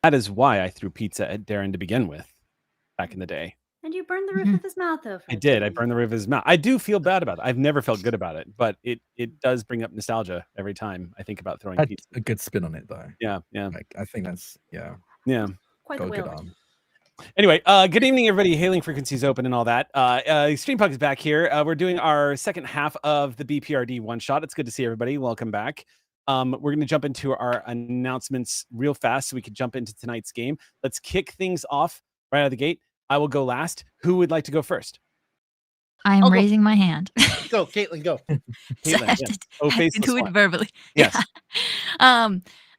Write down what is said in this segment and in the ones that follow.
That is why I threw pizza at Darren to begin with, back in the day. And you burned the roof of his mouth, though. I did. I burned the roof of his mouth. I do feel bad about it. I've never felt good about it, but it does bring up nostalgia every time I think about throwing Had pizza. a good spin on it, though. Yeah. Like, I think that's Quite got the a good whale. arm. Anyway, good evening, everybody. Hailing frequencies open and all that. StreamPunks back here. We're doing our second half of the B.P.R.D. one shot. It's good to see everybody. Welcome back. We're going to jump into our announcements real fast so we can jump into tonight's game. Let's kick things off right out of the gate. I will go last. Who would like to go first? I am raising my hand. Go, Caitlin, go. So I have to do it verbally. Yes. Yeah.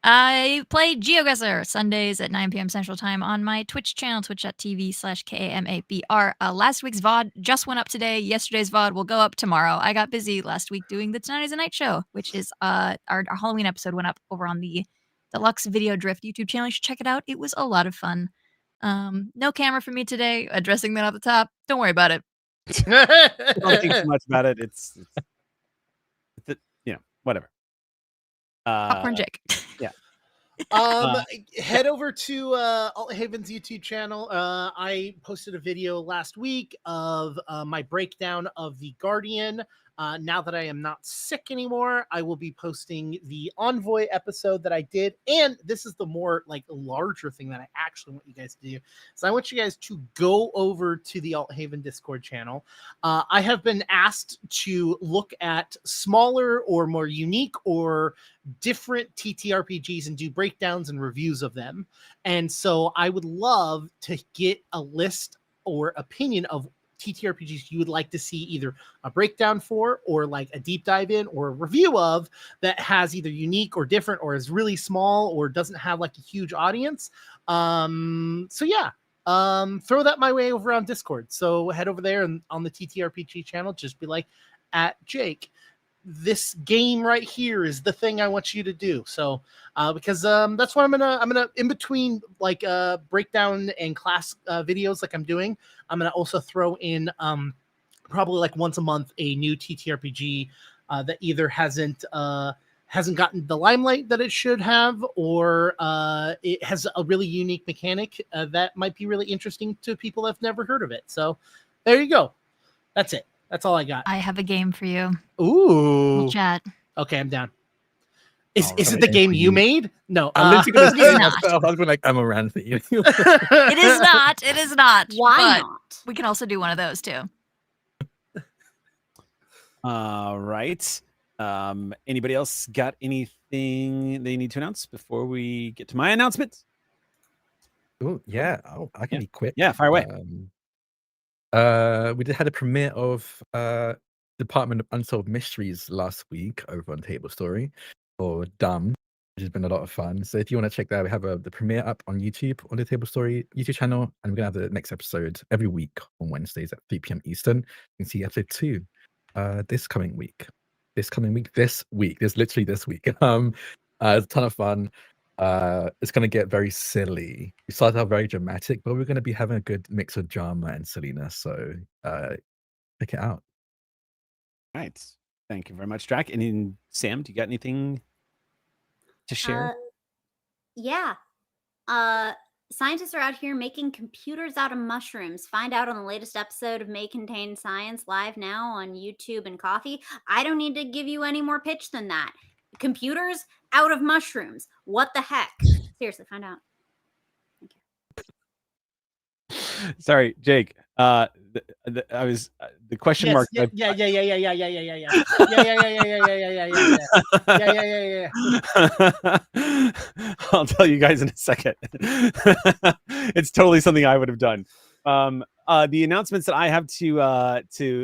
I play GeoGuessr Sundays at 9 p.m. Central Time on my Twitch channel, twitch.tv/KAMABR. Last week's VOD just went up today. Yesterday's VOD will go up tomorrow. I got busy last week doing the Tonight is a Night show, which is our Halloween episode went up over on the Deluxe Video Drift YouTube channel. You should check it out. It was a lot of fun. No camera for me today. Addressing that off the top. Don't worry about it. Don't think too much about it. It's whatever. Popcorn Jake. Yeah. Head over to Alt Haven's YouTube channel. I posted a video last week of my breakdown of the Guardian. Now that I am not sick anymore, I will be posting the Envoy episode that I did. And this is the more like larger thing that I actually want you guys to do. So I want you guys to go over to the Alt Haven Discord channel. I have been asked to look at smaller or more unique or different TTRPGs and do breakdowns and reviews of them. And so I would love to get a list or opinion of TTRPGs you would like to see either a breakdown for or like a deep dive in or a review of that has either unique or different or is really small or doesn't have like a huge audience. Throw that my way over on Discord. So head over there and on the TTRPG channel, just be like @Jake. This game right here is the thing I want you to do. So because that's what I'm gonna in between like breakdown and class videos like I'm doing, I'm gonna also throw in probably like once a month a new TTRPG that either hasn't gotten the limelight that it should have, or it has a really unique mechanic that might be really interesting to people that have never heard of it. So there you go. That's it. That's all I got. I have a game for you. Ooh. We'll chat. Okay, I'm down. Is it the game you made? No. I'm literally going to It is say not. myself. I was like, I'm around for you. It is not. It is not. Why but not? We can also do one of those too. All right. Anybody else got anything they need to announce before we get to my announcement? Oh, yeah. Oh, I can be quick. Yeah, fire away. We had a premiere of Department of Unsolved Mysteries last week over on Table Story, or Dumb, which has been a lot of fun. So if you want to check that, we have the premiere up on YouTube on the Table Story YouTube channel, and we're gonna have the next episode every week on Wednesdays at 3 p.m. Eastern. You can see episode 2 this week. This literally this week. It's a ton of fun. It's going to get very silly. We started out very dramatic, but we're going to be having a good mix of drama and silliness. So check it out. Right. Thank you very much, Drac. And then, Sam, do you got anything to share? Yeah. Scientists are out here making computers out of mushrooms. Find out on the latest episode of May Contain Science live now on YouTube and Coffee. I don't need to give you any more pitch than that. Computers out of mushrooms. What the heck? Seriously, find out. Thank you. Sorry, Jake. I was the question mark. Yeah. I'll tell you guys in a second. It's totally something I would have done. The announcements that I have to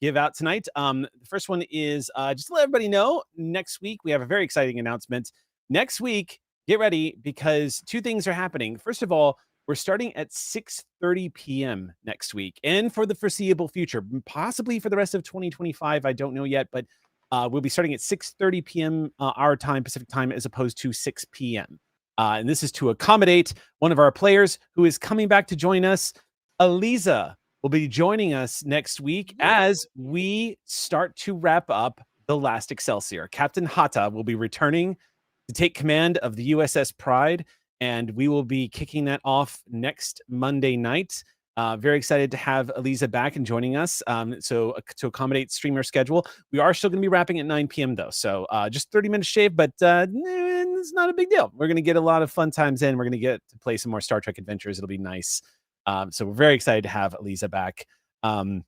give out tonight. The first one is just to let everybody know, next week we have a very exciting announcement. Next week, get ready because two things are happening. First of all, we're starting at 6:30 p.m. next week and for the foreseeable future, possibly for the rest of 2025. I don't know yet, but we'll be starting at 6:30 p.m. Our time, Pacific time, as opposed to 6 p.m. And this is to accommodate one of our players who is coming back to join us. Aliza will be joining us next week as we start to wrap up the Last Excelsior. Captain Hata will be returning to take command of the USS Pride, and we will be kicking that off next Monday night. Very excited to have Eliza back and joining us. So to accommodate streamer schedule, we are still going to be wrapping at 9 p.m. though. So just 30 minutes shave, but it's not a big deal. We're going to get a lot of fun times in. We're going to get to play some more Star Trek adventures. It'll be nice. So we're very excited to have Eliza back. And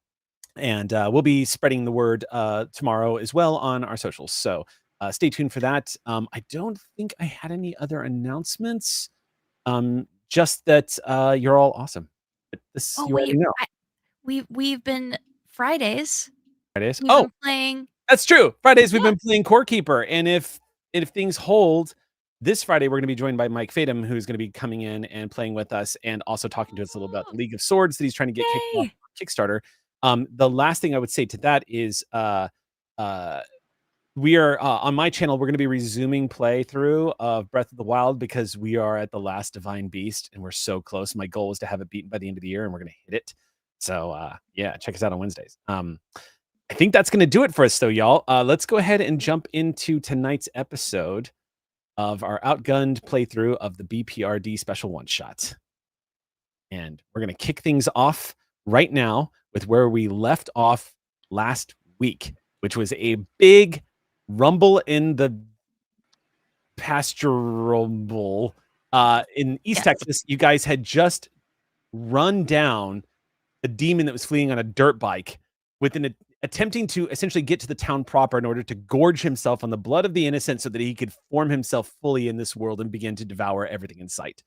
we'll be spreading the word tomorrow as well on our socials. So stay tuned for that. I don't think I had any other announcements. Just that you're all awesome. But this Oh you already wait, know. we've been Fridays. Fridays. We've Oh, been playing. that's true. Fridays we've Yeah. been playing Core Keeper, and if things hold, this Friday we're going to be joined by Mike Fadum, who's going to be coming in and playing with us, and also talking to us a little about the League of Swords that he's trying to get kicked off Yay! on Kickstarter. The last thing I would say to that is we are on my channel. We're going to be resuming playthrough of Breath of the Wild because we are at the last Divine Beast and we're so close. My goal is to have it beaten by the end of the year, and we're going to hit it. So yeah, check us out on Wednesdays. I think that's going to do it for us, though, y'all. Let's go ahead and jump into tonight's episode of our outgunned playthrough of the B.P.R.D special one shot, and we're going to kick things off right now with where we left off last week, which was a big rumble in the pasturable in East Texas. You guys had just run down a demon that was fleeing on a dirt bike with attempting to essentially get to the town proper in order to gorge himself on the blood of the innocent so that he could form himself fully in this world and begin to devour everything in sight.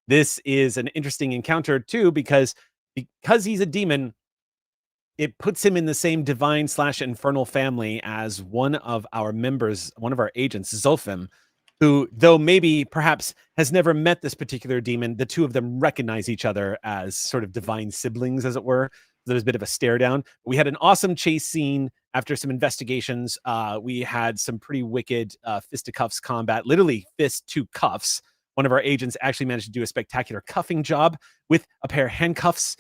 This is an interesting encounter too, because he's a demon, it puts him in the same divine/infernal family as one of our members, one of our agents, Zolfim, who, though maybe perhaps has never met this particular demon, the two of them recognize each other as sort of divine siblings, as it were. There's a bit of a stare down. We had an awesome chase scene after some investigations. We had some pretty wicked fisticuffs combat, literally fist to cuffs. One of our agents actually managed to do a spectacular cuffing job with a pair of handcuffs.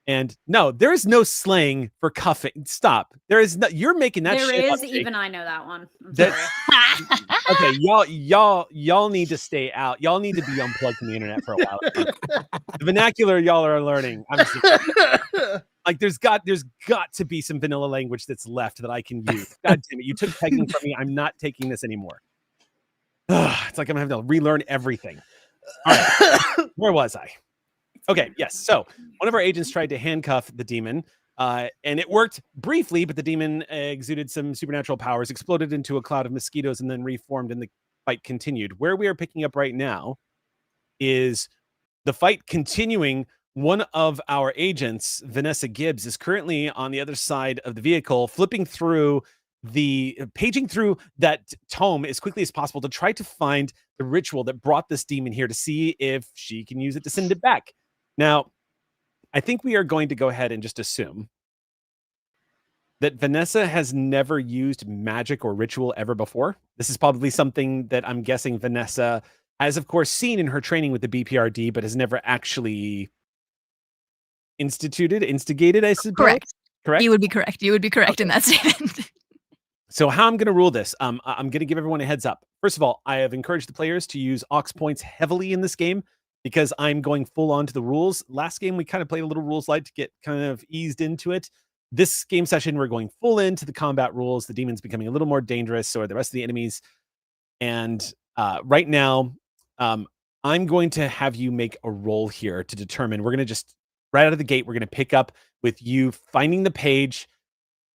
And no, there is no slang for cuffing. Stop. There is no, you're making that There shit up, is, Jake. even I know that one. I'm That- sorry. Okay, y'all need to stay out. Y'all need to be unplugged from the internet for a while. The vernacular y'all are learning. I'm just like, there's got to be some vanilla language that's left that I can use. God damn it, you took pegging from me. I'm not taking this anymore. It's like I'm gonna have to relearn everything. All right, where was I? Okay, yes. So one of our agents tried to handcuff the demon, and it worked briefly, but the demon exuded some supernatural powers, exploded into a cloud of mosquitoes, and then reformed, and the fight continued. Where we are picking up right now is the fight continuing. One of our agents, Vanessa Gibbs, is currently on the other side of the vehicle, paging through that tome as quickly as possible to try to find the ritual that brought this demon here, to see if she can use it to send it back. Now, I think we are going to go ahead and just assume that Vanessa has never used magic or ritual ever before. This is probably something that I'm guessing Vanessa has, of course, seen in her training with the B.P.R.D, but has never actually instigated, I suppose. Correct? You would be correct. You would be correct in that statement. So how I'm going to rule this, I'm going to give everyone a heads up. First of all, I have encouraged the players to use aux points heavily in this game because I'm going full on to the rules. Last game, we kind of played a little rules light to get kind of eased into it. This game session, we're going full into the combat rules. The demon's becoming a little more dangerous, or the rest of the enemies. And right now, I'm going to have you make a roll here to determine. We're going to just, right out of the gate, we're going to pick up with you finding the page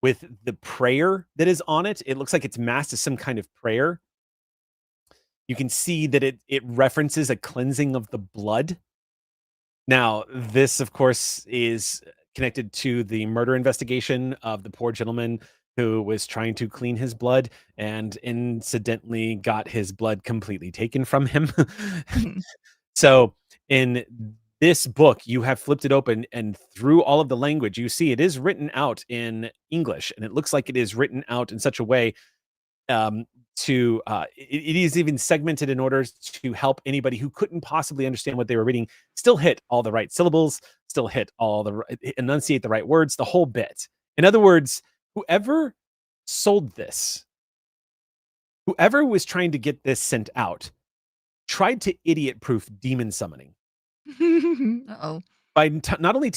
with the prayer that is on it. It looks like it's masked as some kind of prayer. You can see that it references a cleansing of the blood. Now, this, of course, is connected to the murder investigation of the poor gentleman who was trying to clean his blood and incidentally got his blood completely taken from him. So in this book, you have flipped it open, and through all of the language, you see it is written out in English, and it looks like it is written out in such a way it is even segmented in order to help anybody who couldn't possibly understand what they were reading still hit all the right syllables, still hit enunciate the right words, the whole bit. In other words, whoever sold this, whoever was trying to get this sent out, tried to idiot-proof demon summoning Uh-oh. by not only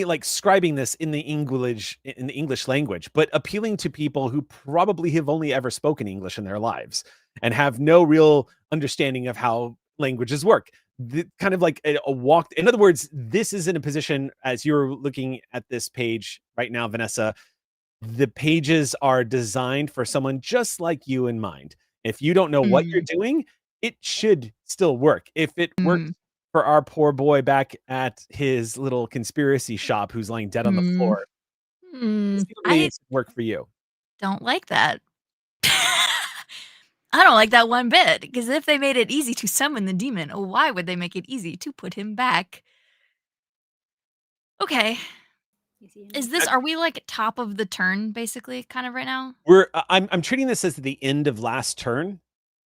like scribing this in the English language, but appealing to people who probably have only ever spoken English in their lives and have no real understanding of how languages work. Kind of like a walk. In other words, this is in a position, as you're looking at this page right now, Vanessa, the pages are designed for someone just like you in mind. If you don't know what you're doing, it should still work. If it worked for our poor boy back at his little conspiracy shop who's lying dead on the floor, I it should work for you. don't like that. I don't like that one bit, because if they made it easy to summon the demon, why would they make it easy to put him back? Okay. Are we like top of the turn basically kind of right now? I'm treating this as the end of last turn,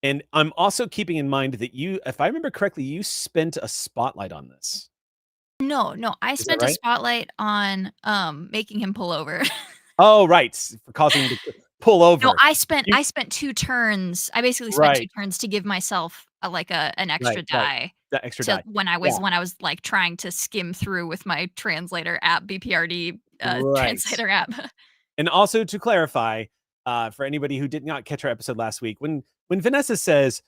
and I'm also keeping in mind that you, if I remember correctly, you spent a spotlight on this. No, I Is that spent a right? spotlight on making him pull over. Oh, right, for causing him to pull over. No, I spent 2 turns. I basically spent 2 turns to give myself an extra die. That extra die. When I was like trying to skim through with my translator app, B.P.R.D. Translator app. And also to clarify, for anybody who did not catch our episode last week, when Vanessa says,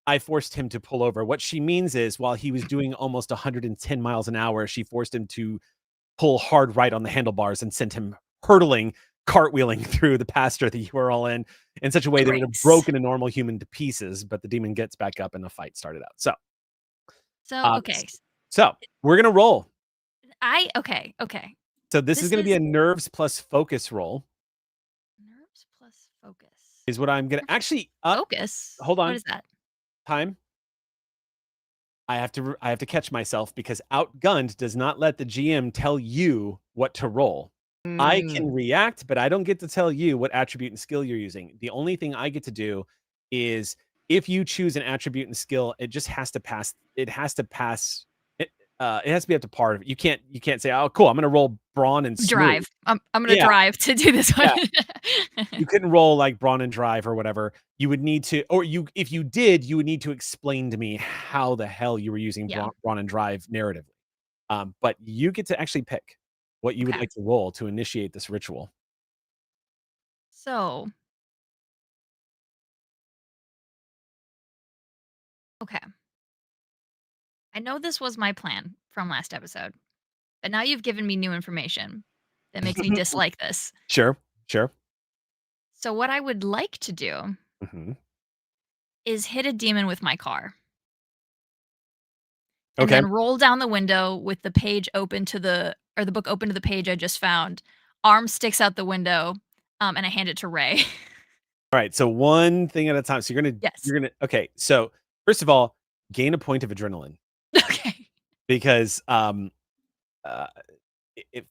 I forced him to pull over, what she means is while he was doing almost 110 miles an hour, she forced him to pull hard right on the handlebars and sent him hurtling, cartwheeling through the pasture that you were all in such a way that it would have broken a normal human to pieces, but the demon gets back up and the fight started out. So okay. So we're going to roll. Okay. So this is going to be a nerves plus focus roll. Nerves plus focus. Is what I'm going to actually focus. Hold on. What is that? Time. I have to catch myself because outgunned does not let the GM tell you what to roll. I can react, but I don't get to tell you what attribute and skill you're using. The only thing I get to do is if you choose an attribute and skill, it just has to pass. It has to pass. It has to be up to par. You can't say, oh, cool, I'm going to roll brawn and smooth. Drive. I'm going to drive to do this one. Yeah. You couldn't roll like brawn and drive or whatever. You would need to, if you did, you would need to explain to me how the hell you were using brawn and drive narratively. But you get to actually pick what you would like to roll to initiate this ritual. So, okay. I know this was my plan from last episode, but now you've given me new information that makes me dislike this. Sure. So what I would like to do is hit a demon with my car. And then roll down the window with the page open to the book open to the page I just found. Arm sticks out the window, and I hand it to Ray. All right, so one thing at a time. So you're gonna okay. So first of all, gain a point of adrenaline. Okay. Because if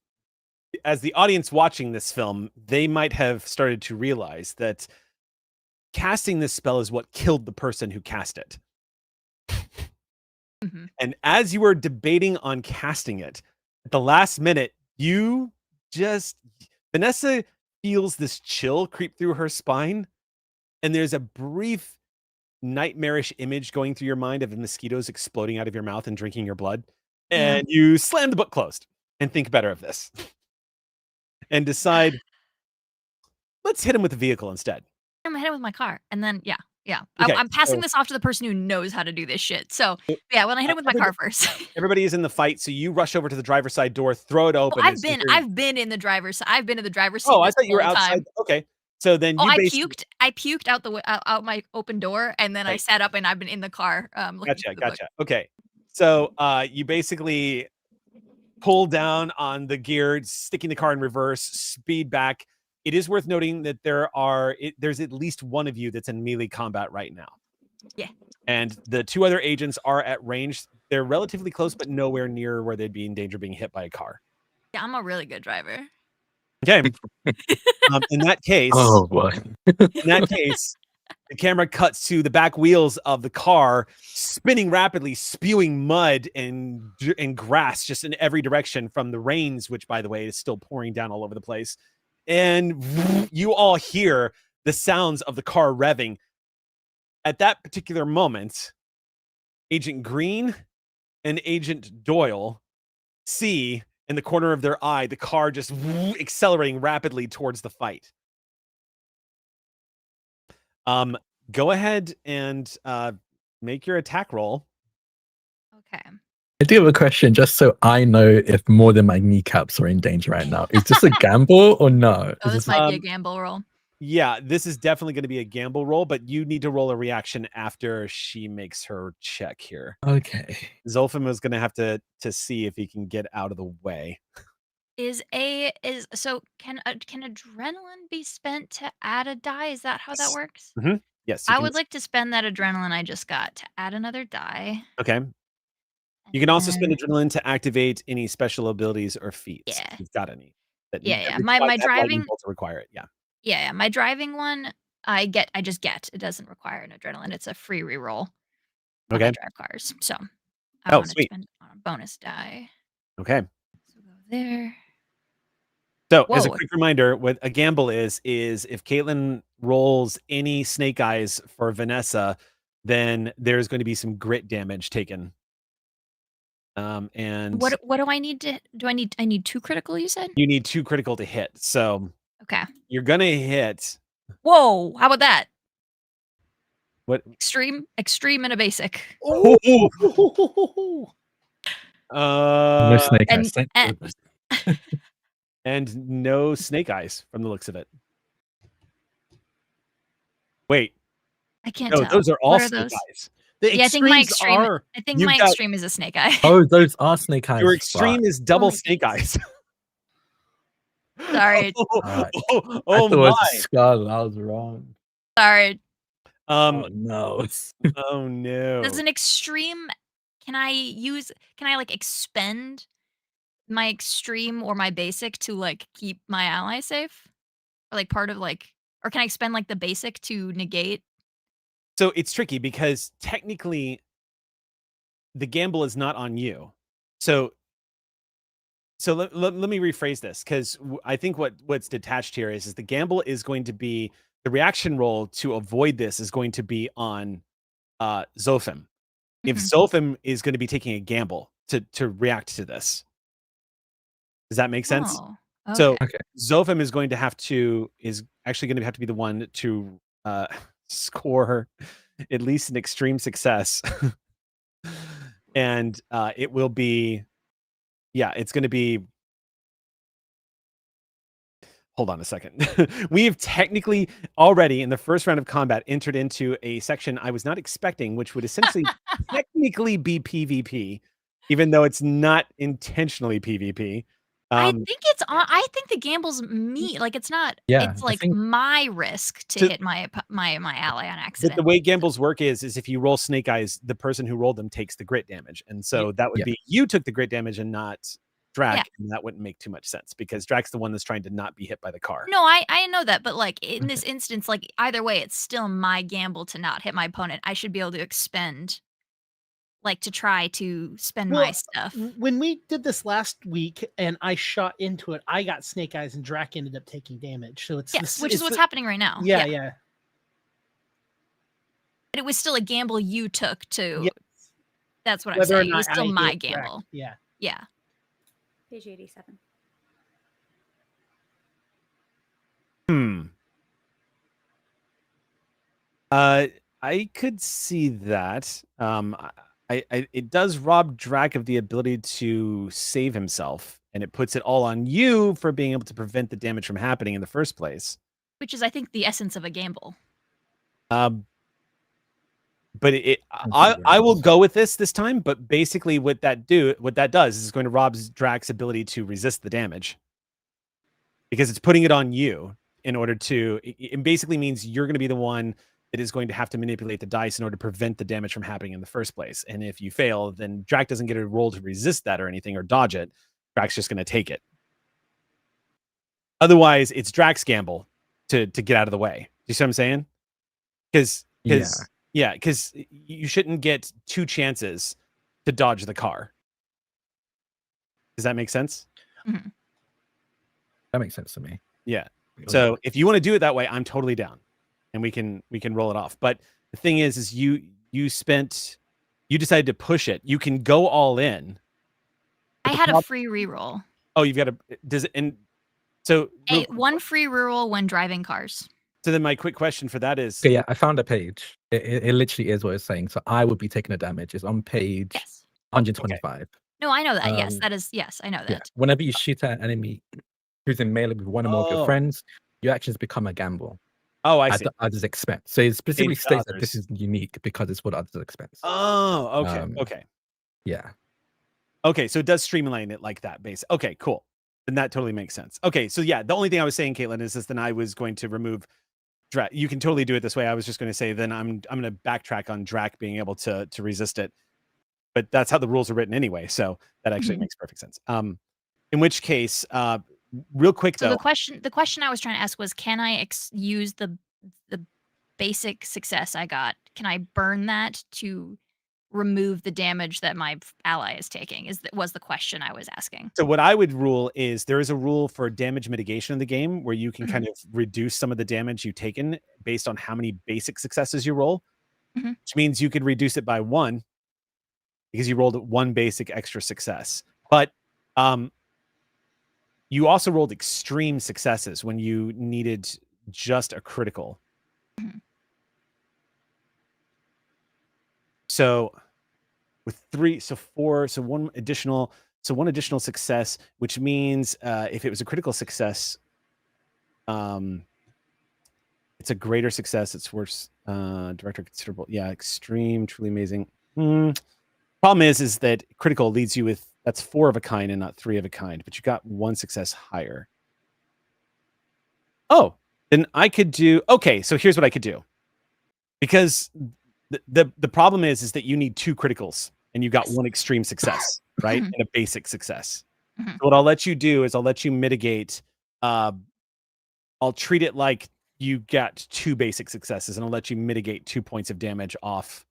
as the audience watching this film, they might have started to realize that casting this spell is what killed the person who cast it. And as you were debating on casting it, at the last minute, Vanessa feels this chill creep through her spine, and there's a brief nightmarish image going through your mind of the mosquitoes exploding out of your mouth and drinking your blood. And you slam the book closed and think better of this and decide, let's hit him with a vehicle instead. I'm gonna hit him with my car, and then yeah. Okay, I'm passing this off to the person who knows how to do this shit. So yeah, when I hit him with my car first. Everybody is in the fight, so you rush over to the driver's side door, throw it open. I've been in the driver's seat. I've been in the driver's seat. Oh, I thought you were outside. Time. Okay, so then I puked out my open door, and then I sat up, and I've been in the car. Gotcha. Book. Okay, so you basically pull down on the gear, sticking the car in reverse, speed back. It is worth noting that there's at least one of you that's in melee combat right now. Yeah. And the 2 other agents are at range. They're relatively close, but nowhere near where they'd be in danger of being hit by a car. Yeah, I'm a really good driver. Okay. In that case, the camera cuts to the back wheels of the car spinning rapidly, spewing mud and grass just in every direction from the rains, which, by the way, is still pouring down all over the place. And you all hear the sounds of the car revving. at that particular moment, Agent Green and Agent Doyle see in the corner of their eye the car just accelerating rapidly towards the fight. Go ahead and make your attack roll. Okay. I do have a question, just so I know if more than my kneecaps are in danger right now. Is this a gamble or no? Oh, Is this this might be a gamble roll. Yeah, this is definitely going to be a gamble roll, but you need to roll a reaction after she makes her check here. okay? Zolfin is going to have to see if he can get out of the way. So can adrenaline be spent to add a die? Is that how that works? Yes, you I can. would like to spend that adrenaline I just got to add another die. Okay. You can also spend adrenaline to activate any special abilities or feats. Yeah. If you've got any. That Yeah. that My require- that lightning driving. bolt to require it. Yeah. Yeah. My driving one, I just get. It doesn't require an adrenaline. It's a free reroll. When I Okay. drive cars. So I want to Sweet. spend it on a bonus die. Okay. So go there. So, as a Whoa. quick reminder, what a gamble is if Caitlin rolls any snake eyes for Vanessa, then there's going to be some grit damage taken. And What do I need to do? I need 2 critical, you said? you need 2 critical to hit. So Okay. you're gonna hit. Whoa, how about that? What? Extreme and a basic. Oh, No snake and- eyes. Thank and- goodness. And no snake eyes from the looks of it. Wait, I can't no, tell. those are all What are snake those? eyes. the Yeah, I think my extremes extreme are. You've got- extreme is a snake eye. Oh, those are snake eyes. Your extreme is double Only snake eyes. Sorry. Alright. Oh I thought it my. was a skull. I was wrong. Sorry. Oh no. Oh no. Does an extreme can I like expend my extreme or my basic to like keep my ally safe? Or like part of like or can I expend like the basic to negate? So it's tricky because technically the gamble is not on you. So let me rephrase this, because I think what's detached here is the gamble is going to be the reaction roll to avoid this is going to be on Zophim. If Mhm. Zophim is going to be taking a gamble to react to this. Does that make sense? Oh, So okay. Okay. Zophim is actually going to have to be the one to score at least an extreme success. And it will be, it's going to be, hold on a second. We have technically already in the first round of combat entered into a section I was not expecting, which would essentially technically be PvP, even though it's not intentionally PvP. I think the gamble's me. Like it's not. Yeah, It's I like think- my risk to So- hit my ally on But accident. the way gambles work is if you roll snake eyes, the person who rolled them takes the grit damage. And so that would Yeah. be you took the grit damage and not Drac, Yeah. and that wouldn't make too much sense because Drac's the one that's trying to not be hit by the car. No, I know that, but like in this instance, like either way, it's still my gamble to not hit my opponent. I should be able to expend, like to try to spend my Well, stuff. When we did this last week and I shot into it, I got snake eyes and Drac ended up taking damage. So it's Yes, which it's is what's happening right now. Yeah. But it was still a gamble you took to. Yes. That's what I'm Whether or saying. It not was still I my hit Drac. gamble. Yeah. Yeah. Page 87. I could see that. It does rob Drac of the ability to save himself, and it puts it all on you for being able to prevent the damage from happening in the first place. Which is, I think, the essence of a gamble. But I will go with this time. But basically, what that does is it's going to rob Drac's ability to resist the damage because it's putting it on you in order to. It basically means you're going to be the one that is going to have to manipulate the dice in order to prevent the damage from happening in the first place. And if you fail, then Drac doesn't get a roll to resist that or anything or dodge it. Drac's just going to take it. Otherwise, it's Drac's gamble to get out of the way. Do you see what I'm saying? Because you shouldn't get 2 chances to dodge the car. Does that make sense? Mm-hmm. That makes sense to me. Yeah. So if you want to do it that way, I'm totally down, and we can roll it off. But The thing is you decided to push it. You can go all in. I had a free reroll. Oh, you've got a does it and so One free reroll when driving cars. So then my quick question for that is Okay, yeah, I found a page. It literally is what it's saying. So I would be taking the damage. It's on page Yes. 125. No, I know that. Yes, Um, that is. Yes, I know that. Yeah. Whenever you shoot at an enemy who's in melee with one or more of your friends, your actions become a gamble. Oh, I see. Others expect. So it specifically to states that this others. is unique because it's what others expect. Oh, okay. Okay. Yeah. Okay, so it does streamline it like that, base. Okay, cool. Then that totally makes sense. Okay, so yeah, the only thing I was saying, Caitlin, is then I was going to remove Drac. You can totally do it this way. I was just going to say then I'm going to backtrack on Drac being able to resist it, but that's how the rules are written anyway. So that actually makes perfect sense. In which case, real quick So though, the question I was trying to ask was, can I use the basic success I got? Can I burn that to remove the damage that my ally is taking? Was the question I was asking. So what I would rule is there is a rule for damage mitigation in the game where you can kind of reduce some of the damage you've taken based on how many basic successes you roll, which means you could reduce it by 1 because you rolled 1 basic extra success. But you also rolled extreme successes when you needed just a critical. So with 3, so 4, so one additional success, which means if it was a critical success, it's a greater success. It's worse. Director considerable. Yeah, extreme, truly amazing. Problem is that critical leads you with that's 4 of a kind and not 3 of a kind, but you got 1 success higher. Oh, then I could do. Okay, so here's what I could do. Because the problem is that you need 2 criticals and you got 1 extreme success, right? And a basic success. So what I'll let you do is I'll let you mitigate. I'll treat it like you got 2 basic successes and I'll let you mitigate 2 points of damage off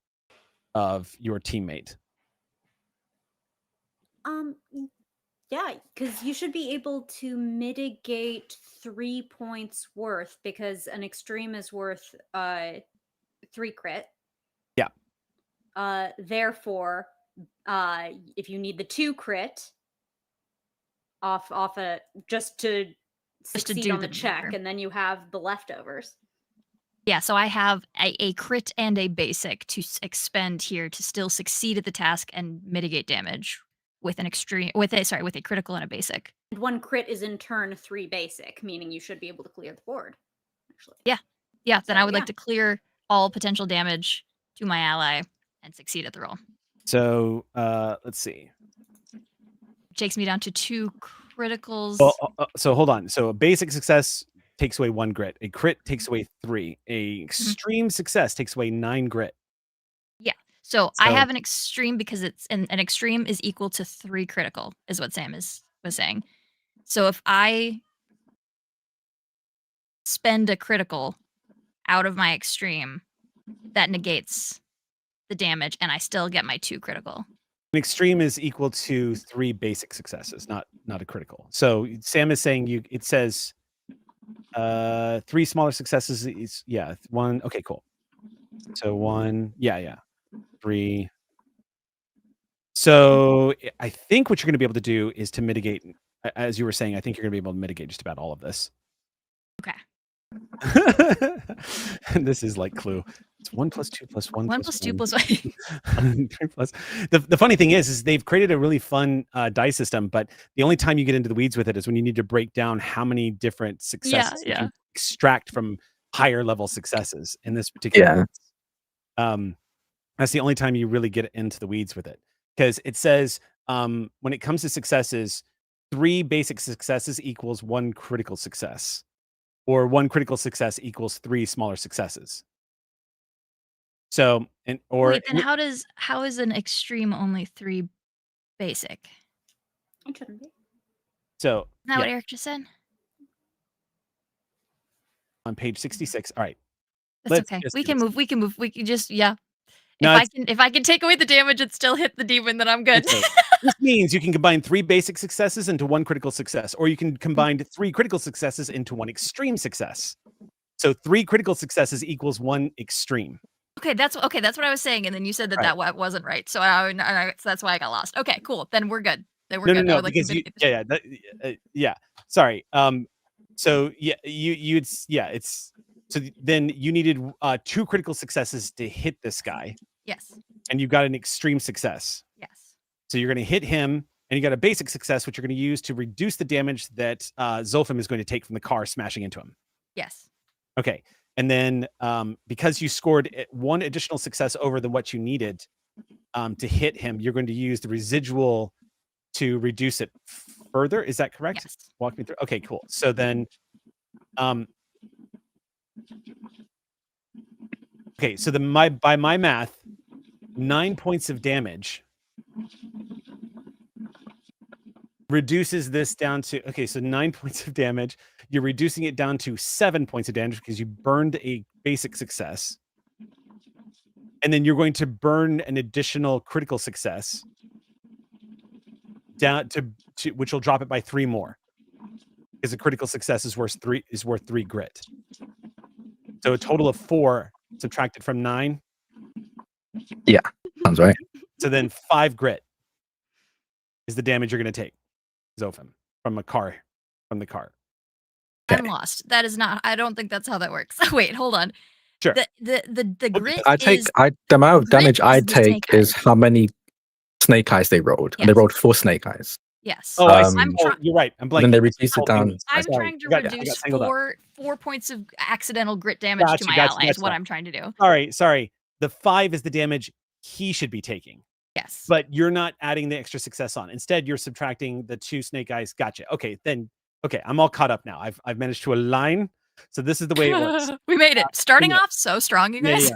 of your teammate. Yeah, because you should be able to mitigate 3 points worth because an extreme is worth 3 crit. Yeah. Therefore, if you need the 2 crit off a just to succeed do on the the check, maneuver. and then you have the leftovers. Yeah, so I have a crit and a basic to expend here to still succeed at the task and mitigate damage with a critical and a basic. And 1 crit is in turn 3 basic, meaning you should be able to clear the board. Actually. Yeah, then So, I would like to clear all potential damage to my ally and succeed at the roll. So let's see. Takes me down to 2 criticals. Well, so hold on. So a basic success takes away 1 grit. A crit takes away 3. A extreme success takes away 9 grit. Yeah. So I have an extreme because it's an extreme is equal to 3 critical, is what Sam was saying. So if I spend a critical out of my extreme, that negates the damage, and I still get my 2 critical. An extreme is equal to 3 basic successes, not a critical. So Sam is saying it says 3 smaller successes is 1. Okay, cool. So 1, 3. So I think what you're going to be able to do is to mitigate, as you were saying, I think you're going to be able to mitigate just about all of this. Okay. And this is like Clue. It's 1 + 2 + 1 1 + 2 + 1. 3 plus. The funny thing is they've created a really fun dice system, but the only time you get into the weeds with it is when you need to break down how many different successes you can extract from higher level successes in this particular. That's the only time you really get into the weeds with it, because it says when it comes to successes, 3 basic successes equals 1 critical success, or 1 critical success equals 3 smaller successes. So, Wait, then how is an extreme only 3 basic? It shouldn't be. So, Isn't that what Eric just said? On page 66. All right. That's okay. We can move. We can just No, if I can take away the damage and still hit the demon, then I'm good. Okay. This means you can combine 3 basic successes into 1 critical success, or you can combine 3 critical successes into 1 extreme success. So 3 critical successes equals 1 extreme. Okay, that's what I was saying, and then you said that Right. that wasn't right. So so that's why I got lost. Okay, cool. Then we're good. Then we're No, good. no, I no, would like to because you, mitigate this. yeah. Sorry. So yeah, it's so then you needed 2 critical successes to hit this guy, Yes. and you got an extreme success. Yes. So you're going to hit him, and you got a basic success, which you're going to use to reduce the damage that Zolfim is going to take from the car smashing into him. Yes. Okay, and then because you scored 1 additional success over than what you needed to hit him, you're going to use the residual to reduce it further. Is that correct? Yes. Walk me through. Okay, cool. So then, okay, so by my math, 9 points of damage reduces this down to, okay, so 9 points of damage. You're reducing it down to 7 points of damage because you burned a basic success. And then you're going to burn an additional critical success down to which will drop it by 3 more. Because a critical success is worth 3 grit. So a total of 4 subtracted from 9. Sounds right. So then 5 grit is the damage you're going to take, Zofim, from the car. I'm lost. That is not. I don't think that's how that works. Wait, hold on. Sure. The grit The amount of grit damage is I the take snake is eyes. how many snake eyes they rolled. And they Yes. rolled 4 snake eyes. Yes. Oh, I see. Um, You're right. I'm blanking. then they reduced it down. I'm Sorry. trying to I got reduce tangled up. 4 points of accidental grit damage to my ally. Is what I'm trying to do. Sorry. The 5 is the damage he should be taking. Yes. But you're not adding the extra success on. Instead, you're subtracting the 2 snake eyes. Gotcha. Okay, I'm all caught up now. I've managed to align. So this is the way it works. We made it. Starting off so strong, you guys.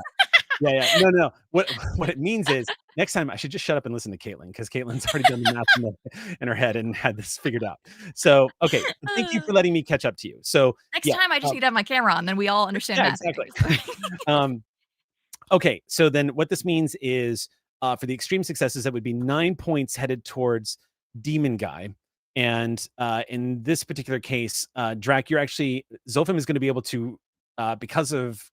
Yeah. No. What it means is next time I should just shut up and listen to Caitlin, because Caitlin's already done the math in her head and had this figured out. So okay, thank you for letting me catch up to you. So Next time I just need to have my camera on, then we all understand math. Exactly. Okay, so then what this means is for the extreme successes, that would be 9 points headed towards Demon Guy. And in this particular case, Drac, Zolfim is going to be able to, because of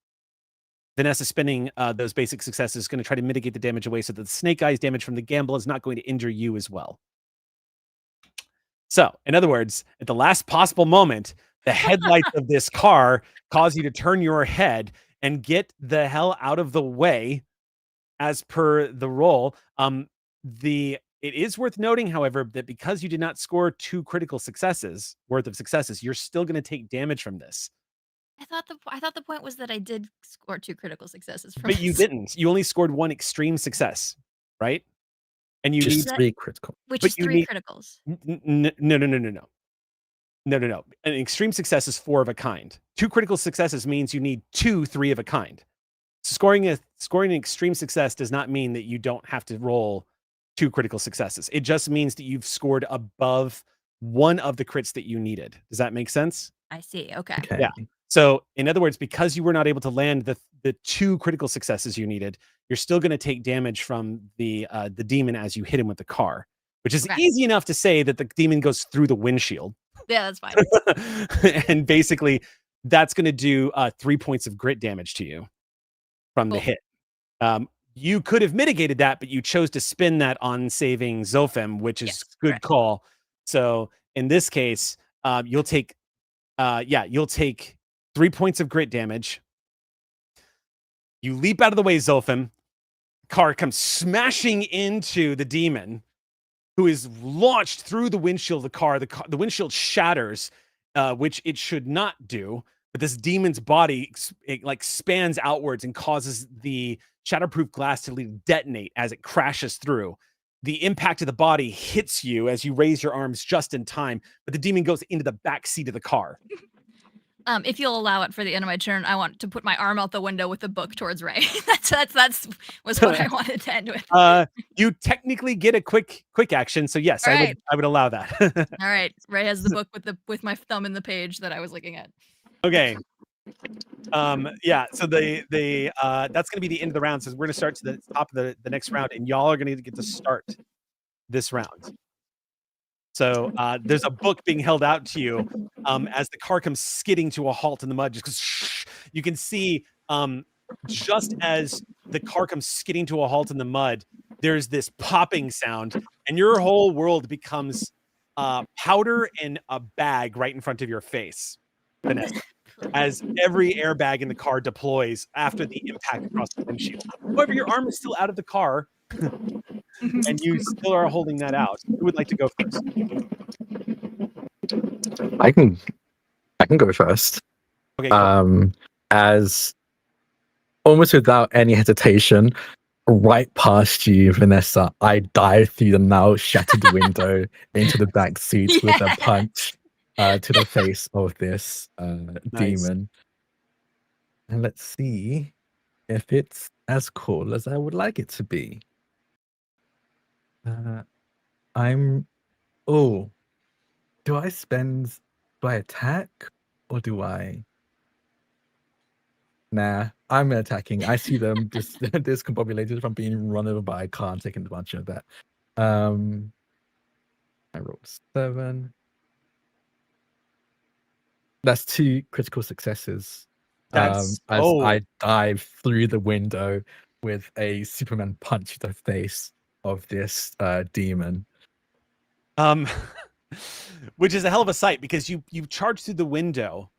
Vanessa spending those basic successes, going to try to mitigate the damage away so that the snake eyes damage from the gamble is not going to injure you as well. So, in other words, at the last possible moment, the headlights of this car cause you to turn your head and get the hell out of the way as per the roll. It is worth noting, however, that because you did not score 2 critical successes worth of successes, you're still going to take damage from this. I thought the point was that I did score 2 critical successes from But you didn't. You only scored 1 extreme success, right? And you Just need 3 critical. Which is 3 criticals. No. An extreme success is 4 of a kind. 2 critical successes means you need 2 3 of a kind. Scoring an extreme success does not mean that you don't have to roll 2 critical successes. It just means that you've scored above 1 of the crits that you needed. Does that make sense? I see. Okay. Yeah. So in other words, because you were not able to land the 2 critical successes you needed, you're still going to take damage from the demon as you hit him with the car, which is easy enough to say that the demon goes through the windshield. Yeah, that's fine. And basically, that's going to do 3 points of grit damage to you from the hit. You could have mitigated that, but you chose to spin that on saving Zofim, which is good call. So in this case, you'll take 3 points of grit damage. You leap out of the way, Zolfim. Car comes smashing into the demon, who is launched through the windshield of the car. The windshield shatters, which it should not do. But this demon's body spans outwards and causes the shatterproof glass to detonate as it crashes through. The impact of the body hits you as you raise your arms just in time, but the demon goes into the back seat of the car. If you'll allow it for the end of my turn, I want to put my arm out the window with the book towards Ray. That's was what I wanted to end with. You technically get a quick action, so yes, I would allow that. All right, Ray has the book with my thumb in the page that I was looking at. Okay. So that's gonna be the end of the round. So we're gonna start to the top of the next round, and y'all are gonna get to start this round. So there's a book being held out to you as the car comes skidding to a halt in the mud. Just you can see just as the car comes skidding to a halt in the mud, there's this popping sound, and your whole world becomes powder in a bag right in front of your face, Vanessa, as every airbag in the car deploys after the impact across the windshield. However, your arm is still out of the car, and you still are holding that out. Who would like to go first? I can go first. Okay, cool. As almost without any hesitation, right past you, Vanessa, I dive through the now shattered window into the back seat with a punch to the face of this demon. And let's see if it's as cool as I would like it to be. Do I attack or do I? Nah, I'm attacking. I see them discombobulated from being run over by a car. I'm taking advantage of that. I rolled 7. That's 2 critical successes. That's as I dive through the window with a Superman punch to the face of this demon. Which is a hell of a sight, because you charge through the window,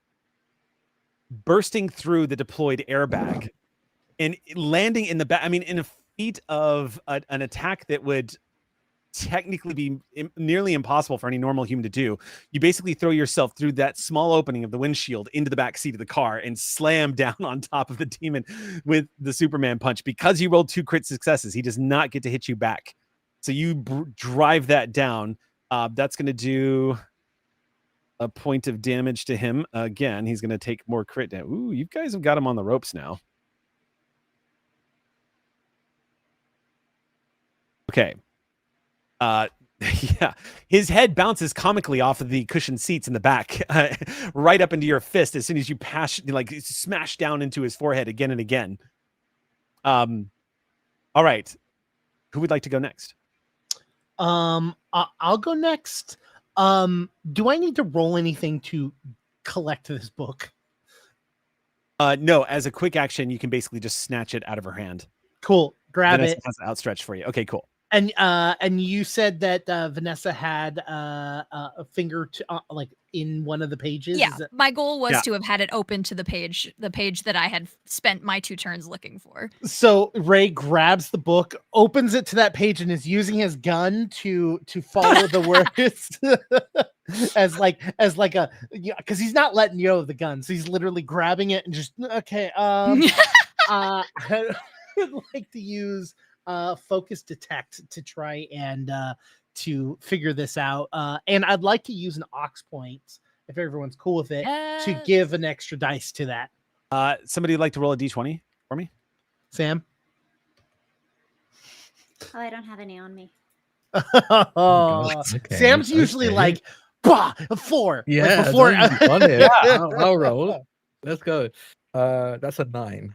bursting through the deployed airbag and landing in the back. I mean, in a feat of an attack that would technically be nearly impossible for any normal human to do, you basically throw yourself through that small opening of the windshield into the back seat of the car and slam down on top of the demon with the Superman punch. Because you rolled 2 crit successes, he does not get to hit you back. So you drive that down. That's going to do a point of damage to him. Again, he's going to take more crit damage. Ooh, you guys have got him on the ropes now. Okay. Yeah, his head bounces comically off of the cushioned seats in the back, right up into your fist as soon as you smash down into his forehead again and again. All right. Who would like to go next? I'll go next. Do I need to roll anything to collect this book? No, as a quick action, you can basically just snatch it out of her hand. Cool. Grab Vanessa it. has it outstretched for you. Okay, cool. And you said that Vanessa had a finger to in one of the pages. Yeah, my goal was Yeah. to have had it open to the page that I had spent my 2 turns looking for. So Ray grabs the book, opens it to that page, and is using his gun to follow the words as a because he's not letting you of the gun, so he's literally grabbing it and just okay. I'd like to use focus detect to try and to figure this out, and I'd like to use an ox point if everyone's cool with it to give an extra dice to that. Somebody would like to roll a d20 for me? Sam? Oh, I don't have any on me. Okay, Sam's usually like, bah, a 4. Yeah, like before on it. Yeah, I'll roll. Let's go. That's a 9.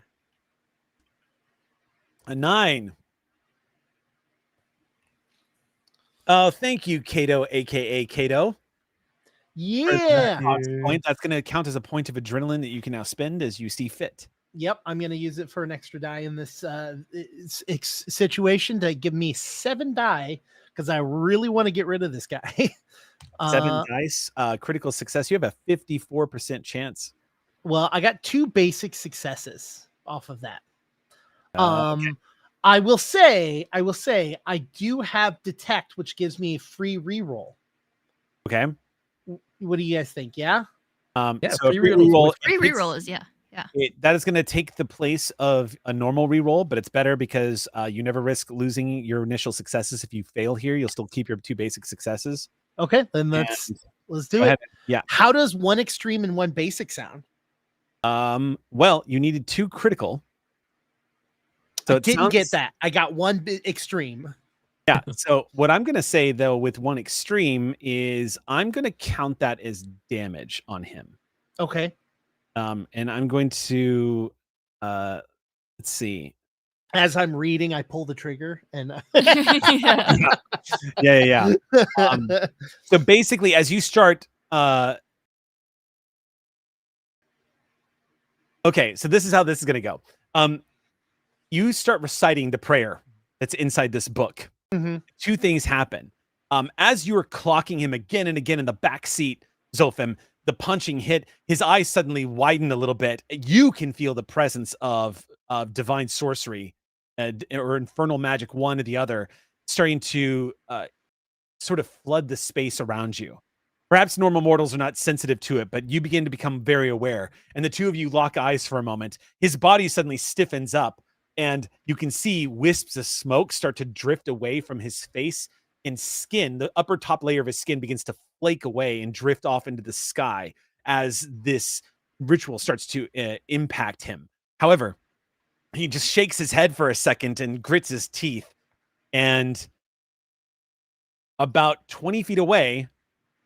A 9. Oh, thank you, Kato, aka Kato. Yeah. Point. That's going to count as a point of adrenaline that you can now spend as you see fit. Yep, I'm going to use it for an extra die in this situation to give me 7 die because I really want to get rid of this guy. 7 dice, critical success. You have a 54% chance. Well, I got 2 basic successes off of that. Okay. I will say, I do have detect, which gives me a free reroll. Okay. What do you guys think? Yeah. So free reroll. Free reroll is yeah. That is going to take the place of a normal reroll, but it's better because you never risk losing your initial successes. If you fail here, you'll still keep your 2 basic successes. Okay, then let's do it. Yeah. How does 1 extreme and 1 basic sound? Well, you needed 2 critical. So I didn't get that. I got 1 extreme. Yeah. So what I'm going to say though, with 1 extreme is I'm going to count that as damage on him. Okay. And I'm going to, let's see. As I'm reading, I pull the trigger and yeah. So basically, as you start, okay, so this is how this is going to go. You start reciting the prayer that's inside this book. Mhm. Two things happen. As you are clocking him again and again in the back seat, Zolfim, the punching hit, his eyes suddenly widen a little bit. You can feel the presence of divine sorcery or infernal magic, one or the other, starting to sort of flood the space around you. Perhaps normal mortals are not sensitive to it, but you begin to become very aware. And the two of you lock eyes for a moment. His body suddenly stiffens up, and you can see wisps of smoke start to drift away from his face, and skin, the upper top layer of his skin, begins to flake away and drift off into the sky as this ritual starts to impact him. However, he just shakes his head for a second and grits his teeth. And about 20 feet away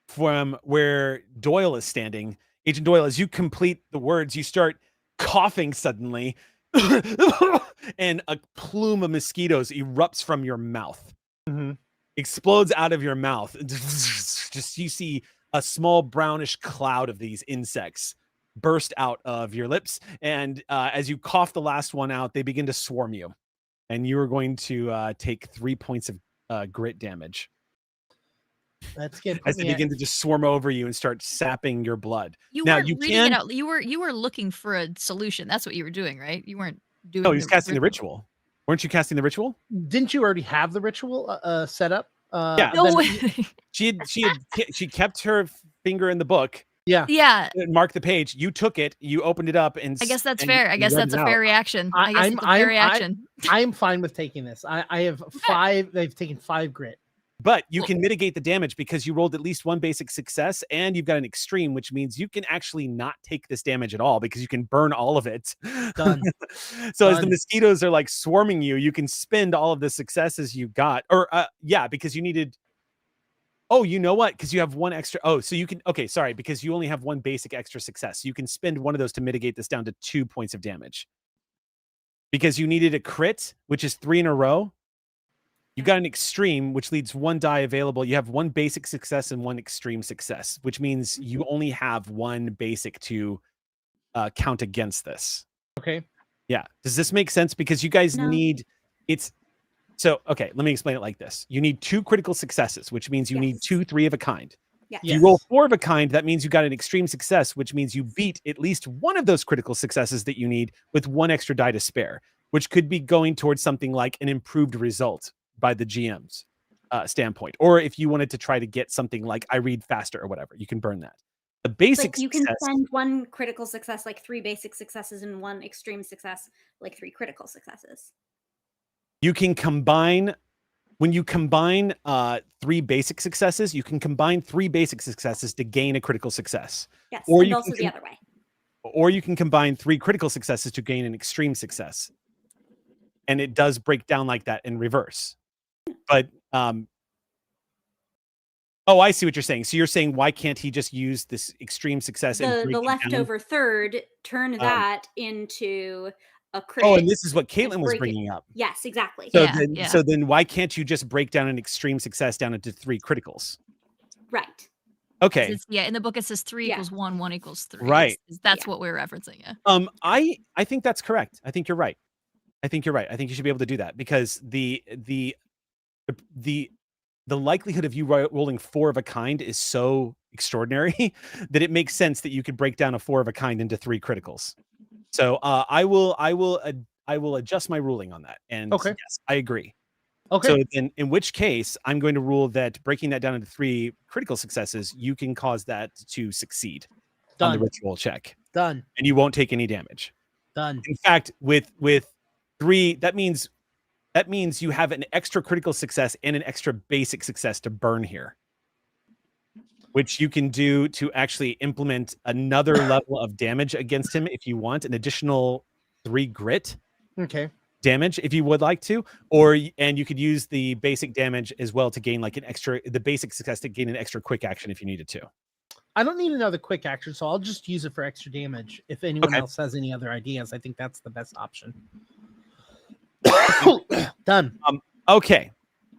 from where Doyle is standing, Agent Doyle, as you complete the words, you start coughing suddenly, and a plume of mosquitoes erupts from your mouth, explodes out of your mouth. Just you see a small brownish cloud of these insects burst out of your lips, and as you cough the last one out, they begin to swarm you, and you are going to take 3 points of grit damage. That's good. As they begin to just swarm over you and start sapping your blood. You Now weren't you reading can. it out. You were looking for a solution. That's what you were doing, right? You weren't doing. No, he was casting the ritual. Weren't you casting the ritual? Didn't you already have the ritual set up? Yeah. No then- way. She kept her finger in the book. Yeah. Yeah. And marked the page. You took it. You opened it up, and I guess that's and fair. I you guess read that's it a out. fair reaction. I guess it's a fair reaction. I'm fine with taking this. I have 5. They've taken 5 grit. But you can mitigate the damage because you rolled at least one basic success, and you've got an extreme, which means you can actually not take this damage at all because you can burn all of it. Done. So as the Done. mosquitoes are like swarming you, you can spend all of the successes you got. Or because you needed. Oh, you know what? Because you have one extra. Oh, so you can. Okay, sorry, because you only have one basic extra success. You can spend one of those to mitigate this down to 2 points of damage. Because you needed a crit, which is 3 in a row. You got an extreme, which leaves 1 die available. You have 1 basic success and 1 extreme success, which means you only have 1 basic to count against this. Okay. Yeah. Does this make sense? Because you guys No. need it's. So, okay, let me explain it like this. You need 2 critical successes, which means you need Yes. 2 3 of a kind. Yes. If you roll 4 of a kind, that means you got an extreme success, which means you beat at least one of those critical successes that you need with 1 extra die to spare, which could be going towards something like an improved result by the GM's standpoint. Or if you wanted to try to get something like I read faster or whatever, you can burn that. The basic But you can success, spend 1 critical success, like 3 basic successes, and 1 extreme success, like 3 critical successes. you can combine. When you combine 3 basic successes, you can combine 3 basic successes to gain a critical success. Yes, Or and you also can the other way. Or you can combine 3 critical successes to gain an extreme success. And it does break down like that in reverse. But oh, I see what you're saying. So you're saying, why can't he just use this extreme success and The break it down? leftover third, turn that into a crit. Oh, and this is what Caitlin was break it. bringing up. Yes, exactly. So Yeah, so then why can't you just break down an extreme success down into 3 criticals? Right. Okay. Yeah, in the book it says 3 Yeah. equals 1, 1 equals 3. Right. That's Yeah. what we're referencing. Yeah. I think that's correct. I think you're right. I think you should be able to do that because the likelihood of you rolling 4 of a kind is so extraordinary that it makes sense that you could break down a 4 of a kind into 3 criticals. So I will adjust my ruling on that. And Okay. yes, I agree. Okay. So then, in which case, I'm going to rule that breaking that down into 3 critical successes, you can cause that to succeed on the Done. ritual check, Done. and you won't take any damage. Done. In fact, with 3, that means you have an extra critical success and an extra basic success to burn here, which you can do to actually implement another level of damage against him if you want, an additional 3 grit Okay. damage if you would like to, and you could use the basic damage as well to gain like the basic success to gain an extra quick action if you needed to. I don't need another quick action, so I'll just use it for extra damage. If anyone Okay. else has any other ideas, I think that's the best option. Done. Okay,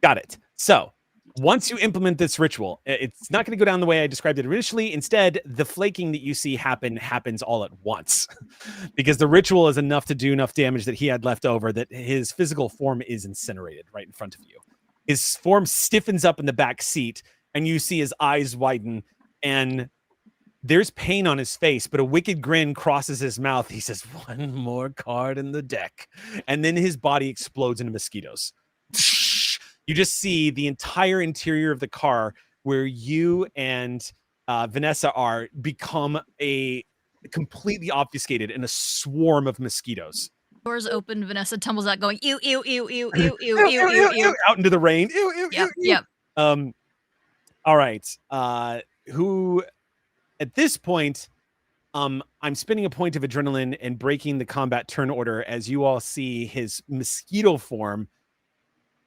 got it. So once you implement this ritual, it's not going to go down the way I described it initially. Instead, the flaking that you see happens all at once because the ritual is enough to do enough damage that he had left over that his physical form is incinerated right in front of you. His form stiffens up in the back seat and you see his eyes widen and there's pain on his face, but a wicked grin crosses his mouth. He says, "One more card in the deck." And then his body explodes into mosquitoes. You just see the entire interior of the car where you and Vanessa are become a completely obfuscated in a swarm of mosquitoes. Doors open. Vanessa tumbles out, going ew, ew, ew, ew, ew, ew, ew, ew, ew. Out into the rain. Ew, ew, Yep, ew, ew. yep. All right. Who at this point, I'm spending a point of adrenaline and breaking the combat turn order as you all see his mosquito form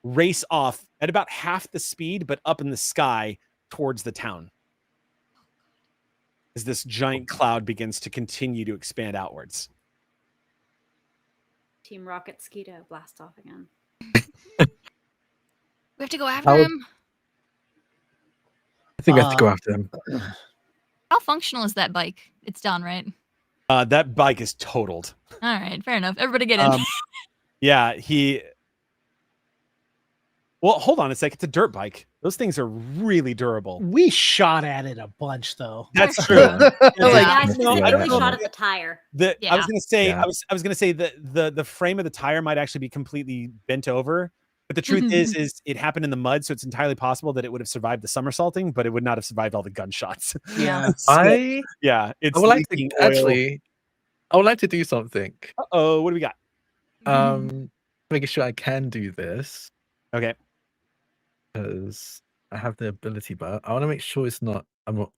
race off at about half the speed, but up in the sky towards the town. As this giant cloud begins to continue to expand outwards. Team Rocket Skeeto blast off again. We have to go after him. I think we have to go after him. How functional is that bike? It's done, right? That bike is totaled. All right, fair enough. Everybody get in. Yeah, well, hold on a sec. It's a dirt bike. Those things are really durable. We shot at it a bunch, though. That's true. Yeah, I I specifically don't know. shot at the tire. I was gonna say, Yeah. I was gonna say that the frame of the tire might actually be completely bent over. But the truth is it happened in the mud, so it's entirely possible that it would have survived the somersaulting, but it would not have survived all the gunshots. Yeah. So, yeah, it's I would like leaking to oil. actually. I would like to do something. Uh-oh, what do we got? Making sure I can do this Okay. because I have the ability, but I want to make sure it's not. I'm not.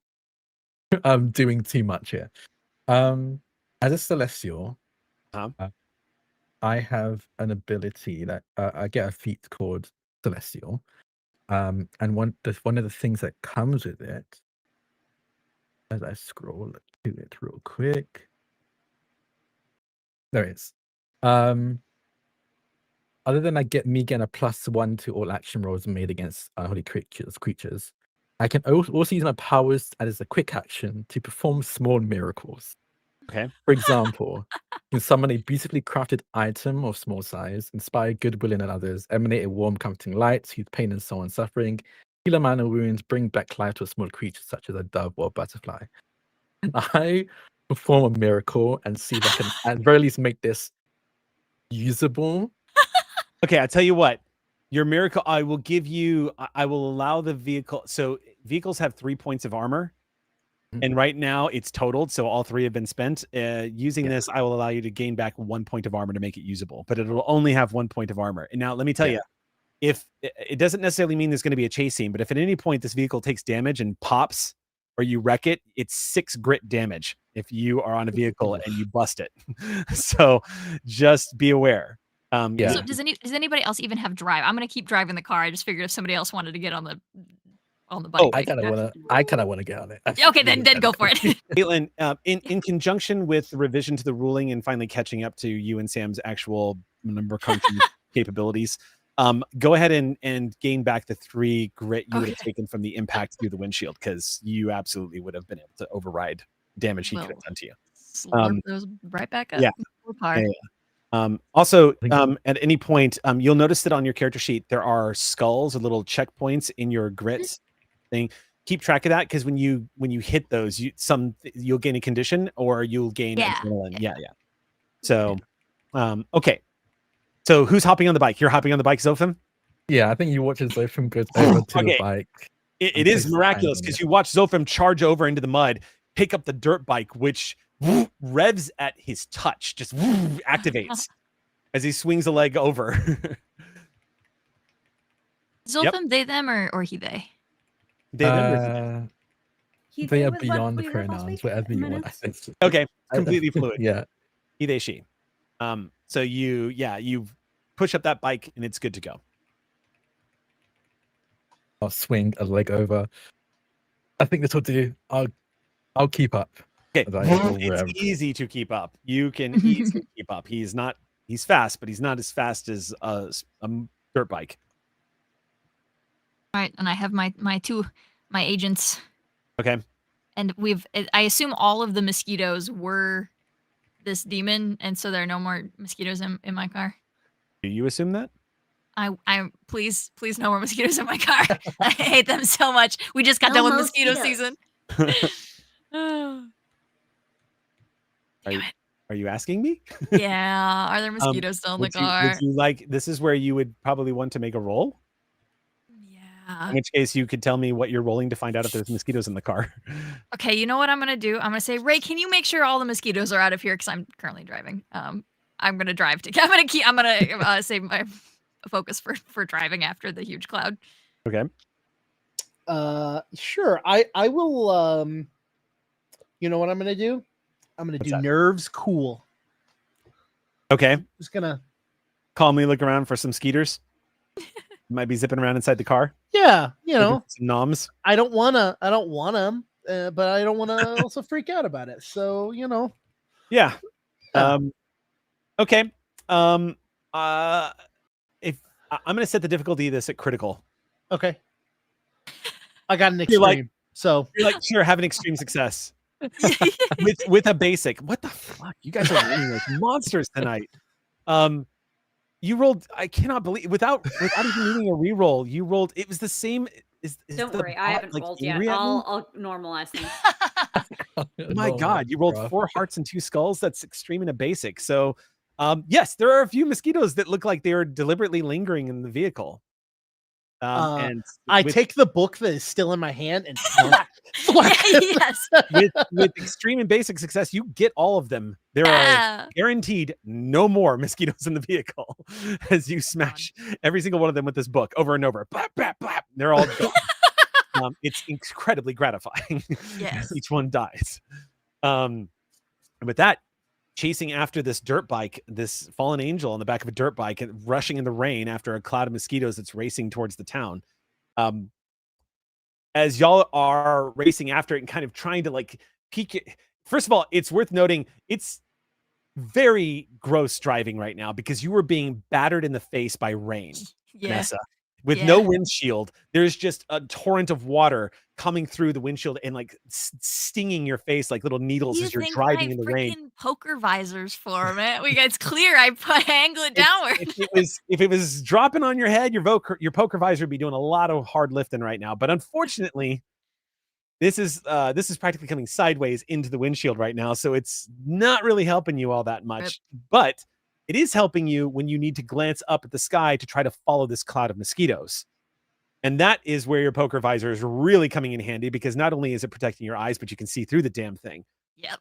I'm doing too much here. As a celestial, I have an ability that I get a feat called celestial, and one of the things that comes with it. As I scroll to it real quick, there it is. Other than me getting a +1 to all action rolls made against unholy creatures, I can also use my powers as a quick action to perform small miracles. Okay. For example, you can summon a beautifully crafted item of small size, inspire goodwill in others, emanate a warm, comforting light, soothe pain and someone's suffering, heal a minor wounds, bring back life to a small creature such as a dove or a butterfly. And I perform a miracle and see if I can at the very least make this usable. Okay, I tell you what. Your miracle, I will give you. I will allow the vehicle. So vehicles have 3 points of armor, and right now it's totaled. So all 3 have been spent. Using this, I will allow you to gain back 1 point of armor to make it usable, but it will only have 1 point of armor. And now let me tell you, if it doesn't necessarily mean there's going to be a chase scene, but if at any point this vehicle takes damage and pops or you wreck it, it's 6 grit damage if you are on a vehicle and you bust it. So just be aware. So does anybody else even have drive? I'm gonna keep driving the car. I just figured if somebody else wanted to get on the bike. Oh, I kind of wanna get on it. Okay, then go for it. Caitlin, in conjunction with the revision to the ruling and finally catching up to you and Sam's actual number crunching capabilities, go ahead and gain back the 3 grit you would have taken from the impact through the windshield, because you absolutely would have been able to override damage he could have done to you. Slurp those right back up. Yeah. Also, at any point, you'll notice that on your character sheet there are skulls or little checkpoints in your grits thing. Keep track of that, because when you hit those, you'll gain a condition or you'll gain adrenaline. Yeah. So, okay. So who's hopping on the bike? You're hopping on the bike, Zophim? Yeah, I think you watch Zophim go over to the bike. It is miraculous, because you watch Zophim charge over into the mud, pick up the dirt bike, which revs at his touch, just activates as he swings a leg over. Zophim, they, them, or he, they? They are beyond the pronouns, whatever you want. I think. Okay, completely fluid. Yeah. He, they, she. So you push up that bike and it's good to go. I'll swing a leg over. I think this will do. I'll keep up. Okay, it's easy to keep up. You can easily keep up. He's fast, but he's not as fast as a dirt bike. All right, and I have my agents, Okay. and I assume all of the mosquitoes were this demon, and so there are no more mosquitoes in my car. Do you assume that? I please no more mosquitoes in my car. I hate them so much. We just got No done with mosquito mosquitoes. season. Damn it. Are you asking me? Yeah. Are there mosquitoes still in the Would car? you like? This is where you would probably want to make a roll. Yeah. In which case, you could tell me what you're rolling to find out if there's mosquitoes in the car. Okay, you know what I'm gonna do? I'm gonna say, Ray, can you make sure all the mosquitoes are out of here? Because I'm currently driving. I'm gonna drive to. I'm gonna save my focus for driving after the huge cloud. Okay. Sure. I will. You know what I'm gonna do? I'm gonna What's do that? nerves cool. Okay. Just gonna. Calmly look around for some skeeters. Might be zipping around inside the car. Yeah, you Looking know, for some noms. I don't want them, but I don't want to also freak out about it. So you know. Yeah. Yeah. Okay. If I'm gonna set the difficulty of this at critical. Okay. I got an You're like- extreme. So You're like, sure, have an extreme success. with a basic. What the fuck? You guys are winning like monsters tonight. You rolled. I cannot believe without even needing a reroll. You rolled. It was the same. Is Don't the worry, I bot, haven't like, rolled yet. angry at me? I'll normalize things. My God, you rolled 4 hearts and 2 skulls. That's extreme and a basic. So, yes, there are a few mosquitoes that look like they are deliberately lingering in the vehicle. And I with, take the book that is still in my hand and thwack it. Yes. with extreme and basic success, you get all of them. There are Yeah. guaranteed no more mosquitoes in the vehicle as you smash every single one of them with this book over and over. Blap, blap, blap. They're all gone. It's incredibly gratifying. Yes. Each one dies. With that, chasing after this dirt bike, this fallen angel on the back of a dirt bike, and rushing in the rain after a cloud of mosquitoes that's racing towards the town. As y'all are racing after it and kind of trying to like peek it. First of all, it's worth noting it's very gross driving right now because you were being battered in the face by rain, Yeah. Vanessa. With no windshield, there's just a torrent of water coming through the windshield and like stinging your face like little needles as you're driving in the rain. Poker visors for man. It's clear. I angle it downward. If it was dropping on your head, your poker visor would be doing a lot of hard lifting right now. But unfortunately, this is practically coming sideways into the windshield right now, so it's not really helping you all that much. But it is helping you when you need to glance up at the sky to try to follow this cloud of mosquitoes. And that is where your poker visor is really coming in handy, because not only is it protecting your eyes, but you can see through the damn thing. Yep.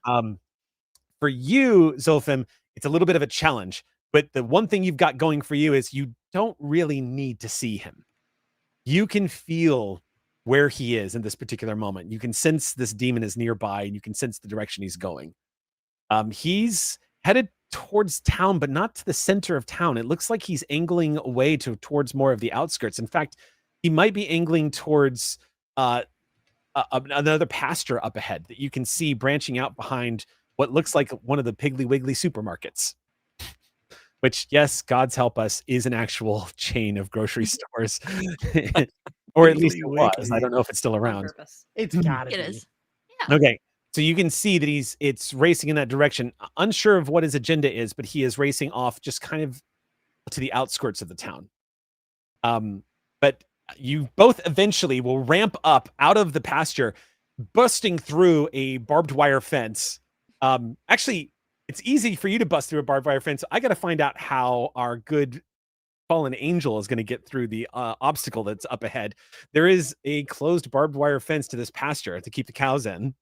For you, Zolfim, it's a little bit of a challenge. But the one thing you've got going for you is you don't really need to see him. You can feel where he is in this particular moment. You can sense this demon is nearby, and you can sense the direction he's going. He's headed towards town, but not to the center of town. It looks like he's angling away towards more of the outskirts. In fact, he might be angling towards another pasture up ahead that you can see branching out behind what looks like one of the Piggly Wiggly supermarkets. Which, yes, God's help us, is an actual chain of grocery stores. Or at least it was. I don't know if it's still around. It's gotta be. It is. Yeah. Okay. So you can see that it's racing in that direction. Unsure of what his agenda is, but he is racing off just kind of to the outskirts of the town. But you both eventually will ramp up out of the pasture, busting through a barbed wire fence. Actually, it's easy for you to bust through a barbed wire fence. I got to find out how our good fallen angel is going to get through the obstacle that's up ahead. There is a closed barbed wire fence to this pasture to keep the cows in.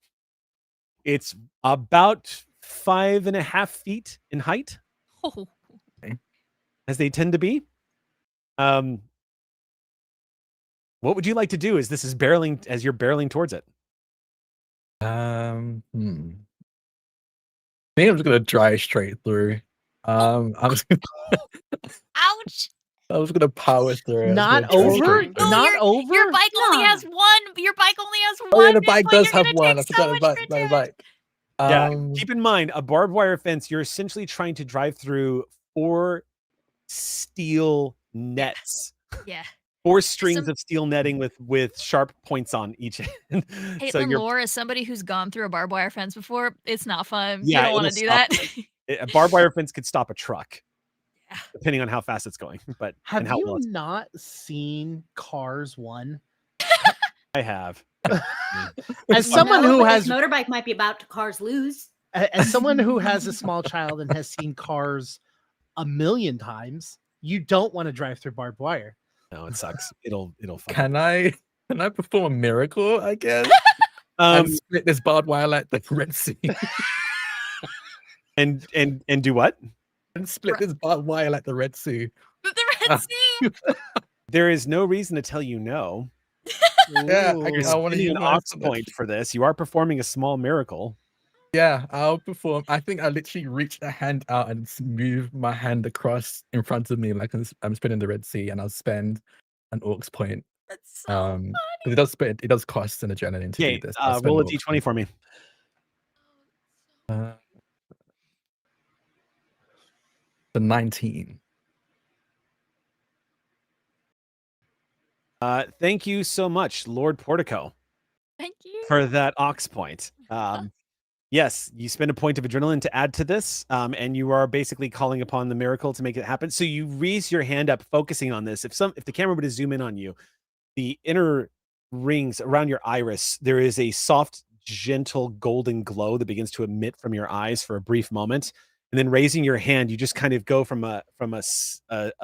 It's about 5.5 feet in height, as they tend to be. What would you like to do as this is barreling, as you're barreling towards it? I think I'm just gonna drive straight through. I'm just Ouch! I was gonna power through it. Not I was gonna drive over? straight through. Not over? Your bike only No. has one. Your bike only has one. Oh yeah, the bike Bitcoin, does you're have gonna one. I take forgot so the much bike. crit The damage. bike. Yeah, keep in mind, a barbed wire fence, you're essentially trying to drive through 4 steel nets. Yeah. 4 strings Some- of steel netting with sharp points on each end. Caitlin So you're Lore, as somebody who's gone through a barbed wire fence before, it's not fun. Yeah, You don't want to it'll do stop that. a barbed wire fence could stop a truck, Yeah. depending on how fast it's going. But and Have how you well it's, not seen Cars 1? I have. As someone No, who but has this motorbike might be about to cars lose. as someone who has a small child and has seen Cars a million times, you don't want to drive through barbed wire. No, it sucks. It'll fucking Can I perform a miracle, I guess? um And split this barbed wire like the Red Sea. and do what? And split this barbed wire like the Red Sea. But the Red Sea. There is no reason to tell you no. Yeah, There's I want to an use my aux estimate. point for this. You are performing a small miracle. Yeah, I'll perform. I think I literally reach a hand out and move my hand across in front of me like I'm spinning the Red Sea, and I'll spend an aux point. That's so funny. But it does cost an adrenaline to Okay, do this. I'll spend roll a an aux d20 point. for me. The 19. Thank you so much, Lord Portico, Thank you. for that aux point. Yes, you spend a point of adrenaline to add to this, and you are basically calling upon the miracle to make it happen. So you raise your hand up, focusing on this. If the camera were to zoom in on you, the inner rings around your iris, there is a soft, gentle golden glow that begins to emit from your eyes for a brief moment, and then raising your hand, you just kind of go from a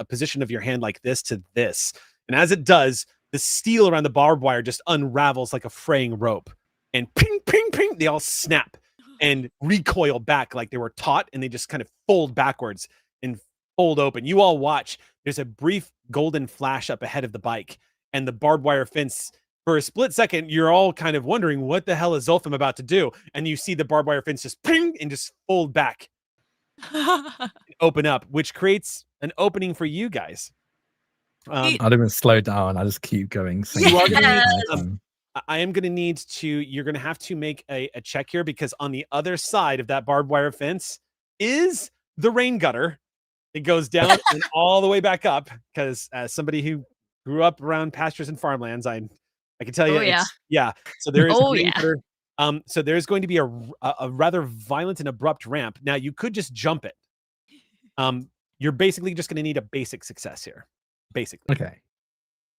position of your hand like this to this, and as it does, the steel around the barbed wire just unravels like a fraying rope, and ping, ping, ping, they all snap and recoil back like they were taut, and they just kind of fold backwards and fold open. You all watch. There's a brief golden flash up ahead of the bike, and the barbed wire fence, for a split second, you're all kind of wondering, what the hell is Zolfim about to do? And you see the barbed wire fence just ping and just fold back, and open up, which creates an opening for you guys. I don't even slow down. I just keep going. You are gonna Yes. need, I am going to need to, you're going to have to make a check here, because on the other side of that barbed wire fence is the rain gutter. It goes down and all the way back up, because as somebody who grew up around pastures and farmlands, I can tell you, Oh, yeah. yeah. So there is Oh, a rain yeah. gutter. So there's going to be a rather violent and abrupt ramp. Now you could just jump it. You're basically just going to need a basic success here, basically. Okay.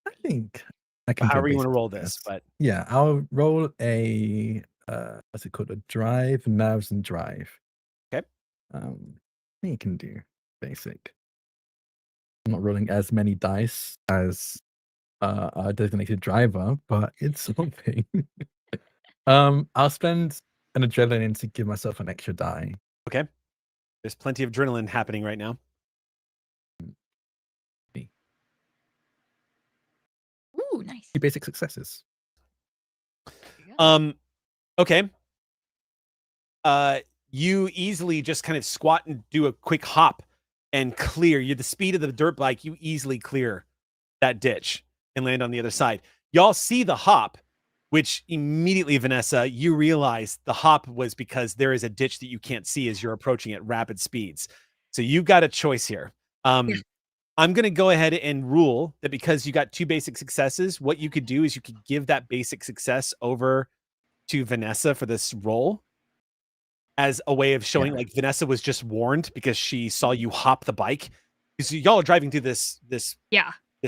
I think I can. However do a you want to basic roll this, success. but yeah, I'll roll a what's it called? A drive, nerves, and drive. Okay. I think you can do basic. I'm not rolling as many dice as a designated driver, but it's something. I'll spend an adrenaline to give myself an extra die. okay. There's plenty of adrenaline happening right now. Ooh, nice. 2 basic successes. Okay. You easily just kind of squat and do a quick hop and clear. You're the speed of the dirt bike. You easily clear that ditch and land on the other side. Y'all see the hop, which immediately, Vanessa, you realize the hop was because there is a ditch that you can't see as you're approaching at rapid speeds. So you've got a choice here. I'm going to go ahead and rule that because you got 2 basic successes, what you could do is you could give that basic success over to Vanessa for this roll as a way of showing like Vanessa was just warned because she saw you hop the bike. Because y'all are driving through this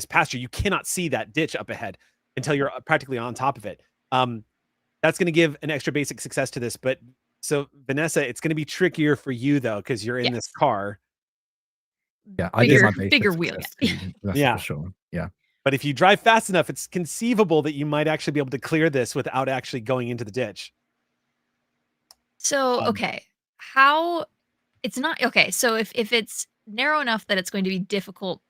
pasture. You cannot see that ditch up ahead until you're practically on top of it. That's going to give an extra basic success to this. But so Vanessa, it's going to be trickier for you though, because you're in this car. Yeah, I did my Bigger basic wheel, success too, that's Yeah. for sure. Yeah. But if you drive fast enough, it's conceivable that you might actually be able to clear this without actually going into the ditch. So, okay. How it's not okay. So if it's narrow enough that it's going to be difficult,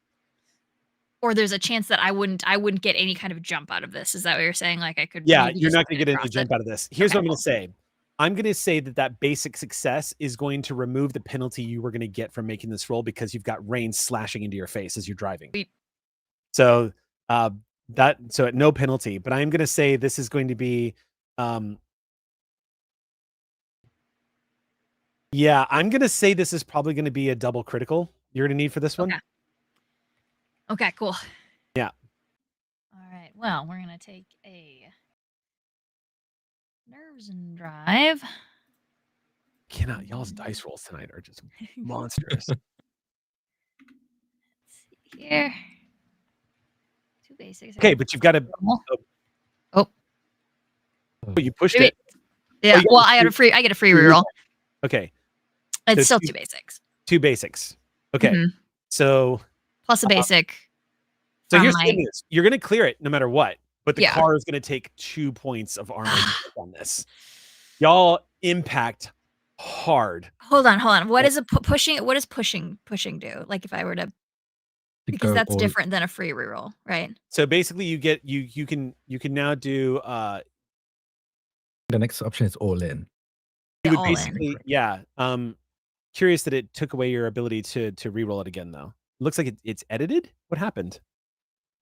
or there's a chance that I wouldn't get any kind of jump out of this. Is that what you're saying? Like I could Yeah, maybe you're just not going to get any across jump it? out of this. Here's Okay, what I'm going cool. to say. I'm going to say that basic success is going to remove the penalty you were going to get from making this roll because you've got rain slashing into your face as you're driving. Sweet. So so at no penalty, but I'm going to say this is going to be yeah, I'm going to say this is probably going to be a double critical you're going to need for this one. Okay, cool. Yeah. Well, we're gonna take a nerves and drive. Cannot. Y'all's dice rolls tonight are just monstrous. Here. 2 basics. Okay, but you've got to. Oh, Oh, you pushed maybe- it. yeah. you got Well, a I get a free reroll. Okay, It's So still two- 2 basics. 2 basics. Okay, Mhm. so Plus a basic. so from here's the my- good news: you're going to clear it no matter what. But the Yeah. car is going to take 2 points of armor on this. Y'all impact hard. Hold on. What is pushing? What does pushing do? Like if I were to, because go that's all- different than a free reroll, right? So basically, you get you can now do The next option is all in. you would all in. basically curious that it took away your ability to reroll it again though. Looks like it's edited. What happened?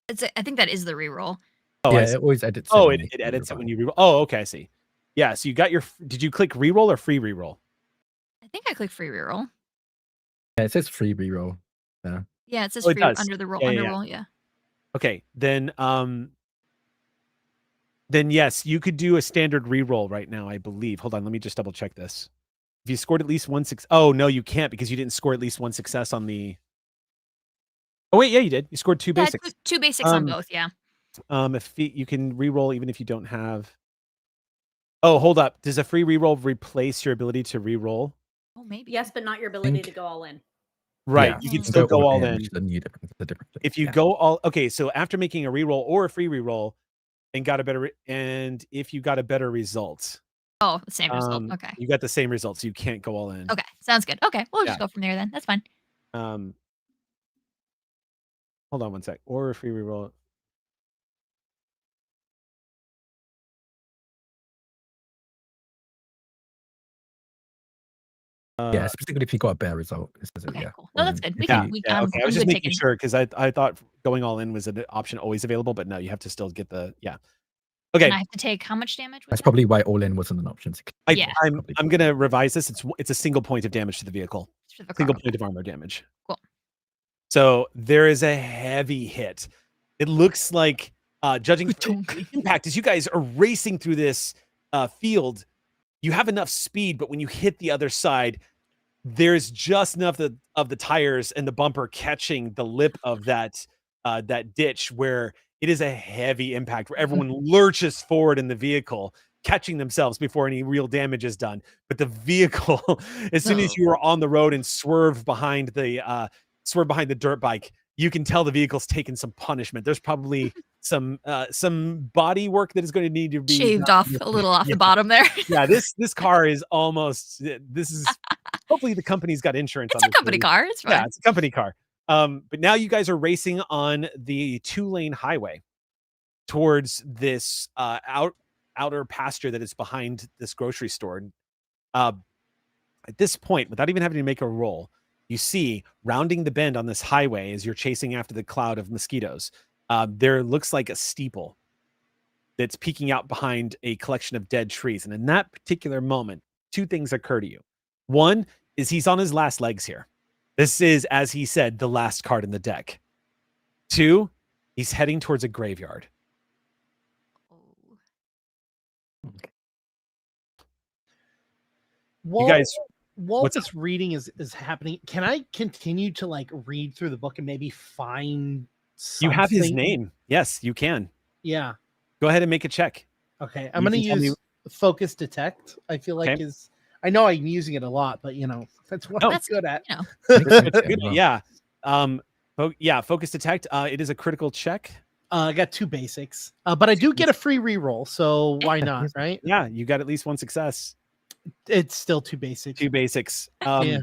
I think that is the reroll. Oh, Yeah, I see. it always edits. Oh, when it you edits it reroll. when you reroll. Oh, okay, I see. Yeah, so you got your. Did you click reroll or free reroll? I think I click free reroll. Yeah, it says free reroll. Yeah. Yeah, it says Oh, it free does. under the roll. Yeah, under yeah, yeah. roll, yeah. Okay, then yes, you could do a standard reroll right now, I believe. Hold on, let me just double check this. If you scored at least 1 success, oh no, you can't because you didn't score at least 1 success on the. Oh wait, yeah, you did. You scored 2 Yeah, basics. 2 basics on both. Yeah. If you can reroll even if you don't have. Oh, hold up. Does a free reroll replace your ability to reroll? Oh, maybe. Yes, but not your ability Think- to go all in. Right, Yeah, you can Mm. still go all in. which is the different thing. If you Yeah. go all okay, so after making a reroll or a free reroll, and got a better and if you got a better result, Oh, same result. Okay. you got the same result, so you can't go all in. Okay. Sounds good. Okay. We'll just Yeah. go from there then. That's fine. Hold on 1 sec. Or a free reroll. Yeah, specifically if you got a better result. It says it, Okay, yeah. cool. No, that's Or good. We if can. you- Yeah, okay. I was I'm just good making taking- sure because I thought going all in was an option always available, but no, you have to still get the Okay, And I have to take how much damage? That's Was probably why all in wasn't an option. Yeah. I'm gonna revise this. It's a single point of damage to the vehicle. that? For the Single car. point of armor damage. Cool. So there is a heavy hit. It looks like judging from the impact as you guys are racing through this field, you have enough speed, but when you hit the other side, there's just enough of the tires and the bumper catching the lip of that ditch where it is a heavy impact where everyone lurches forward in the vehicle, catching themselves before any real damage is done. But the vehicle, as soon as you are on the road and swerve behind the dirt bike, you can tell the vehicle's taken some punishment. There's probably some body work that is going to need to be Shaved done. off a little off the bottom there. Yeah, this car is almost. This is hopefully the company's got insurance. It's on a this company thing. car. It's fine. Yeah, it's a company car. But now you guys are racing on the 2-lane highway towards this outer pasture that is behind this grocery store. At this point, without even having to make a roll, you see rounding the bend on this highway as you're chasing after the cloud of mosquitoes. There looks like a steeple that's peeking out behind a collection of dead trees. And in that particular moment, 2 things occur to you. One is he's on his last legs here. This is, as he said, the last card in the deck. 2, he's heading towards a graveyard. While, You guys, while what's this reading is happening, can I continue to like read through the book and maybe find you have his something? name. Yes, you can. Yeah. Go ahead and make a check. Okay. I'm You gonna can tell me- use focus detect. I feel like Okay. is I know I'm using it a lot, but that's what I'm That's good at. You know, It's good. Yeah. Focus detect. It is a critical check. I got 2 basics, but I do get a free reroll, so why not, right? Yeah, you got at least 1 success. It's still 2 basics. 2 basics. Yeah.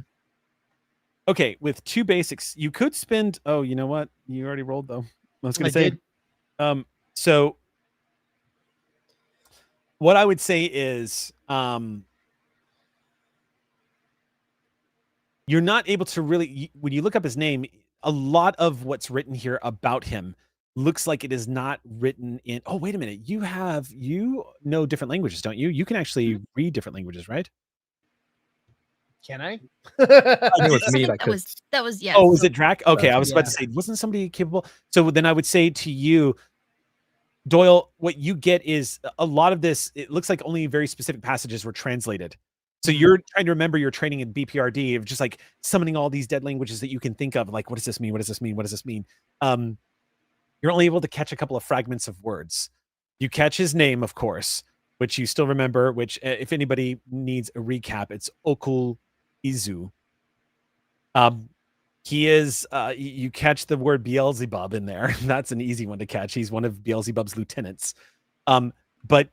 Okay, with 2 basics, you could spend. Oh, you know what? You already rolled though. I was going I to say. did. So what I would say is, you're not able to really, when you look up his name, a lot of what's written here about him looks like it is not written in. Oh, wait a minute. You know different languages, don't you? You can actually read different languages, right? Can I? It was I me think that could. that was yeah. Oh, was it Drac? Okay, I was about to Yeah. say, wasn't somebody capable? So then I would say to you, Doyle, what you get is a lot of this. It looks like only very specific passages were translated. So you're trying to remember your training in B.P.R.D. of just like summoning all these dead languages that you can think of. Like, what does this mean? What does this mean? What does this mean? You're only able to catch a couple of fragments of words. You catch his name, of course, which you still remember, which if anybody needs a recap, it's Okul Izu. He is, you catch the word Beelzebub in there. That's an easy one to catch. He's one of Beelzebub's lieutenants. But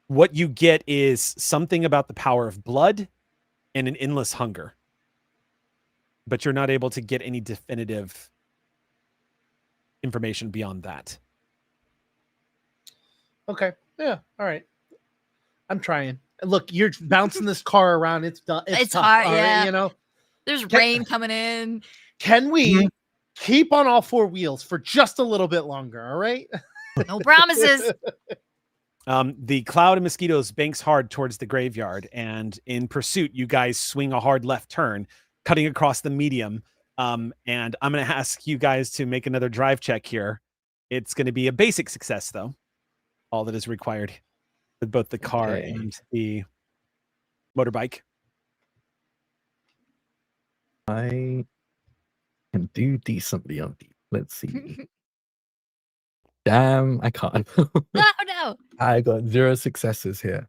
what you get is something about the power of blood and an endless hunger. But you're not able to get any definitive information beyond that. Okay. Yeah. All right. I'm trying. Look, you're bouncing this car around. It's tough. hard, all right, yeah. you know. There's rain coming in. Can we keep on all four wheels for just a little bit longer? All right. No promises. The cloud of mosquitoes banks hard towards the graveyard, and in pursuit, you guys swing a hard left turn, cutting across the medium. And I'm going to ask you guys to make another drive check here. It's going to be a basic success, though. All that is required with both the car and the motorbike. I can do decently on these. Let's see. Damn, I can't. Oh no. I got 0 successes here.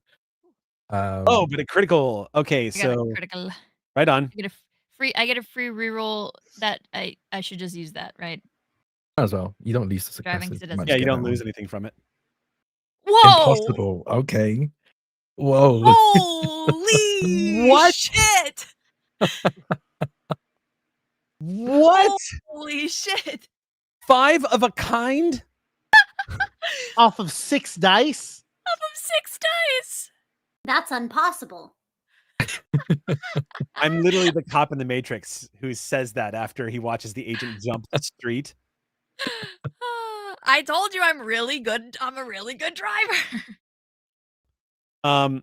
Oh, but a critical. Okay, I got so a critical. right on. I get a free reroll that I should just use that, right? As well. You don't lose the Driving, successes. 'cause it doesn't Yeah, you get don't that lose one. anything from it. Whoa! Impossible. Okay. Whoa. Holy What? shit! What? Holy shit! 5 of a kind? Off of 6 dice. Off of 6 dice. That's impossible. I'm literally the cop in the Matrix who says that after he watches the agent jump the street. I told you I'm really good. I'm a really good driver. Um,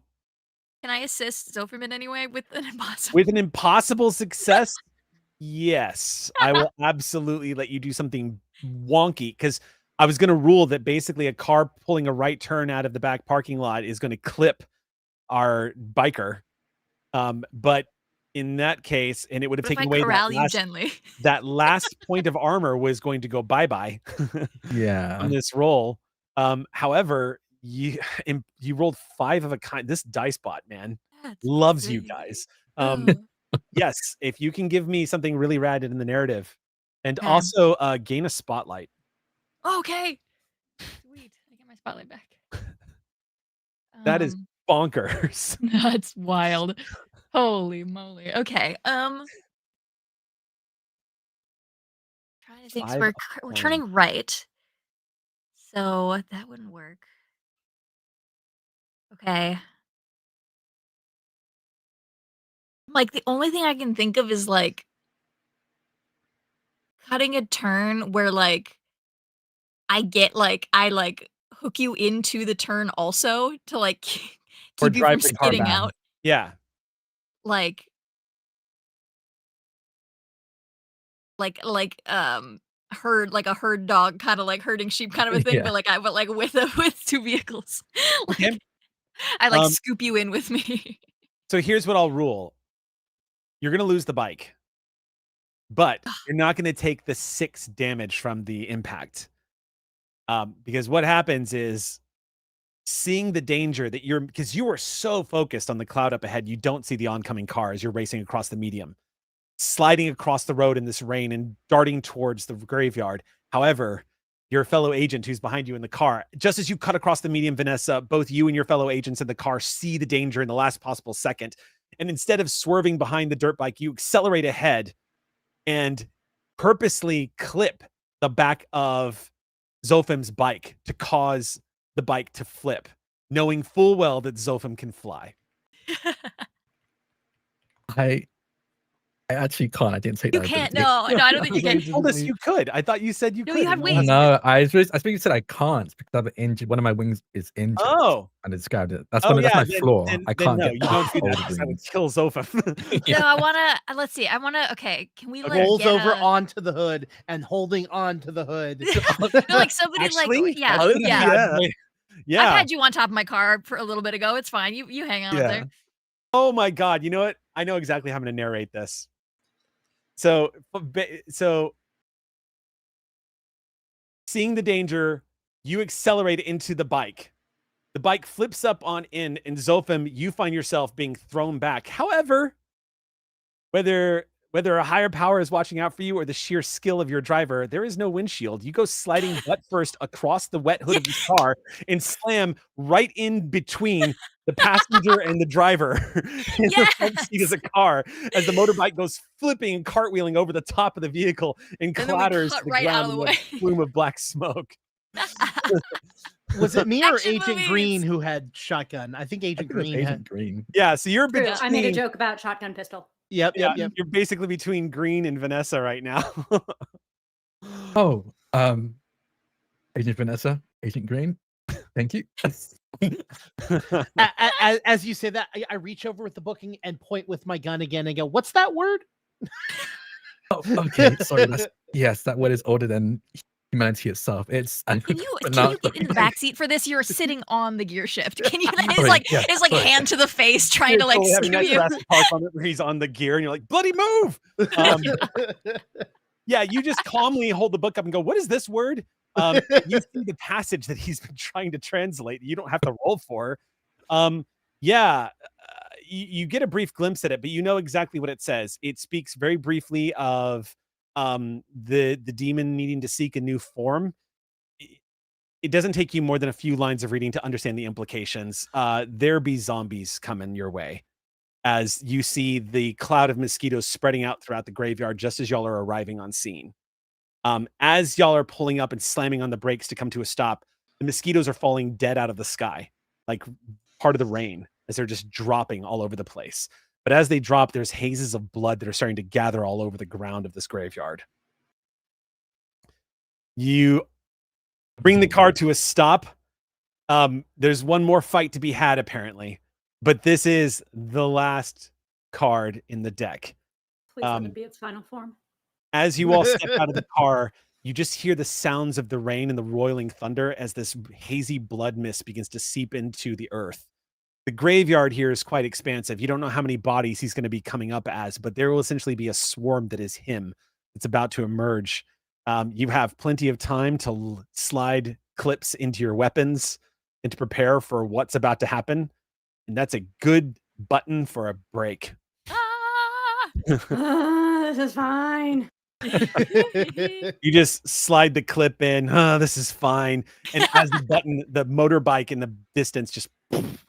Can I assist Zofim in any way with an impossible? with an impossible success, yes, I will absolutely let you do something wonky, because I was going to rule that basically a car pulling a right turn out of the back parking lot is going to clip our biker. But in that case, and it would have What if taken I away corral you gently? that last point of armor was going to go bye-bye Yeah. on this roll. However, you rolled 5 of a kind. This dice bot, man, That's loves you crazy. guys. Ugh. Yes, if you can give me something really rad in the narrative, and Okay. also gain a spotlight. Okay. Sweet. I get my spotlight back. That is bonkers. That's wild. Holy moly. Okay. Trying to think. So 5 we're of we're a turning right. So that wouldn't work. Okay. Like the only thing I can think of is like cutting a turn where like I hook you into the turn also to like Or keep you drive from the car skidding back. out. Yeah. Herd like a herd dog, kind of like herding sheep kind of a thing, Yeah. but like with 2 vehicles. Okay. Like I like scoop you in with me. So here's what I'll rule. You're going to lose the bike, but you're not going to take the 6 damage from the impact. Because what happens is seeing the danger that because you are so focused on the cloud up ahead, you don't see the oncoming car as you're racing across the medium, sliding across the road in this rain and darting towards the graveyard. However, your fellow agent who's behind you in the car, just as you cut across the medium, Vanessa, both you and your fellow agents in the car see the danger in the last possible second. And instead of swerving behind the dirt bike, you accelerate ahead and purposely clip the back of Zofim's bike to cause the bike to flip, knowing full well that Zofim can fly. I actually can't. I didn't take You that. can't. ability. No, I don't think you can. You told us you could. I thought you said you No, could. you have and wings. No, I think you said I can't because I've injured. One of my wings is injured. Oh. And I described it. That's Oh that's yeah, my flaw. I then can't no, get you don't do that old because I would wings. kill Zophim. Yeah. No, I wanna. Let's see. I wanna. Okay, can we like Rolls get over a, onto the hood and holding on to the hood. no, like somebody Actually, like yeah, that would be yeah. yeah. bad. Yeah. I've had you on top of my car for a little bit ago. It's fine. You hang on up Yeah. there. Oh my god, you know what? I know exactly how I'm going to narrate this. So seeing the danger, you accelerate into the bike. The bike flips up on in, and Zophim, you find yourself being thrown back. However, whether a higher power is watching out for you or the sheer skill of your driver, there is no windshield. You go sliding butt first across the wet hood of the car and slam right in between the passenger and the driver in the front seat of Yes. the car as the motorbike goes flipping and cartwheeling over the top of the vehicle and And then we clatters cut to the right out ground of the in way. a plume of black smoke. Was it me or Action Agent movies. Green who had shotgun? I think I Agent think it was Green Agent had. Green. Yeah, so you're True. between, I made a joke about shotgun pistol. Yep, yeah, yep. you're basically between Green and Vanessa right now. Oh, Agent Vanessa, Agent Green. Thank you. As you say that, I reach over with the booking and point with my gun again and go, "What's that word?" Oh, okay. Sorry. Yes, that word is older than humanity itself. It's Can you get in the back seat for this? You're sitting on the gear shift. Can you? It's Sorry, like yeah, it's like sorry. hand to the face, trying You're to like totally having screw that you. Jurassic Park moment where he's on the gear and you're like, bloody move. Yeah, you just calmly hold the book up and go, what is this word? You see the passage that he's been trying to translate. You don't have to roll for. Yeah, you get a brief glimpse at it, but you know exactly what it says. It speaks very briefly of the demon needing to seek a new form. It doesn't take you more than a few lines of reading to understand the implications. There be zombies coming your way as you see the cloud of mosquitoes spreading out throughout the graveyard just as y'all are arriving on scene. As y'all are pulling up and slamming on the brakes to come to a stop, the mosquitoes are falling dead out of the sky, like part of the rain, as they're just dropping all over the place. But as they drop, there's hazes of blood that are starting to gather all over the ground of this graveyard. You bring the car to a stop. There's one more fight to be had, apparently, but this is the last card in the deck. Please let it be its final form. As you all step out of the car, you just hear the sounds of the rain and the roiling thunder as this hazy blood mist begins to seep into the earth. The graveyard here is quite expansive. You don't know how many bodies he's going to be coming up as, but there will essentially be a swarm that is him that's about to emerge. You have plenty of time to slide clips into your weapons and to prepare for what's about to happen. And that's a good button for a break. Ah! This is fine. You just slide the clip in. This is fine. And as the button, the motorbike in the distance just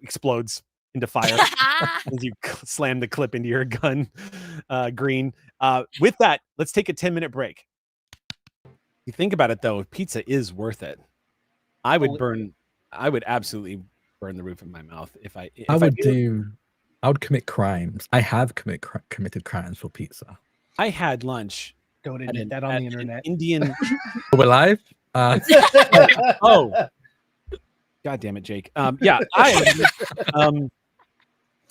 explodes into fire as you slam the clip into your gun, Green. With that, let's take a 10-minute break. You think about it though, pizza is worth it. I would absolutely burn the roof of my mouth if I would commit crimes. I have committed crimes for pizza. I had lunch. Don't admit that on the internet. Indian. We're live. Oh, God damn it, Jake. Yeah,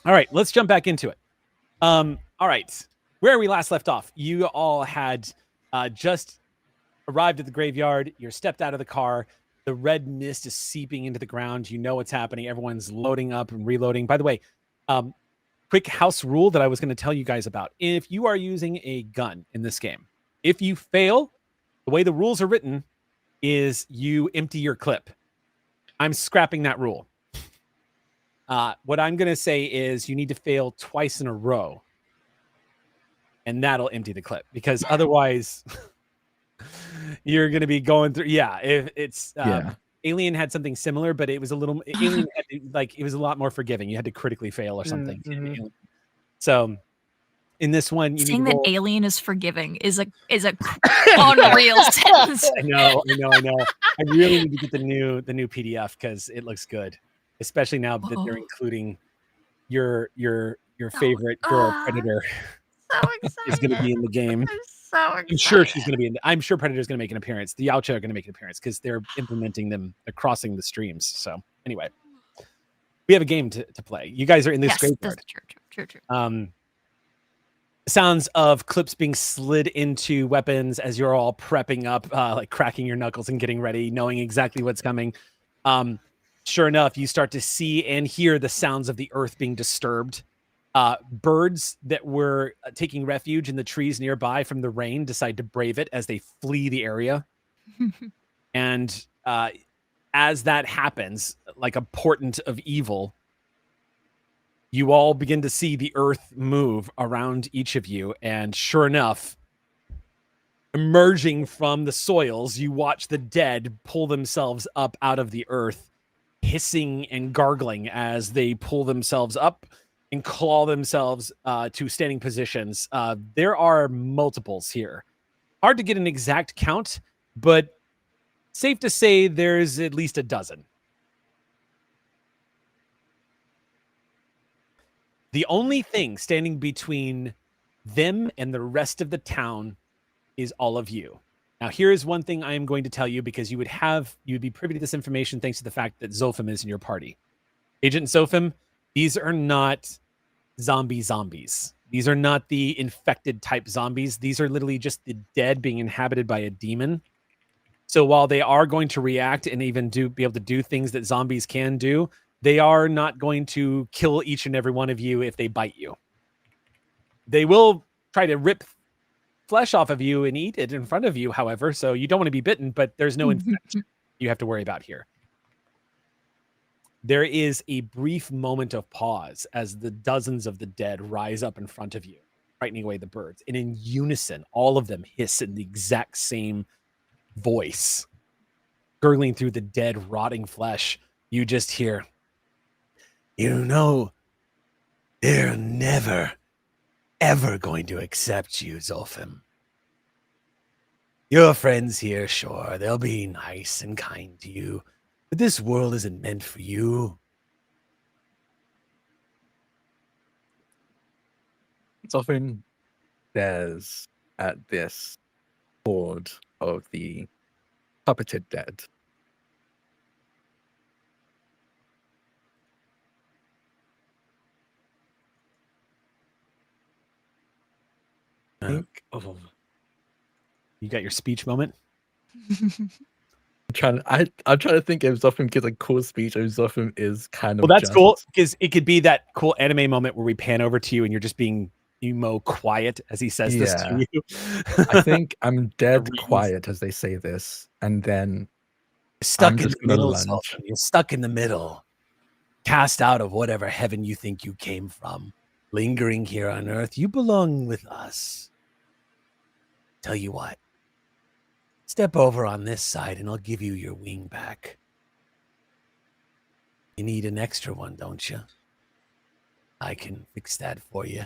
all right, let's jump back into it. All right, where we last left off, you all had just arrived at the graveyard. You're stepped out of the car. The red mist is seeping into the ground. You know what's happening. Everyone's loading up and reloading. By the way, quick house rule that I was going to tell you guys about. If you are using a gun in this game, if you fail, the way the rules are written is you empty your clip. I'm scrapping that rule. What I'm going to say is you need to fail twice in a row, and that'll empty the clip, because otherwise you're going to be going through. Yeah, if it's Alien had something similar, but it was a little Alien had to, like, it was a lot more forgiving. You had to critically fail or something. Mm-hmm. So in this one, you saying need to that Alien is forgiving is a unreal sentence. I know. I really need to get the new PDF because it looks good, especially now that they're including your favorite girl predator. so excited. is going to be in the game. I'm so excited. I'm sure she's going to be in. I'm sure Predator's going to make an appearance. The Yaocha are going to make an appearance because they're implementing them. They're crossing the streams. So anyway, we have a game to play. You guys are in this Yes, graveyard. true. Sounds of clips being slid into weapons as you're all prepping up, like cracking your knuckles and getting ready, knowing exactly what's coming. Sure enough, you start to see and hear the sounds of the earth being disturbed. Birds that were taking refuge in the trees nearby from the rain decide to brave it as they flee the area. And as that happens, like a portent of evil, you all begin to see the earth move around each of you. And sure enough, emerging from the soils, you watch the dead pull themselves up out of the earth, hissing and gargling as they pull themselves up and claw themselves to standing positions. There are multiples here. Hard to get an exact count, but safe to say there's at least a dozen. The only thing standing between them and the rest of the town is all of you. Now, here is one thing I am going to tell you, because you would be privy to this information thanks to the fact that Zophim is in your party. Agent Zophim, these are not zombies. These are not the infected type zombies. These are literally just the dead being inhabited by a demon. So while they are going to react and even be able to do things that zombies can do, they are not going to kill each and every one of you if they bite you. They will try to rip flesh off of you and eat it in front of you, however, so you don't want to be bitten, but there's no infection you have to worry about here. There is a brief moment of pause as the dozens of the dead rise up in front of you, frightening away the birds. And in unison, all of them hiss in the exact same voice, gurgling through the dead, rotting flesh. You just hear, "You know, they're never, ever going to accept you, Zophim. Your friends here, sure, they'll be nice and kind to you, but this world isn't meant for you." Often there's at this horde of the puppeted dead. Oh. You got your speech moment? I'm trying to think if Zophim gives a cool speech or Zophim is kind of. Well, that's just... cool, because it could be that cool anime moment where we pan over to you and you're just being emo quiet as he says this to you. I think I'm dead quiet as they say this, and then stuck in the middle. Zophim. You're stuck in the middle, cast out of whatever heaven you think you came from, lingering here on Earth. You belong with us. Tell you what, step over on this side and I'll give you your wing back. You need an extra one, don't you? I can fix that for you.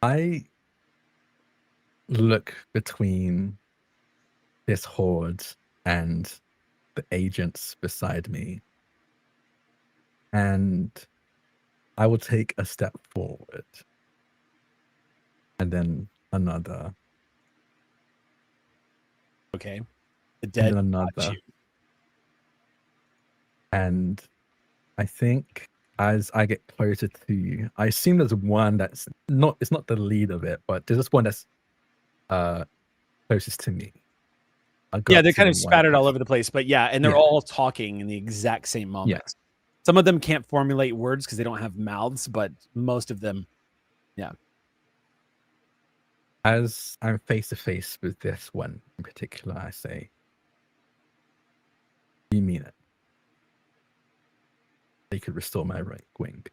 I look between this horde and the agents beside me, and I will take a step forward and then another. Okay. The dead. And then another. And I think as I get closer to you, I assume there's one that's not, it's not the lead of it, but there's this one that's closest to me. Yeah, they're kind of scattered all over the place, but yeah, and they're all talking in the exact same moment. Yeah. Some of them can't formulate words because they don't have mouths, but most of them, yeah. As I'm face to face with this one in particular, I say, "You mean it? They could restore my right wing."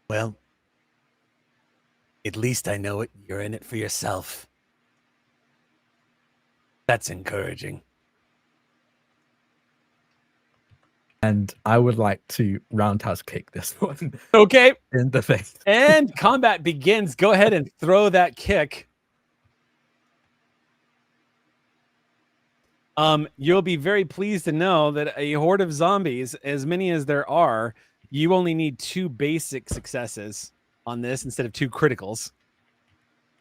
Well, at least I know it. You're in it for yourself. That's encouraging. And I would like to roundhouse kick this one. Okay. In the face. And combat begins. Go ahead and throw that kick. You'll be very pleased to know that a horde of zombies, as many as there are, You only need 2 basic successes on this instead of 2 criticals.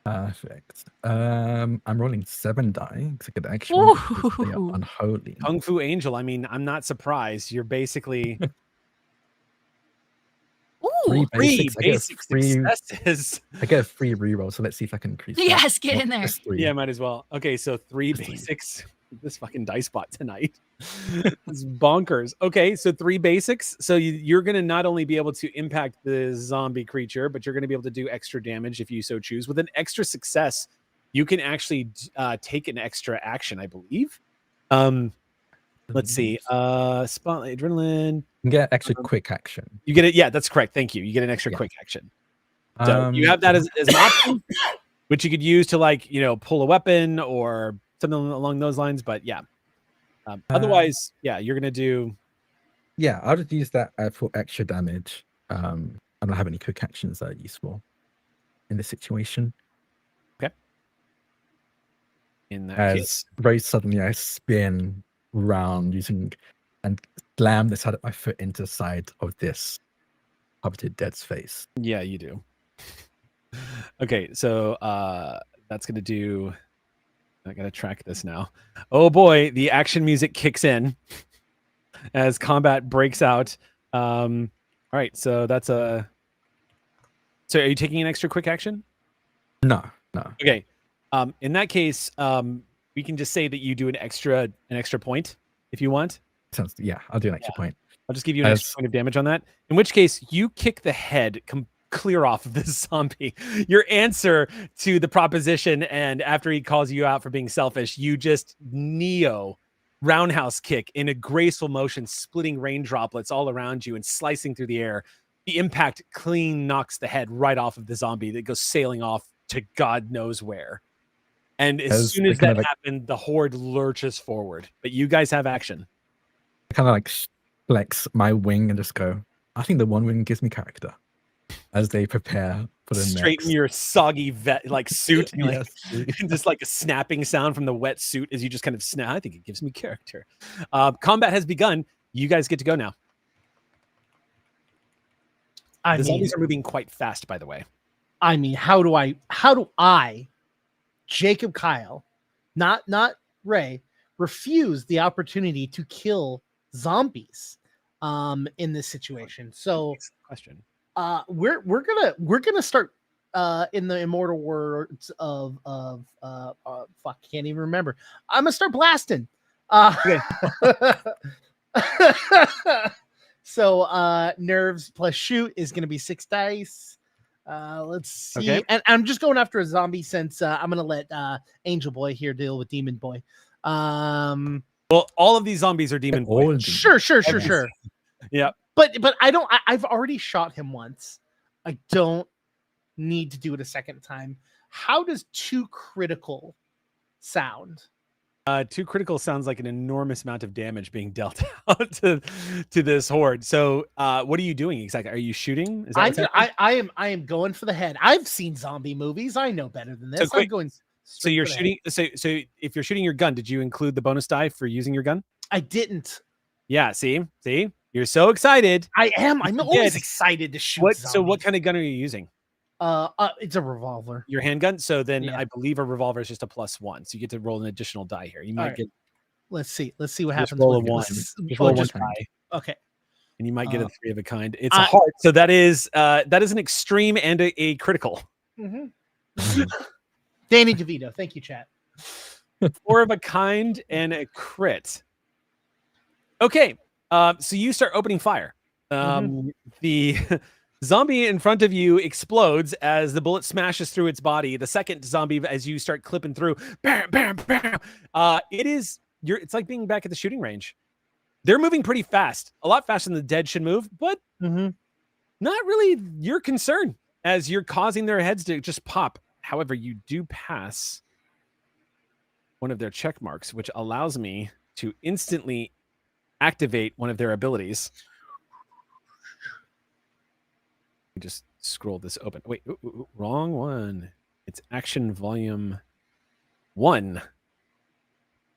Perfect. I'm rolling 7 die because I get extra one because they are Ooh. unholy. Kung Fu Angel, I mean, I'm not surprised. You're basically Three Ooh. 3 basics. I get a basic free. successes. I get a free reroll. So let's see if I can increase. that. Yes, get Nope, in there. just 3. Yeah, might as well. Okay, so 3 Just 3. basics. This fucking dice bot tonight. It's bonkers. Okay, so 3 basics. So you're going to not only be able to impact the zombie creature, but you're going to be able to do extra damage if you so choose. With an extra success, you can actually take an extra action, I believe. Let's see. Spotlight, adrenaline. You can get extra quick action. You get it. Yeah, that's correct. Thank you. You get an extra Yeah. quick action. So you have that as an option, which you could use to, like, you know, pull a weapon or something along those lines. But yeah, otherwise, yeah, you're gonna do. Yeah, I'll just use that for extra damage. I don't have any quick actions that are useful in this situation. In that As case, very suddenly I spin round using and slam the side of my foot into the side of this puppeted dead's face. yeah, you do. Okay, so that's gonna do. I gotta track this now. Oh boy, the action music kicks in as combat breaks out. All right, so that's a. So are you taking an extra quick action? No. Okay. In that case, we can just say that you do an extra point if you want. Sounds, yeah, I'll do an extra point. I'll just give you an extra point of damage on that. In which case, you kick the head clear off of this zombie. Your answer to the proposition, and after he calls you out for being selfish, you just neo roundhouse kick in a graceful motion, splitting rain droplets all around you and slicing through the air. The impact clean knocks the head right off of the zombie that goes sailing off to God knows where. And as soon as that happened, the horde lurches forward. But you guys have action. I kind of like flex my wing and just go, I think the one wing gives me character as they prepare for the straighten next. your soggy suit. Yes. Just like a snapping sound from the wet suit as you just kind of snap. I think it gives me character. Combat has begun. You guys get to go now. The zombies are moving quite fast, by the way. I mean, how do I, Jacob Kyle, not Ray, refuse the opportunity to kill zombies in this situation? So question. We're gonna start in the immortal words of fuck, can't even remember. I'm gonna start blasting. Okay. So nerves plus shoot is gonna be 6 dice. Let's see. Okay. And I'm just going after a zombie since I'm gonna let Angel Boy here deal with Demon Boy. Well, all of these zombies are Demon Boy. Sure. Yeah. But I've already shot him once. I don't need to do it a second time. How does 2 critical sound? 2 critical sounds like an enormous amount of damage being dealt out to this horde. So what are you doing exactly? Are you shooting? Is that I am going for the head. I've seen zombie movies. I know better than this. I'm going. So you're shooting. So if you're shooting your gun, did you include the bonus die for using your gun? I didn't. Yeah. See, you're so excited. I am. I'm always excited to shoot. So what kind of gun are you using? It's a revolver. Your handgun. So then Yeah. I believe a revolver is just a +1. So you get to roll an additional die here. You might get. Let's see what happens. Roll a 1. Roll one die. Okay. And you might get a 3 of a kind. It's a heart. So that is an extreme and a critical. Mm-hmm. Danny DeVito. Thank you, chat. 4 of a kind and a crit. Okay. So you start opening fire. The zombie in front of you explodes as the bullet smashes through its body. The second zombie, as you start clipping through, bam, bam, bam. It's like being back at the shooting range. They're moving pretty fast, a lot faster than the dead should move, but not really your concern as you're causing their heads to just pop. However, you do pass one of their check marks, which allows me to instantly activate one of their abilities. Just scroll this open. Wait, wrong one. It's action volume 1.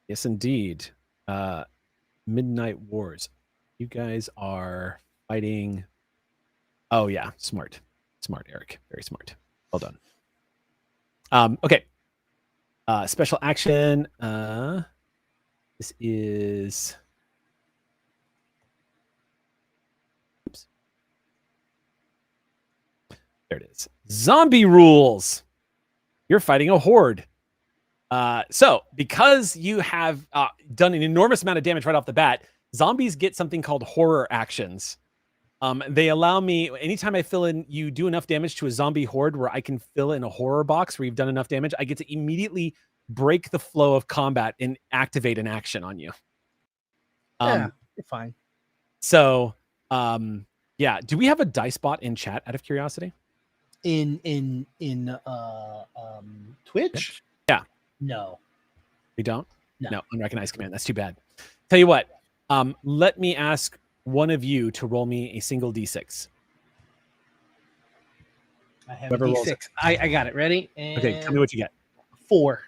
Yes, indeed. Midnight Wars. You guys are fighting Oh yeah, smart, Eric, very smart. Well done. Okay. Special action. This is. Oops. There it is. Zombie rules. You're fighting a horde. So because you have done an enormous amount of damage right off the bat, zombies get something called horror actions. They allow me, anytime I fill in, you do enough damage to a zombie horde where I can fill in a horror box where you've done enough damage, I get to immediately break the flow of combat and activate an action on you. Yeah, you're fine. So, yeah. Do we have a dice bot in chat out of curiosity? In Twitch? Yeah. No. We don't? No. Unrecognized command. That's too bad. Tell you what, let me ask one of you to roll me a single d6. I have Whoever a rolls D6. I got it. Ready? Okay, tell me what you get. 4.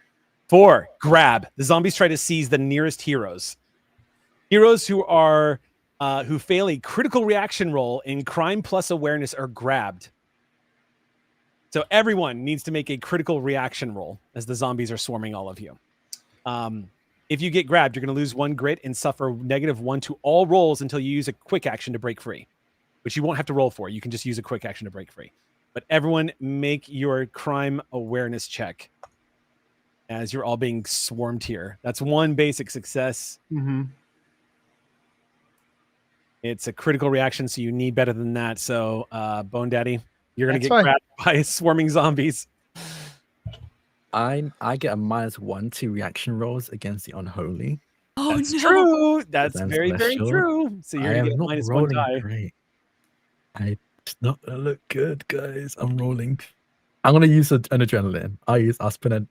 4. Grab. The zombies try to seize the nearest heroes. Heroes who are who fail a critical reaction roll in crime plus awareness are grabbed. So everyone needs to make a critical reaction roll as the zombies are swarming all of you. If you get grabbed, you're going to lose 1 grit and suffer -1 to all rolls until you use a quick action to break free, which you won't have to roll for. You can just use a quick action to break free. But everyone make your crime awareness check as you're all being swarmed here. That's 1 basic success. Mm-hmm. It's a critical reaction, so you need better than that. So, Bone Daddy, you're going to That's get fine. grabbed by swarming zombies. I get a -1 to reaction rolls against the unholy. Oh That's no! true. That's I'm very, very special. true. So you're I going to am get not -1 rolling die. great. It's not gonna look good, guys. I'm rolling. I'm gonna use an adrenaline. I'll spin it.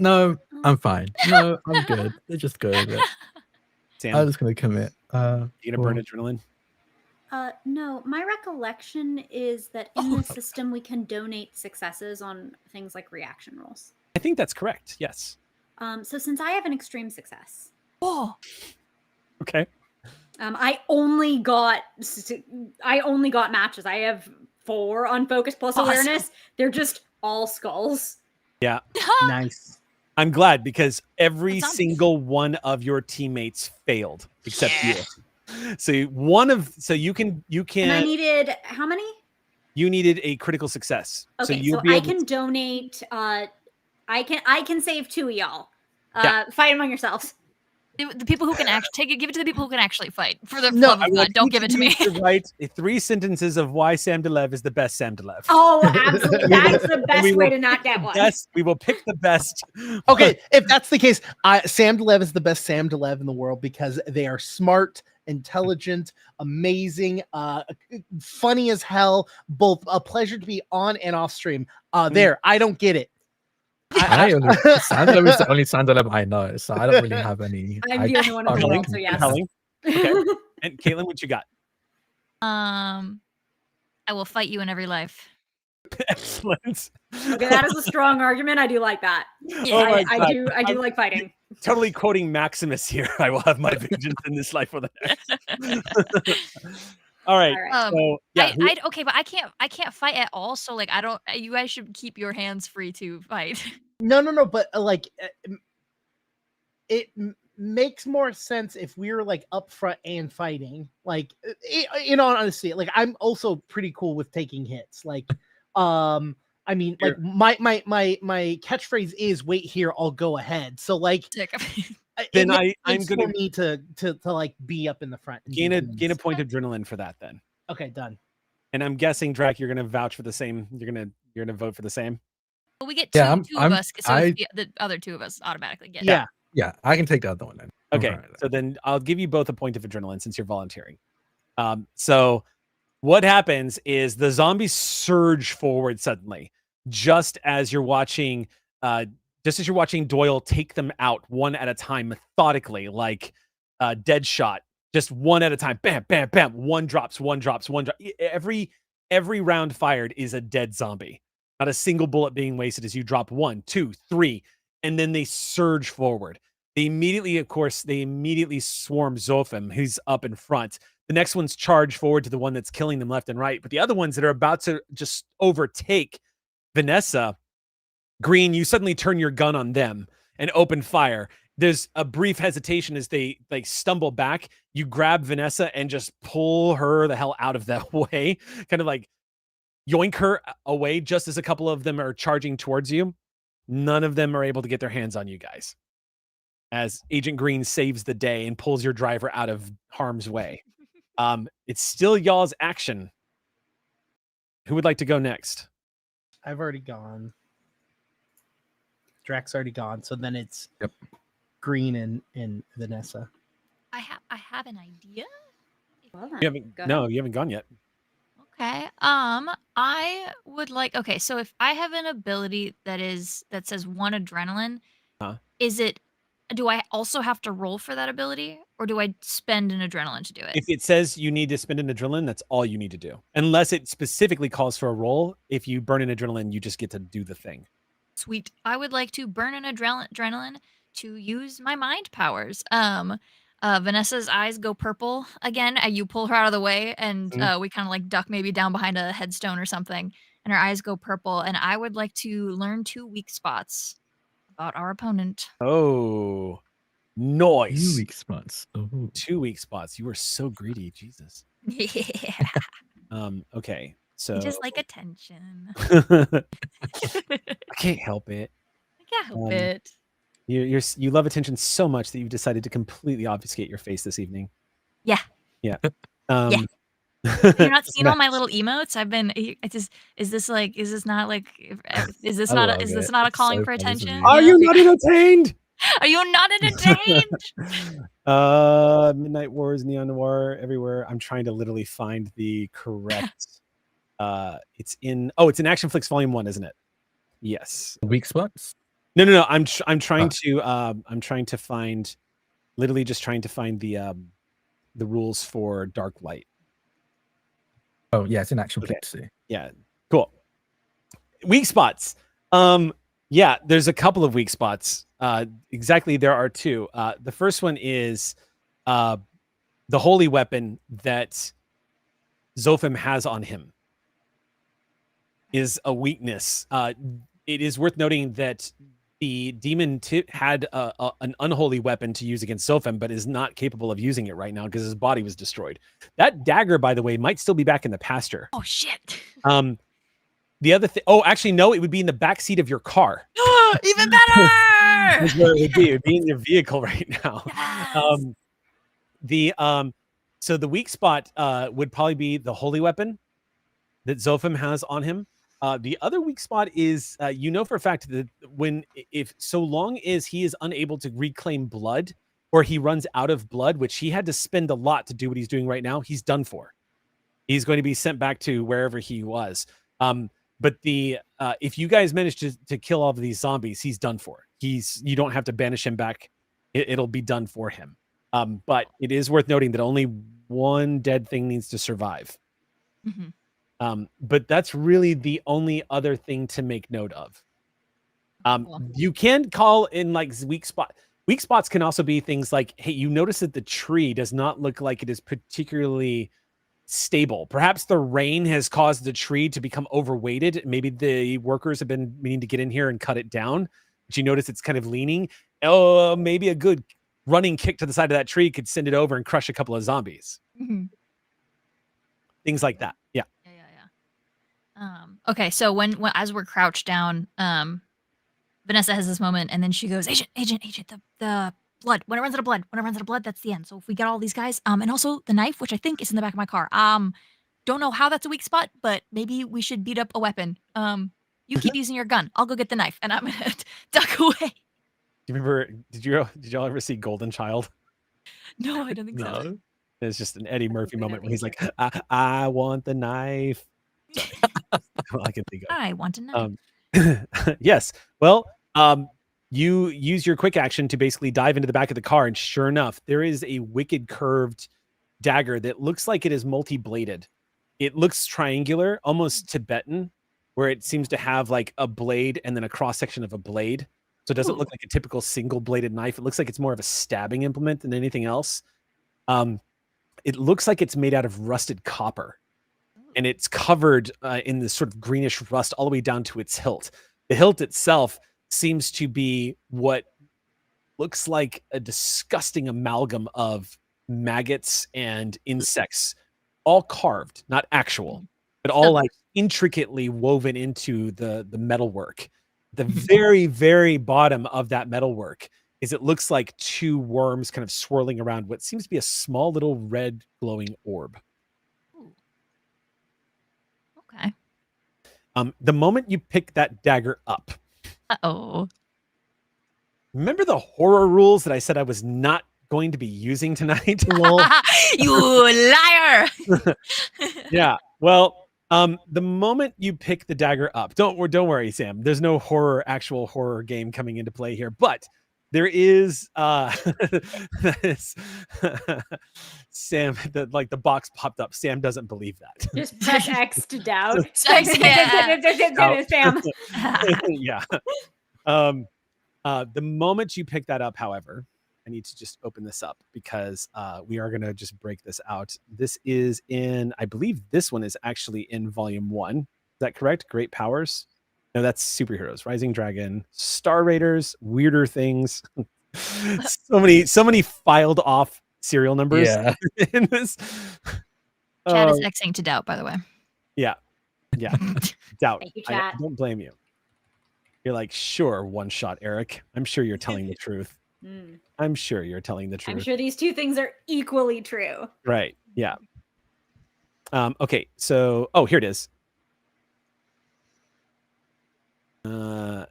No, I'm fine. No, I'm good. Let's just go with it. Sam, I'm just gonna commit. you going to burn Well, adrenaline? No, my recollection is that in the system we can donate successes on things like reaction rolls. I think that's correct. Yes. So since I have an extreme success, Oh, Okay. I only got matches. I have 4 on focus plus Awesome. awareness. They're just all skulls. Yeah. Nice. I'm glad because every That's zombies. single one of your teammates failed except you. So you can And I needed how many? you needed a critical success. Okay, you'll so be I able can to, donate. I can save 2 of y'all. Yeah. Fight among yourselves. the people who can actually give it to the people who can actually fight. For the No, love I of will God, don't teach give it to me. you to write 3 sentences of why Sam DeLev is the best Sam DeLev. Oh, absolutely. That's the best we way will to not pick get the one. best. We will pick the best. Okay, if that's the case, Sam DeLev is the best Sam DeLev in the world because they are smart, intelligent, amazing, funny as hell, both a pleasure to be on and off stream. There, I don't get it. Sandalem is the only Sandalem I know, so I don't really have any. I'm the only one in the Compelling, world, so yes. compelling. Okay. And Caitlin, what you got? I will fight you in every life. Excellent. Okay, that is a strong argument. I do like that. Oh my I God. do I'm like fighting. Totally quoting Maximus here. I will have my vengeance in this life or the next. All right. All right. So yeah, Okay, but I can't fight at all. So like, I don't. You guys should keep your hands free to fight. No, but it makes more sense if we're like up front and fighting. Like, in all honesty, like I'm also pretty cool with taking hits. Like, I mean, like my catchphrase is "Wait here, I'll go ahead." So like, Sick. Then I'm I'm for gonna me to like be up in the front. And gain do a things. point of adrenaline for that then. Okay, done. And I'm guessing Drac, you're gonna vouch for the same. You're gonna vote for the same. Well, we get Yeah, two of I'm- us, so the other 2 of us automatically get. Yeah. Yeah, I can take the other one then. I'm Okay, fine with that. so then I'll give you both a point of adrenaline since you're volunteering. So what happens is the zombies surge forward suddenly, just as you're watching Doyle take them out one at a time, methodically, like dead shot, just one at a time. Bam, bam, bam. One drops. Every round fired is a dead zombie. Not a single bullet being wasted as you drop 1, 2, 3, and then they surge forward. They immediately swarm Zophim, who's up in front. The next ones charge forward to the one that's killing them left and right. But the other ones that are about to just overtake Vanessa, Green, you suddenly turn your gun on them and open fire. There's a brief hesitation as they like stumble back. You grab Vanessa and just pull her the hell out of that way, kind of like yoink her away just as a couple of them are charging towards you. None of them are able to get their hands on you guys, as Agent Green saves the day and pulls your driver out of harm's way. It's still y'all's action. Who would like to go next? I've already gone. Drax already gone. So then it's Green and Vanessa. I have an idea. Well, You haven't. No, you haven't gone yet. Okay. I would like. Okay, so if I have an ability that says 1 adrenaline, is it? Do I also have to roll for that ability, or do I spend an adrenaline to do it? If it says you need to spend an adrenaline, that's all you need to do. Unless it specifically calls for a roll. If you burn an adrenaline, you just get to do the thing. Sweet. I would like to burn an adrenaline to use my mind powers. Vanessa's eyes go purple again. You pull her out of the way, and we kind of like duck maybe down behind a headstone or something, and her eyes go purple. And I would like to learn 2 weak spots about our opponent. Oh, 2 nice. weak spots. Oh. 2 weak spots. You are so greedy, Jesus. Yeah. Okay. So I just like attention. I can't help it. I can't help it. You love attention so much that you've decided to completely obfuscate your face this evening. Yeah. Yeah. Yeah. Have you not seen all my little emotes? I've been. Is this not a calling so for funny to attention? me. Are you not entertained? Are you not entertained? Midnight Wars, Neon Noir, everywhere. I'm trying to literally find the correct. It's in Action Flicks Volume 1, isn't it? Yes. Weak spots? No. I'm trying to find, literally just trying to find the rules for Dark Light. Oh yeah, it's in Action Okay. Flicks. Yeah, cool. Weak spots. Yeah, there's a couple of weak spots. Exactly, there are 2. The first one is the holy weapon that Zophim has on him is a weakness. It is worth noting that the demon had an unholy weapon to use against Zophim, but is not capable of using it right now because his body was destroyed. That dagger, by the way, might still be back in the pasture. Oh shit! The other thing. Oh, actually, no. It would be in the back seat of your car. Even better. That's where it would be. It would be in your vehicle right now. Yes. So the weak spot would probably be the holy weapon that Zophim has on him. The other weak spot is, for a fact that if so long as he is unable to reclaim blood, or he runs out of blood, which he had to spend a lot to do what he's doing right now, he's done for. He's going to be sent back to wherever he was. But if you guys manage to kill all of these zombies, he's done for. You don't have to banish him back. It'll be done for him. But it is worth noting that only one dead thing needs to survive. Mm-hmm. But that's really the only other thing to make note of. Cool. You can call in like weak spot. Weak spots can also be things like, hey, you notice that the tree does not look like it is particularly stable. Perhaps the rain has caused the tree to become overweighted. Maybe the workers have been meaning to get in here and cut it down, but you notice it's kind of leaning. Oh, maybe a good running kick to the side of that tree could send it over and crush a couple of zombies. Mm-hmm. Things like that. Yeah. Okay, so when as we're crouched down, Vanessa has this moment, and then she goes, "Agent, the blood. When it runs out of blood, that's the end. So if we get all these guys, and also the knife, which I think is in the back of my car. Don't know how that's a weak spot, but maybe we should beat up a weapon. You keep using your gun. I'll go get the knife, and I'm gonna duck away." Do you remember? Did y'all ever see Golden Child? No, I don't think so. It's just an Eddie Murphy moment when he's like, I want the knife. All I can think of. I want to know. Yes. Well, you use your quick action to basically dive into the back of the car, and sure enough, there is a wicked curved dagger that looks like it is multi-bladed. It looks triangular, almost Tibetan, where it seems to have like a blade and then a cross section of a blade. So it doesn't look like a typical single bladed knife. It looks like it's more of a stabbing implement than anything else. It it looks like it's made out of rusted copper, and it's covered in this sort of greenish rust all the way down to its hilt. The hilt itself seems to be what looks like a disgusting amalgam of maggots and insects, all carved, not actual, but all like intricately woven into the metalwork. The very, very bottom of that metalwork is it looks like two worms kind of swirling around what seems to be a small little red glowing orb. Ooh. Okay. The moment you pick that dagger up, Uh-oh. remember the horror rules that I said I was not going to be using tonight? You liar! Yeah. Well, the moment you pick the dagger up, don't worry, Sam. There's no actual horror game coming into play here, but there is Sam, the box popped up. Sam doesn't believe that. Just press X to doubt. Yeah. Sam. Yeah. The moment you pick that up, however, I need to just open this up because we are going to just break this out. This is in, I believe this one is actually in volume 1. Is that correct? Great Powers? No, that's superheroes. Rising Dragon, Star Raiders, Weirder Things. so many filed off serial numbers in this. Chad is Xing to doubt, by the way. Yeah. Doubt. Thank you, I chat. don't blame you. You're like, sure, one shot, Eric. I'm sure you're telling the truth. I'm sure you're telling the truth. I'm sure these two things are equally true. Right. Yeah. Okay. So, here it is.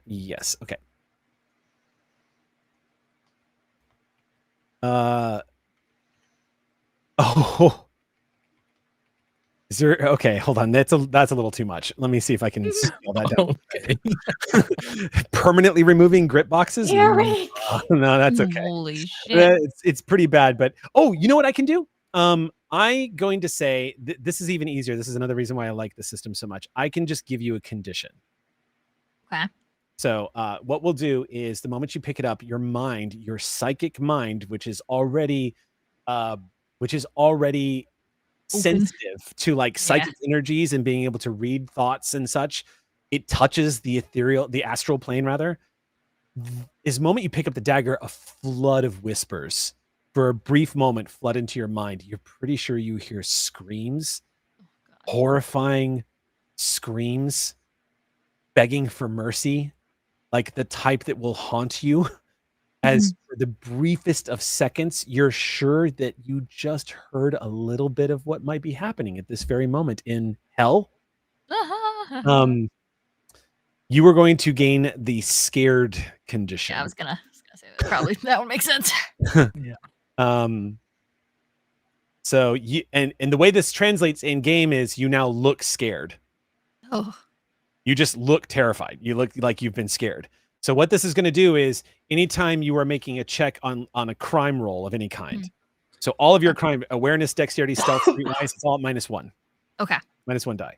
Yes. Okay. Oh. Is there? Okay, hold on. That's a little too much. Let me see if I can scale that down. Okay. Permanently removing grip boxes? Eric! No, that's okay. Holy shit. It's pretty bad, but you know what I can do? I'm going to say this is even easier. This is another reason why I like the system so much. I can just give you a condition. Okay. So what we'll do is the moment you pick it up, your mind, your psychic mind, which is already sensitive to like psychic energies and being able to read thoughts and such, it touches the astral plane rather. Is the moment you pick up the dagger, a flood of whispers for a brief moment flood into your mind. You're pretty sure you hear screams, horrifying screams, begging for mercy, like the type that will haunt you. As for the briefest of seconds, you're sure that you just heard a little bit of what might be happening at this very moment in hell. You were going to gain the scared condition. Yeah, I was gonna say that. Probably that would make sense. So you and the way this translates in game is you now look scared. Oh. You just look terrified. You look like you've been scared. So what this is going to do is anytime you are making a check on a crime roll of any kind. So all of your crime awareness, dexterity, stealth, it's all -1. Okay. -1 die.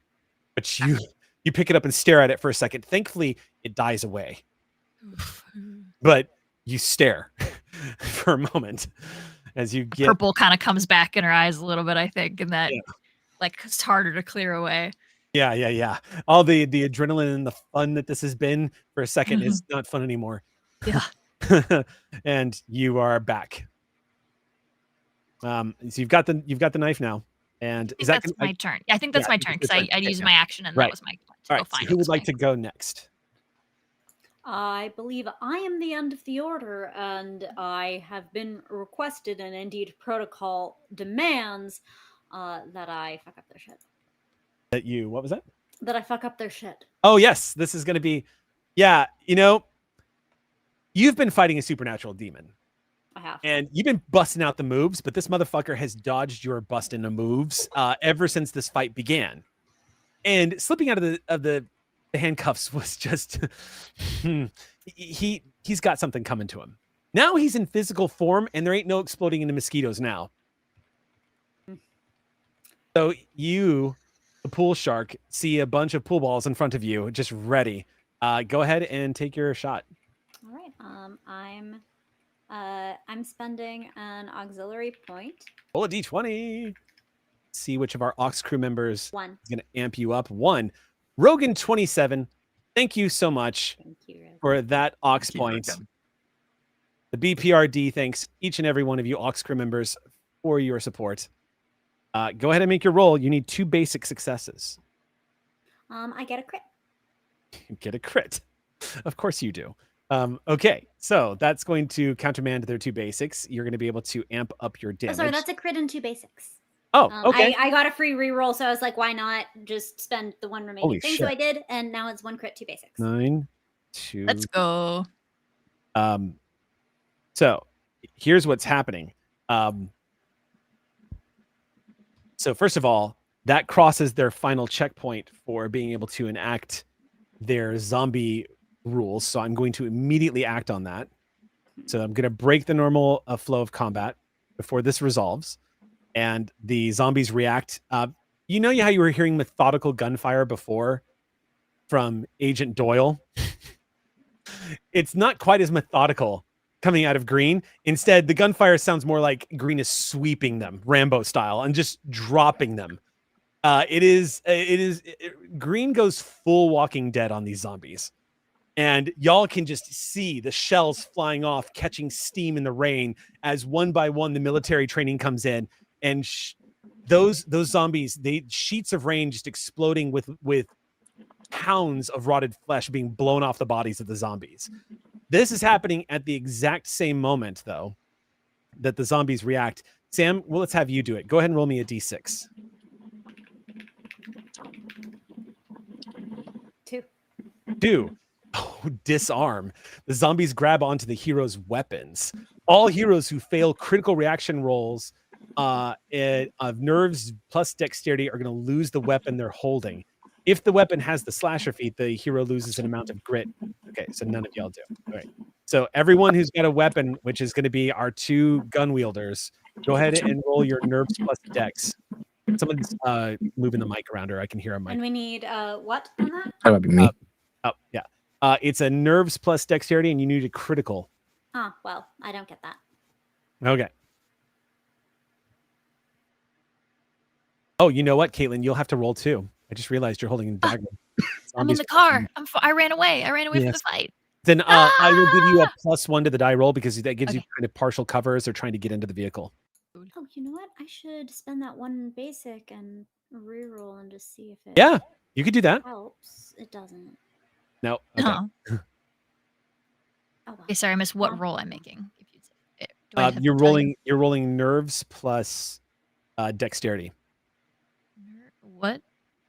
But you pick it up and stare at it for a second. Thankfully, it dies away. But you stare for a moment as you get purple kind of comes back in her eyes a little bit, I think, and that like it's harder to clear away. Yeah. All the adrenaline and the fun that this has been for a second is not fun anymore. Yeah. And you are back. So you've got the knife now. And is that my turn? I think that's my turn because I used my action and that was my turn. All right. So who would like to go next? I believe I am the end of the order, and I have been requested, and indeed protocol demands that I fuck up their shit. What was that? That I fuck up their shit. Oh, yes. This is going to be, you've been fighting a supernatural demon. I have. And you've been busting out the moves, but this motherfucker has dodged your busting the moves ever since this fight began. And slipping out of the handcuffs was just, he's got something coming to him. Now he's in physical form, and there ain't no exploding into mosquitoes now. So you, the pool shark, see a bunch of pool balls in front of you, just ready. Go ahead and take your shot. All right. I'm I'm spending an auxiliary point. Roll a d20. See which of our Aux crew members 1. is going to amp you up. 1. Rogan 27. Thank you so much Thank you, Rogan. for that Aux Thank you, point. Rogan. The B.P.R.D thanks each and every one of you Aux crew members for your support. Go ahead and make your roll. You need 2 basic successes. I get a crit. Get a crit. Of course you do. Okay, so that's going to countermand their 2 basics. You're going to be able to amp up your Oh, damage. sorry, that's a crit and 2 basics. Oh, okay. I got a free reroll, so I was like, why not just spend the 1 remaining Holy thing? So shit. I did, and now it's 1 crit, 2 basics. 9, 2. Let's go. So here's what's happening. So first of all, that crosses their final checkpoint for being able to enact their zombie rules. So I'm going to immediately act on that. So I'm going to break the normal flow of combat before this resolves. And the zombies react. You know how you were hearing methodical gunfire before from Agent Doyle? It's not quite as methodical coming out of Green. Instead, the gunfire sounds more like Green is sweeping them, Rambo style, and just dropping them. Green goes full Walking Dead on these zombies. And y'all can just see the shells flying off, catching steam in the rain as one by one the military training comes in. And those zombies, sheets of rain just exploding with pounds of rotted flesh being blown off the bodies of the zombies. This is happening at the exact same moment, though, that the zombies react. Sam, well, let's have you do it. Go ahead and roll me a d6. 2. 2. Oh, disarm. The zombies grab onto the hero's weapons. All heroes who fail critical reaction rolls of nerves plus dexterity are going to lose the weapon they're holding. If the weapon has the slasher feat, the hero loses an amount of grit. Okay, so none of y'all do. All right. So everyone who's got a weapon, which is going to be our 2 gun wielders, go ahead and roll your nerves plus dex. Someone's moving the mic around her. I can hear a mic. And we need what on that? That would be me. Oh, yeah. It's a nerves plus dexterity, and you need a critical. Oh, well, I don't get that. Okay. Oh, you know what, Caitlin? You'll have to roll 2. I just realized you're holding a dagger. I'm in the car. I ran away. I ran away from the fight. Then I will give you a +1 to the die roll because that gives you kind of partial cover as they're trying to get into the vehicle. Oh, you know what? I should spend that 1 basic and reroll and just see if it Yeah, you could do that. helps. It doesn't. No. Okay. Oh. Oh, well. Okay, sorry, I missed what roll I'm making. If you say it. Do I have to You're tell you? rolling nerves plus dexterity. What?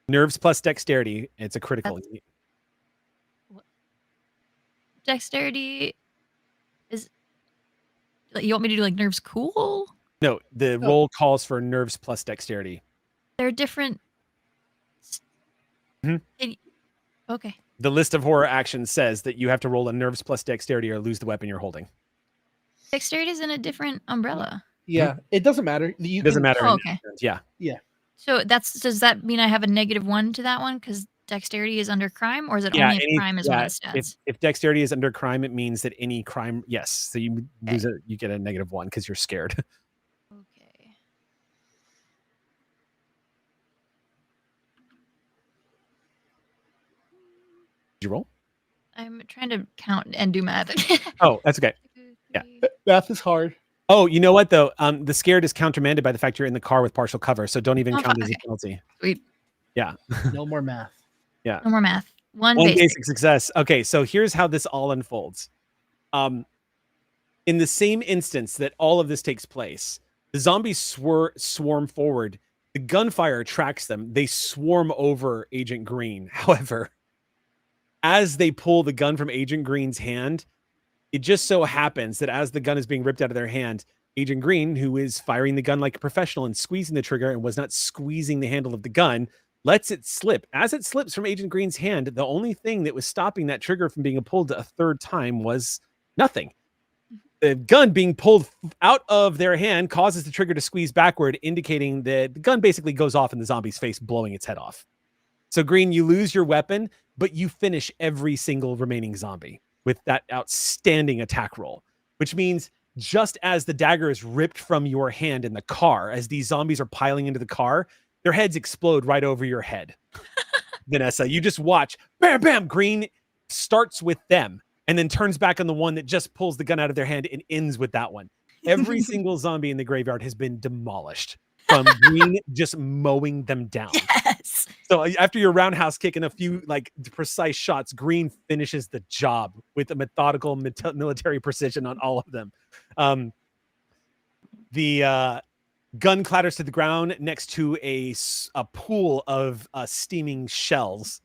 Nerves plus dexterity. It's a critical. Dexterity is. You want me to do like nerves cool? No, the roll calls for nerves plus dexterity. They're different. Mhm. Okay. The list of horror actions says that you have to roll a nerves plus dexterity or lose the weapon you're holding. Dexterity is in a different umbrella. Yeah, it doesn't matter. It doesn't matter. Oh, okay. Yeah. So does that mean I have a -1 to that one because dexterity is under crime, or is it Yeah, only if crime is one of the stats? If dexterity is under crime, it means that any crime, yes. So you lose it, you get a -1 because you're scared. Okay. Did you roll? I'm trying to count and do math. Oh, that's okay. Yeah. Math is hard. Oh, you know what though? The scared is countermanded by the fact you're in the car with partial cover, so don't even Oh, count as a okay. penalty. Sweet. Yeah. No more math. Yeah. No more math. One One basic. basic success. Okay, so here's how this all unfolds. In the same instance that all of this takes place, the zombies swarm forward. The gunfire tracks them. They swarm over Agent Green. However, as they pull the gun from Agent Green's hand, it just so happens that as the gun is being ripped out of their hand, Agent Green, who is firing the gun like a professional and squeezing the trigger and was not squeezing the handle of the gun, lets it slip. As it slips from Agent Green's hand, the only thing that was stopping that trigger from being pulled a 3rd time was nothing. The gun being pulled out of their hand causes the trigger to squeeze backward, indicating that the gun basically goes off in the zombie's face, blowing its head off. So Green, you lose your weapon, but you finish every single remaining zombie with that outstanding attack roll, which means just as the dagger is ripped from your hand in the car, as these zombies are piling into the car, their heads explode right over your head. Vanessa, you just watch, bam, bam, green starts with them and then turns back on the one that just pulls the gun out of their hand and ends with that one. Every single zombie in the graveyard has been demolished from green just mowing them down. Yes. So after your roundhouse kick and a few like precise shots, green finishes the job with a methodical military precision on all of them. The gun clatters to the ground next to a pool of steaming shells.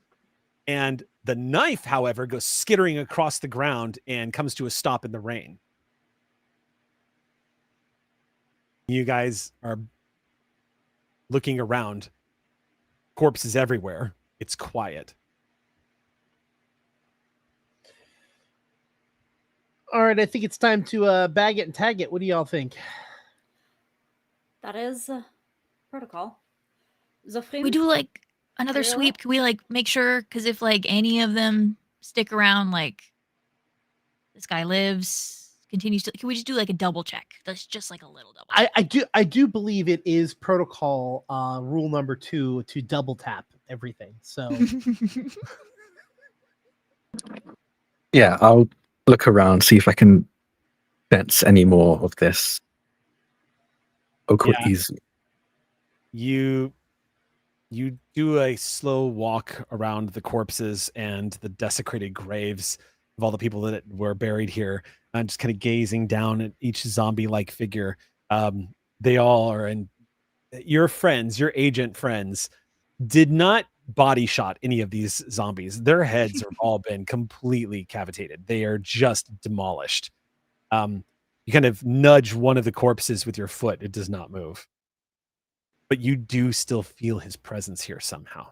And the knife, however, goes skittering across the ground and comes to a stop in the rain. You guys are looking around. Corpses everywhere. It's quiet. All right, I think it's time to bag it and tag it. What do y'all think? That is protocol. We do like another Really? sweep. Can we like make sure? Because if like any of them stick around, like this guy lives, continues to. Can we just do like a double check? That's just like a little double. Check. I do believe it is protocol rule number 2 to double tap everything. So Yeah, I'll look around, see if I can sense any more of this. Yeah. Easy. You do a slow walk around the corpses and the desecrated graves of all the people that were buried here, and just kind of gazing down at each zombie-like figure. They all are in. Your friends, your agent friends, did not body shot any of these zombies. Their heads have all been completely cavitated. They are just demolished. You kind of nudge one of the corpses with your foot. It does not move. But you do still feel his presence here somehow.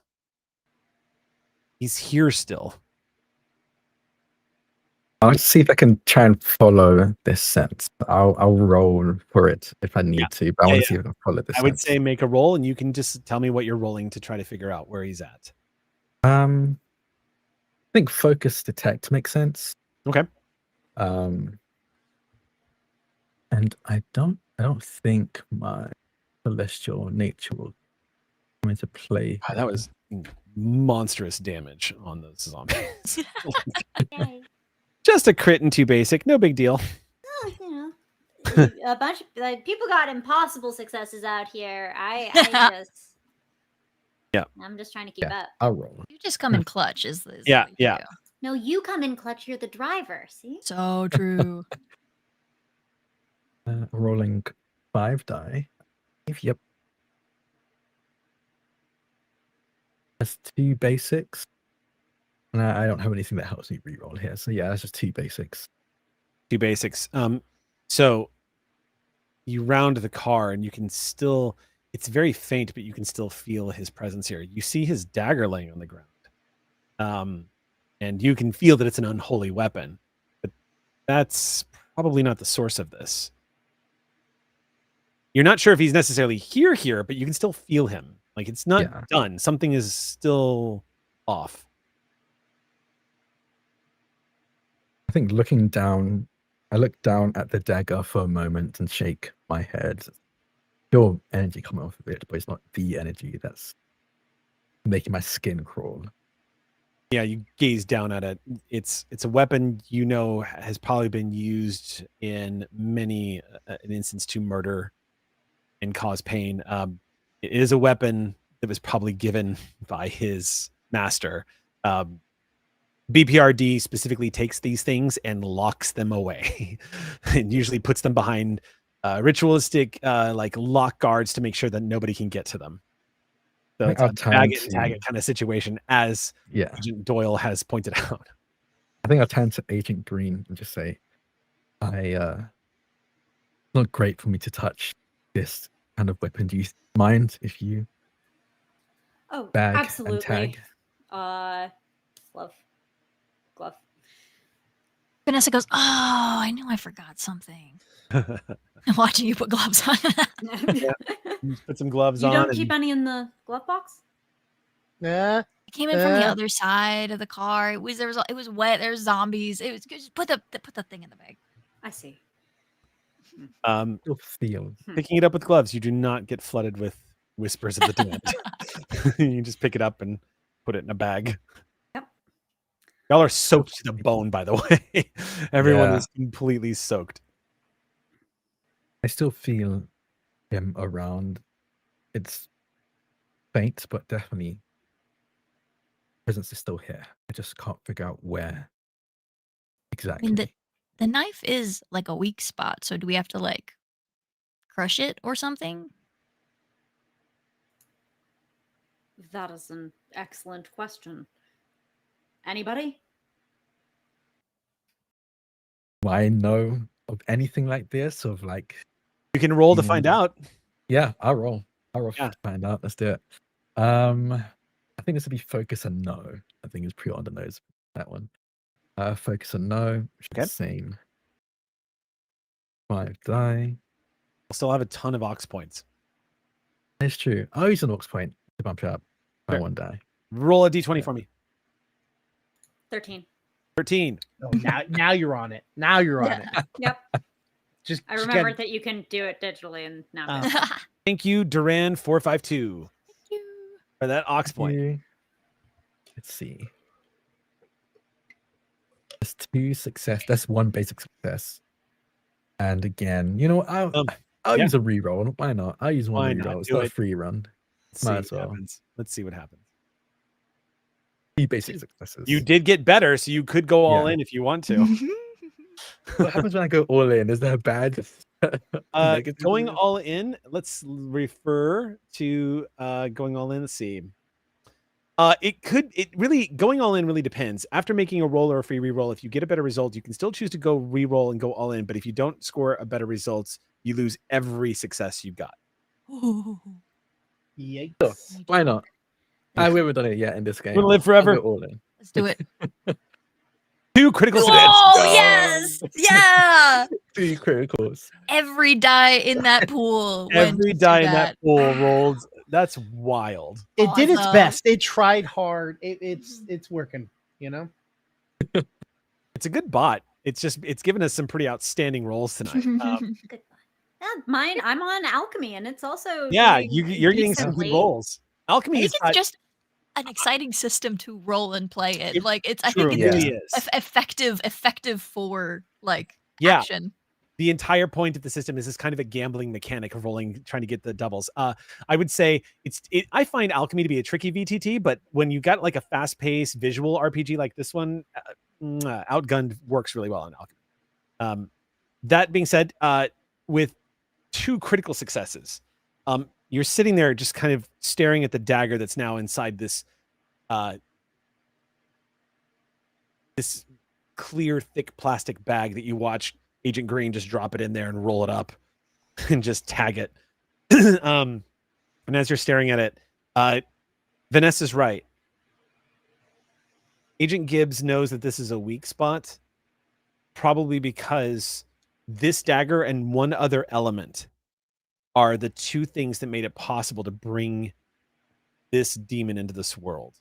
He's here still. I'll see if I can try and follow this sense. I'll roll for it if I need to, but I want to see if I can follow this. I would say make a roll, and you can just tell me what you're rolling to try to figure out where he's at. I think focus detect makes sense. Okay. And I don't think my celestial nature will come into play. Wow, that was monstrous damage on those zombies. Yay. Just a crit and 2 basic, no big deal. Oh, you know, a bunch of like people got impossible successes out here. I just I'm just trying to keep up. I'll roll. You just come in clutch. Is Yeah, what you yeah. do. No, you come in clutch. You're the driver. See? So true. Rolling 5 die. Yep. That's 2 basics. And I don't have anything that helps me reroll here. So yeah, that's just 2 basics. 2 basics. So you round the car and you can still, it's very faint, but you can still feel his presence here. You see his dagger laying on the ground. And you can feel that it's an unholy weapon, but that's probably not the source of this. You're not sure if he's necessarily here, but you can still feel him. Like it's not done. Something is still off. I think looking down, I look down at the dagger for a moment and shake my head. Feel energy coming off of it, but it's not the energy that's making my skin crawl. Yeah, you gaze down at it. It's a weapon you know has probably been used in many an instance to murder and cause pain. It is a weapon that was probably given by his master. B.P.R.D specifically takes these things and locks them away and usually puts them behind ritualistic like lock guards to make sure that nobody can get to them. So it's a bag it and tag it kind of situation, as Agent Doyle has pointed out. I think I'll turn to Agent Green and just say, it's not great for me to touch this kind of weapon. Do you mind if you bag absolutely. and tag? Glove. Vanessa goes, "Oh, I knew I forgot something." I'm watching you put gloves on. Put some gloves you on. You don't keep any in the glove box? Yeah. It came in from the other side of the car. It was wet. There's zombies. It was just put the thing in the bag. I see. Still feel. Picking it up with gloves, you do not get flooded with whispers of the damned. You just pick it up and put it in a bag. Yep. Y'all are soaked to the bone, by the way. Everyone Yeah. is completely soaked. I still feel him around. It's faint, but definitely presence is still here. I just can't figure out where I exactly. mean, the knife is like a weak spot, so do we have to like crush it or something? That is an excellent question. Anybody? Do I know of anything like this? Of like, You can roll to find out. yeah, I'll roll. Yeah. To find out. Let's do it. I think this would be focus and no. I think it's pretty on the nose, that one. Focus and no, which is Okay. the same. 5 die. I'll still have a ton of ox points. It's true. I'll use an ox point to bump it up by Sure. 1 die. Roll a d20 for me. 13. 13. Oh, now you're on it. Now you're on it. Yep. Just I just remembered get- that you can do it digitally, and now I'm Oh. good. Thank you, Duran452, for that ox point. You- Let's see. That's 2 success. That's 1 basic success. And again, you know, I'll yeah. use a reroll. Why not? I'll use one Why not? reroll. It's Do not a it. free run. Let's Might see as what well. happens. Let's see what happens. 3 basic successes. You did get better, so you could go all Yeah. in if you want to. What happens when I go all in? Is that bad? Negative? Going all in, let's refer to going all in. Let's see. Going all in really depends. After making a roll or a free reroll, if you get a better result, you can still choose to go reroll and go all in. But if you don't score a better result, you lose every success you've got. Yikes. Sure. Why not? We haven't done it yet in this game. You want to live I'll forever? go all in. Let's do it. 2 critical successes. Oh yes, yeah. 3 criticals. Every die in that pool. went Every to die in that pool rolled. That's wild. It did its Awesome. best. It tried hard. It's working, you know? It's a good bot. It's given us some pretty outstanding rolls tonight. Yeah, mine. I'm on alchemy, and it's also Yeah, doing you're getting some good decently. rolls. I Alchemy think is it's just an exciting system to roll and play it. Like it's, I true. think It it's really just is. effective for like Yeah. action. The entire point of the system is this kind of a gambling mechanic of rolling, trying to get the doubles. I would say I find alchemy to be a tricky VTT, but when you got like a fast-paced visual RPG like this one, Outgunned works really well on alchemy. That being said, with 2 critical successes, you're sitting there just kind of staring at the dagger that's now inside this this clear, thick plastic bag that you watch Agent Green just drop it in there and roll it up and just tag it. And as you're staring at it, Vanessa's right. Agent Gibbs knows that this is a weak spot, probably because this dagger and one other element are the 2 things that made it possible to bring this demon into this world,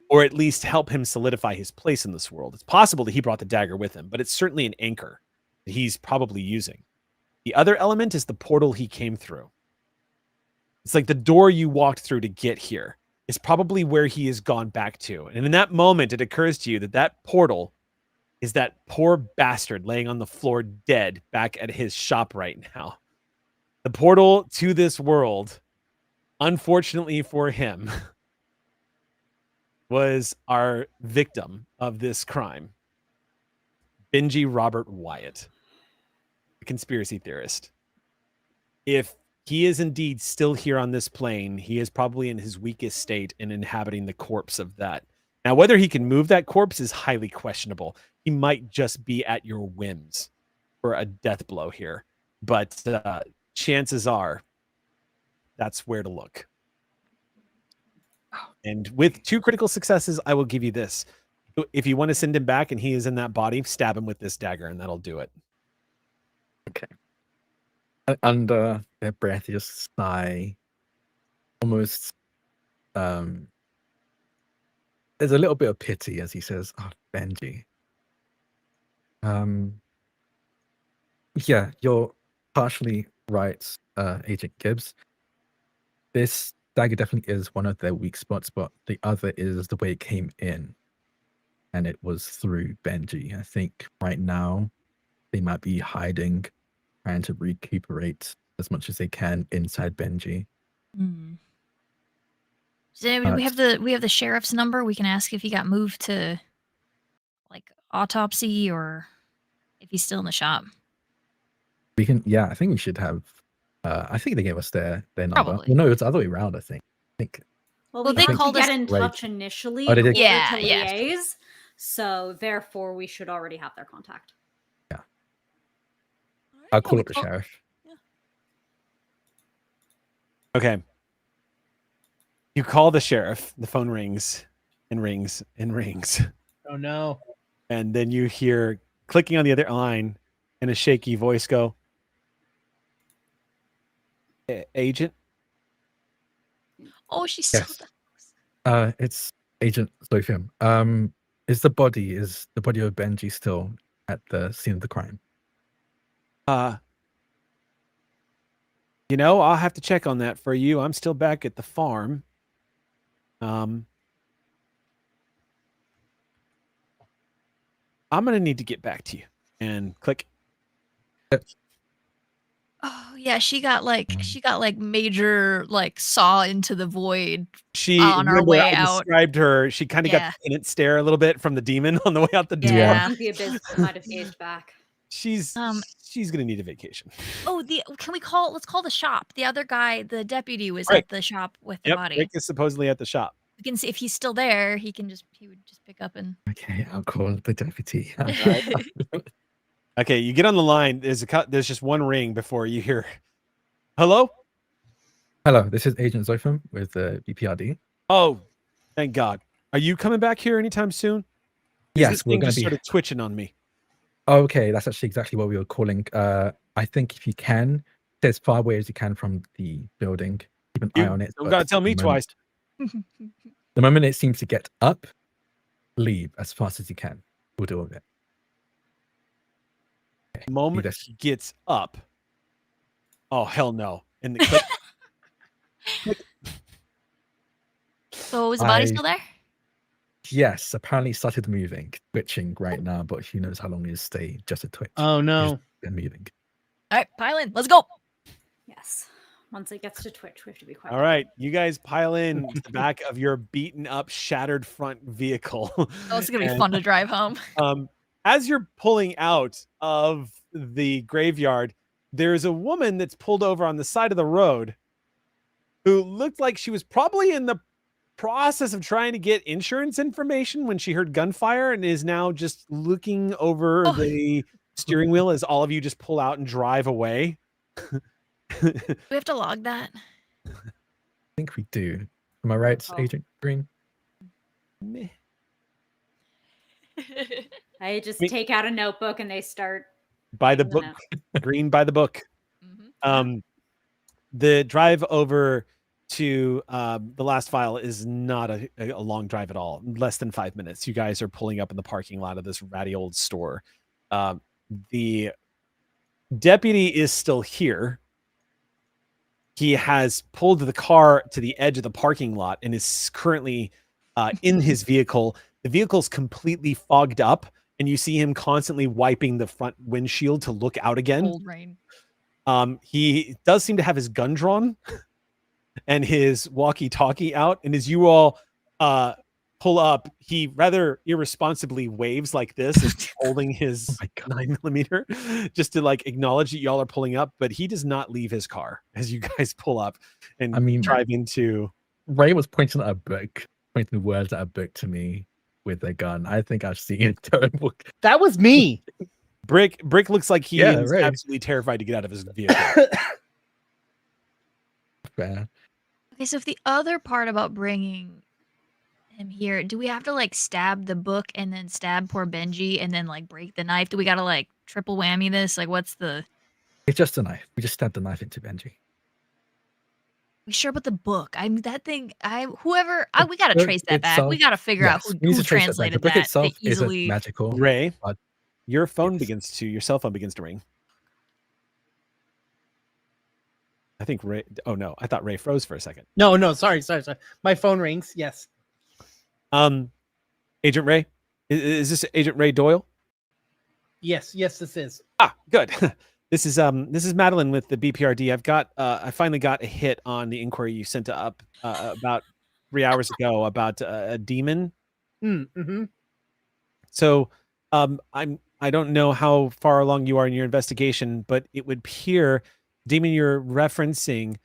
or at least help him solidify his place in this world. It's possible that he brought the dagger with him, but it's certainly an anchor that he's probably using. The other element is the portal he came through. It's like the door you walked through to get here is probably where he has gone back to. And in that moment, it occurs to you that that portal is that poor bastard laying on the floor dead back at his shop right now. The portal to this world, unfortunately for him, was our victim of this crime, Benji Robert Wyatt, a conspiracy theorist. If he is indeed still here on this plane, he is probably in his weakest state and inhabiting the corpse of that. Now, whether he can move that corpse is highly questionable. He might just be at your whims for a death blow here, but chances are that's where to look. And with 2 critical successes, I will give you this. If you want to send him back and he is in that body, stab him with this dagger and that'll do it. Okay. Under their breath, you just sigh. Almost. There's a little bit of pity as he says, "Oh, Benji. Yeah, you're partially right, Agent Gibbs. This dagger definitely is one of their weak spots, but the other is the way it came in, and it was through Benji. I think right now they might be hiding, trying to recuperate as much as they can inside Benji. Mm. So we have the sheriff's number. We can ask if he got moved to like autopsy or if he's still in the shop. We can, yeah, I think we should have. I think they gave us their number. Probably. Well, no, it's the other way around. I think. Well, Well, we they have to called get us- in Right. touch initially Oh, they in did? order Yeah, to yeah. liaise. So therefore, we should already have their contact. I'll call up the sheriff. Okay. You call the sheriff. The phone rings and rings and rings. Oh no. And then you hear clicking on the other line and a shaky voice go, Agent? Oh, she's so. Yes. It's Agent Sofium. Is the body of Benji still at the scene of the crime? I'll have to check on that for you. I'm still back at the farm. I'm gonna need to get back to you. And click. Oh yeah, she got like major like saw into the void. She On our remember way I out. described her. She kind of got Yeah. the tenant stare a little bit from the demon on the way out the door. Yeah. I think the abyss might have phased back. She's gonna need a vacation. Oh, let's call the shop. The other guy, the deputy, was Right. at the shop with the Yep, body. Rick is supposedly at the shop. We can see if he's still there. He would just pick up and. Okay, I'll call the deputy. Okay, you get on the line. There's just one ring before you hear, hello? Hello, this is Agent Zophim with B.P.R.D. Oh, thank God. Are you coming back here anytime soon? Yes, This we're thing going just to be. started twitching on me. Okay, that's actually exactly what we were calling. I think if you can, stay as far away as you can from the building. Keep an eye on it. Don't but gotta tell the me moment- twice. The moment it seems to get up, leave as fast as you can. We'll deal with it. The moment Yes. he gets up. Oh, hell no. And the click. So is the body I- still there? Yes, apparently it started moving, twitching right now, but who knows how long it'll stay just a twitch. Oh no. And moving. All right, pile in. Let's go. Yes. Once it gets to Twitch, we have to be quiet. All right, you guys pile in to the back of your beaten up, shattered front vehicle. Oh, it's gonna be And, fun to drive home. As you're pulling out of the graveyard, there's a woman that's pulled over on the side of the road who looked like she was probably in the process of trying to get insurance information when she heard gunfire and is now just looking over Oh. the steering wheel as all of you just pull out and drive away. Do we have to log that? I think we do. Am I right, Oh. Agent Green? Meh. I just Me- take out a notebook and they start. By the taking book, notes. green by the book. Mhm. The drive over to the last file is not a long drive at all. Less than 5 minutes. You guys are pulling up in the parking lot of this ratty old store. The deputy is still here. He has pulled the car to the edge of the parking lot and is currently in his vehicle. The vehicle's completely fogged up, and you see him constantly wiping the front windshield to look out again. Cold rain. He does seem to have his gun drawn and his walkie-talkie out. And as you all pull up, he rather irresponsibly waves like this, as holding his Oh my God. 9mm, just to like acknowledge that y'all are pulling up. But he does not leave his car as you guys pull up and I mean- drive into. Ray was pointing at a book, pointing words at a book to me with a gun. I think I've seen a terrible. That was me. Brick looks like he Yeah, is right. absolutely terrified to get out of his vehicle. Fair. Okay, so if the other part about bringing him here, do we have to like stab the book and then stab poor Benji and then like break the knife? Do we gotta like triple whammy this? Like, what's the? It's just a knife. We just stabbed the knife into Benji. We sure about the book? I mean, that thing. We gotta book trace that back. We itself- gotta figure out Yes, we need who to trace it back. translated The book that itself to easily. isn't magical. Ray, But your phone yes. your cell phone begins to ring. I think Ray. Oh no, I thought Ray froze for a second. No, sorry. My phone rings. Yes. Agent Ray, is this Agent Ray Doyle? Yes, this is. Ah, good. This is Madeline with the B.P.R.D. I finally got a hit on the inquiry you sent up about 3 hours ago about a demon. Mm-hmm. So I don't know how far along you are in your investigation, but it would appear demon you're referencing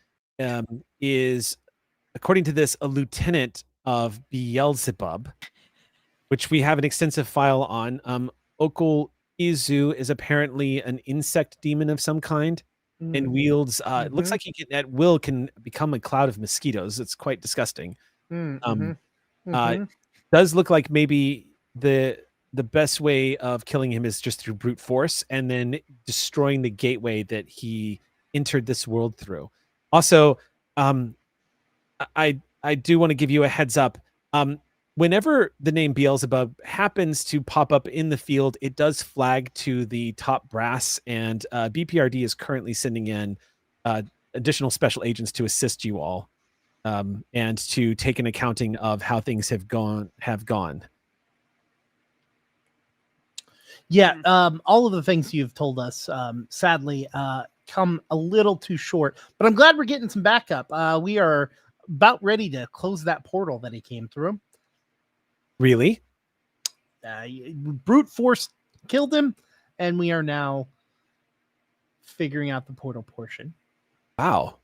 is, according to this, a lieutenant of Beelzebub, which we have an extensive file on. Okul Izu is apparently an insect demon of some kind and wields it looks like he can at will can become a cloud of mosquitoes. It's quite disgusting. Does look like maybe the best way of killing him is just through brute force and then destroying the gateway that he entered this world through. Also, I do want to give you a heads up. Whenever the name Beelzebub happens to pop up in the field, it does flag to the top brass, and B.P.R.D. is currently sending in additional special agents to assist you all and to take an accounting of how things have gone. Yeah, all of the things you've told us, sadly, come a little too short. But I'm glad we're getting some backup. We are about ready to close that portal that he came through. Really? Brute force killed him, and we are now figuring out the portal portion. Wow.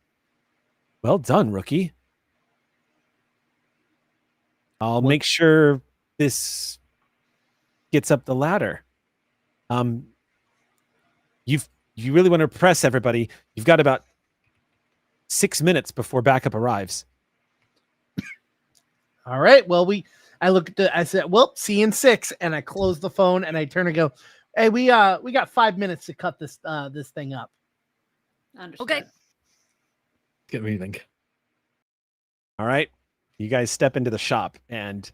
Well done, rookie. I'll make sure this gets up the ladder. You really want to press everybody. You've got about 6 minutes before backup arrives. All right. Well, I looked at I said, well, see you in 6, and I close the phone and I turn and go, hey, we got 5 minutes to cut this thing up. Understood. Okay. Get moving. All right. You guys step into the shop, and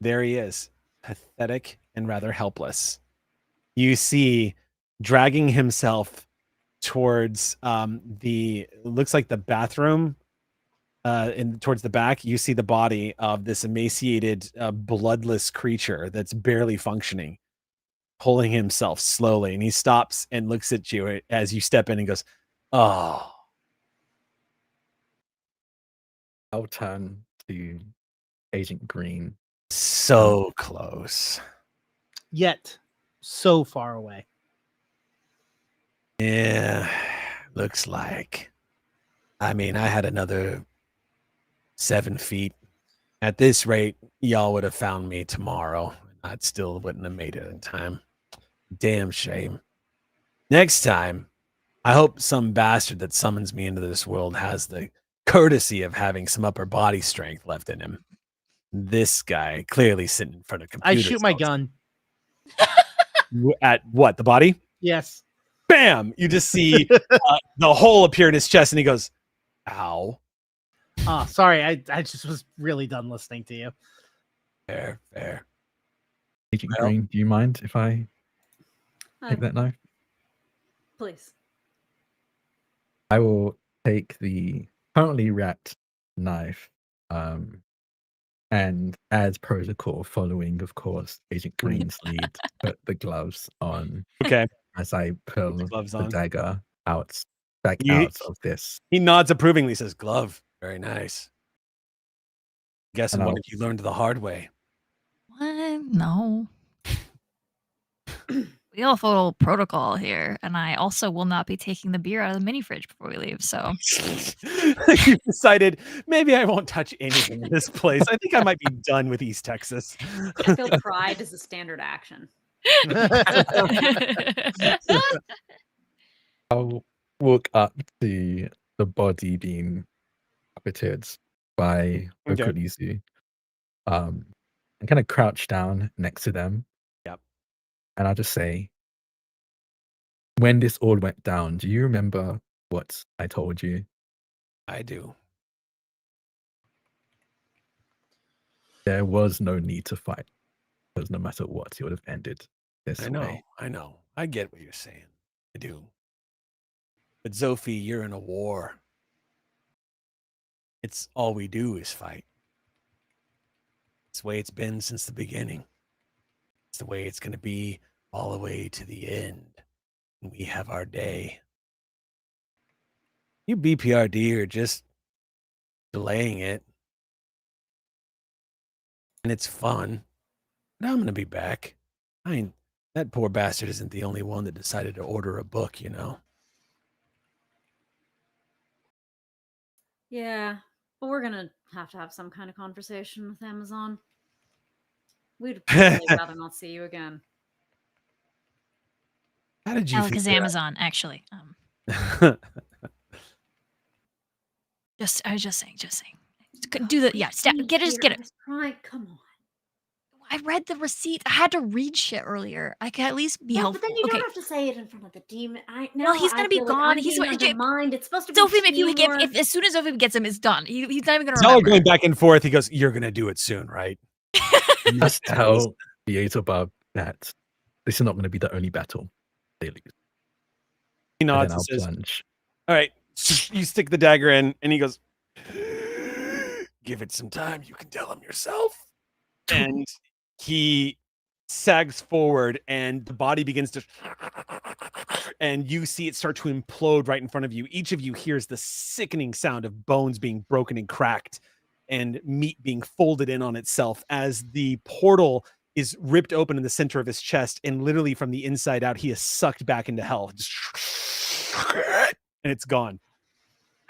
there he is, pathetic and rather helpless. You see, dragging himself towards looks like the bathroom, towards the back. You see the body of this emaciated, bloodless creature that's barely functioning, pulling himself slowly, and he stops and looks at you as you step in and goes, "Oh." I'll turn to Agent Green. So close. Yet so far away. Yeah, looks like. I mean, I had another 7 feet. At this rate, y'all would have found me tomorrow. I still wouldn't have made it in time. Damn shame. Next time, I hope some bastard that summons me into this world has the courtesy of having some upper body strength left in him. This guy clearly sitting in front of computers. I shoot my gun. At what? The body? Yes. Bam! You just see the hole appear in his chest, and he goes, "Ow." Oh, sorry. I just was really done listening to you. Fair. Agent Green, do you mind if I take that knife? Please. I will take the currently wrapped knife, and as protocol, following, of course, Agent Green's lead, put the gloves on. Okay. As I pull the dagger back out of this. He nods approvingly, says, "Glove, very nice. Guessing one of you learned the hard way." What? No. We all follow protocol here, and I also will not be taking the beer out of the mini fridge before we leave. So You decided maybe I won't touch anything in this place. I think I might be done with East Texas. I feel pride is a standard action. I'll walk up to the body being puppeted by Okolizu, and kind of crouch down next to them. Yep. And I'll just say, when this all went down, do you remember what I told you? I do. There was no need to fight, because no matter what, it would have ended this way. I know. I get what you're saying. I do. But Zophie, you're in a war. It's all we do is fight. It's the way it's been since the beginning. It's the way it's going to be all the way to the end. And we have our day. You B.P.R.D are just delaying it. And it's fun. But I'm going to be back. I mean, that poor bastard isn't the only one that decided to order a book, you know? Yeah, but we're gonna have to have some kind of conversation with Amazon. We'd really rather not see you again. How did you Because figure Amazon, actually. out? I was just saying. Do the get it. I was trying. Come on. I read the receipt. I had to read shit earlier. I could at least be Yeah, helpful. but then you Okay. don't have to say it in front of the demon. Well, he's gonna be gone. He's He's undermined. It's supposed to be Zophim, teamwork. if as soon as Zophim gets him, it's done. He's not even gonna It's all remember. going back and forth. He goes, "You're gonna do it soon, right?" Just tell the Beelzebub that this is not going to be the only battle they lose. He And nods then and I'll says, plunge. "All right." You stick the dagger in, and he goes, "Give it some time. You can tell him yourself." And he sags forward, and the body begins to, and you see it start to implode right in front of you. Each of you hears the sickening sound of bones being broken and cracked, and meat being folded in on itself as the portal is ripped open in the center of his chest, and literally from the inside out, he is sucked back into hell. And it's gone.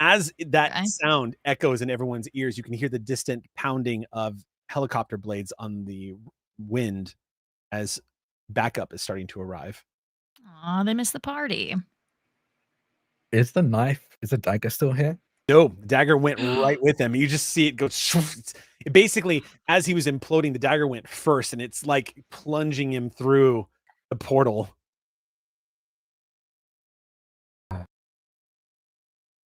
As that sound echoes in everyone's ears, you can hear the distant pounding of helicopter blades on the wind as backup is starting to arrive. Aw, they missed the party. Is the dagger still here? No, the dagger went right with him. You just see it go. Basically, as he was imploding, the dagger went first, and it's like plunging him through the portal.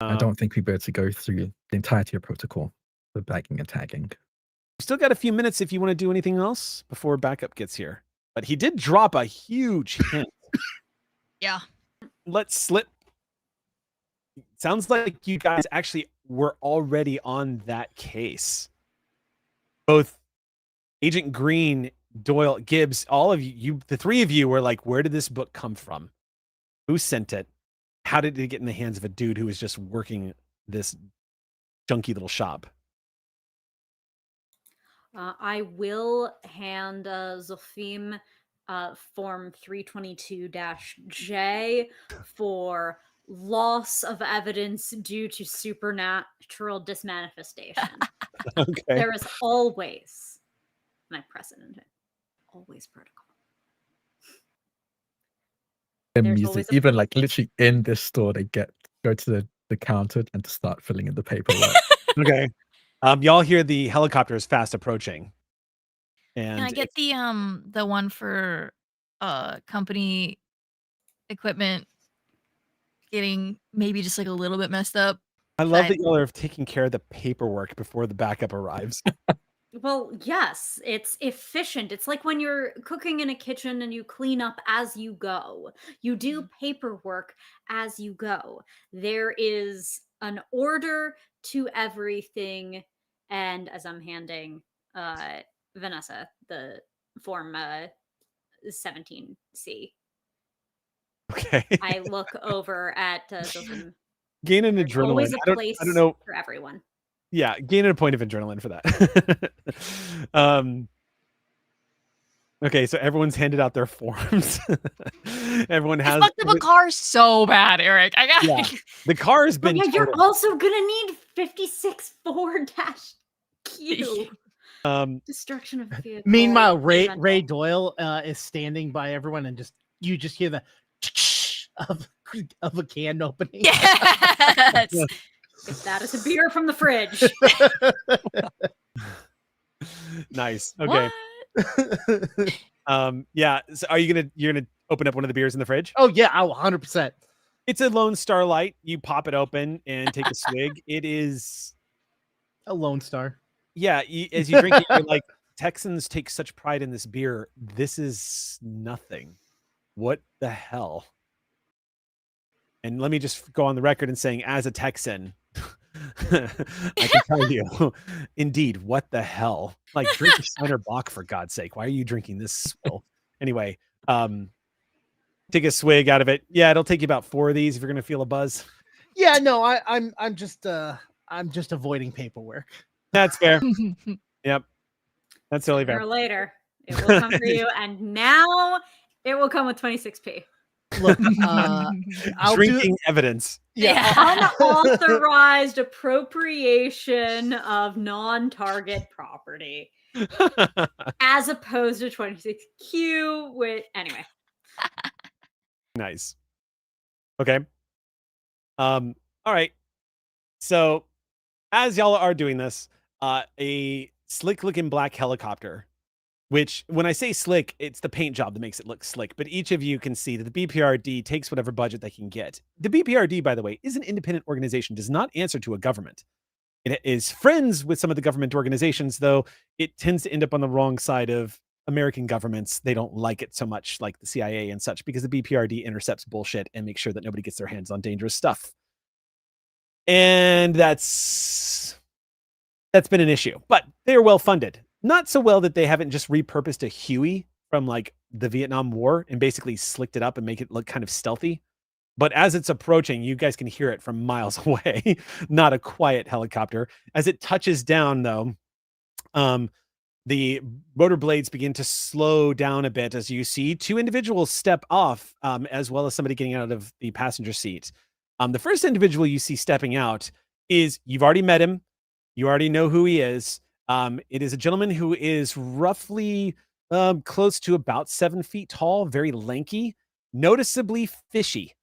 I don't think we'd be able to go through the entirety of protocol for bagging and tagging. Still got a few minutes if you want to do anything else before backup gets here. But he did drop a huge hint. Yeah. Let's slip. Sounds like you guys actually were already on that case. Both Agent Green, Doyle, Gibbs, all of you, the three of you were like, where did this book come from? Who sent it? How did it get in the hands of a dude who was just working this junky little shop? I will hand Zophim form 322-J for loss of evidence due to supernatural dismanifestation. Okay. There is always, and I press it into always protocol. And There's music, always a even like literally in this store, they go to the counter and to start filling in the paperwork. Okay. Y'all hear the helicopters fast approaching. And Can I get the one for company equipment getting maybe just like a little bit messed up? I love that y'all are taking care of the paperwork before the backup arrives. Well, yes, it's efficient. It's like when you're cooking in a kitchen and you clean up as you go. You do paperwork as you go. There is an order to everything. And as I'm handing Vanessa the form 17C, Okay. I look over at Zophim. Gain an There's adrenaline. always a place I don't know. for everyone. Yeah, gain a point of adrenaline for that. Okay, so everyone's handed out their forms. Everyone has. I fucked up a car so bad, Eric. I got. Yeah. The car has been. Yeah, you're totaled. also gonna need 56-4-Q. Destruction of vehicle. Meanwhile, Ray Doyle is standing by everyone, and you just hear the of a can opening. Yes. If that is a beer from the fridge. Nice. Okay. Yeah. So you're gonna open up one of the beers in the fridge? Oh yeah, 100%. It's a Lone Star Light. You pop it open and take a swig. It is a Lone Star. Yeah, as you drink it, you're like, Texans take such pride in this beer. This is nothing. What the hell? And let me just go on the record and saying, as a Texan, I can tell you, indeed, what the hell? Like, drink a Steiner Bock, for God's sake. Why are you drinking this swill? Anyway, take a swig out of it. Yeah, it'll take you about 4 of these if you're gonna feel a buzz. Yeah, no, I'm just avoiding paperwork. That's fair. Yep. That's totally Sooner fair. or later, it will come for you, and now it will come with 26p. Look, I'll Drinking evidence. Yeah, Unauthorized appropriation of non-target property, as opposed to 26q. Anyway. Nice. Okay. All right. So as y'all are doing this, a slick looking black helicopter, which when I say slick, it's the paint job that makes it look slick. But each of you can see that the B.P.R.D takes whatever budget they can get. The B.P.R.D, by the way, is an independent organization, does not answer to a government. It is friends with some of the government organizations, though it tends to end up on the wrong side of American governments. They don't like it so much, like the CIA and such, because the B.P.R.D intercepts bullshit and makes sure that nobody gets their hands on dangerous stuff. And that's been an issue, but they're well funded. Not so well that they haven't just repurposed a Huey from like the Vietnam War and basically slicked it up and make it look kind of stealthy. But as it's approaching, you guys can hear it from miles away. Not a quiet helicopter. As it touches down, though, the rotor blades begin to slow down a bit as you see 2 individuals step off, as well as somebody getting out of the passenger seat. The first individual you see stepping out is, you've already met him. You already know who he is. It is a gentleman who is roughly close to about 7 feet tall, very lanky, noticeably fishy.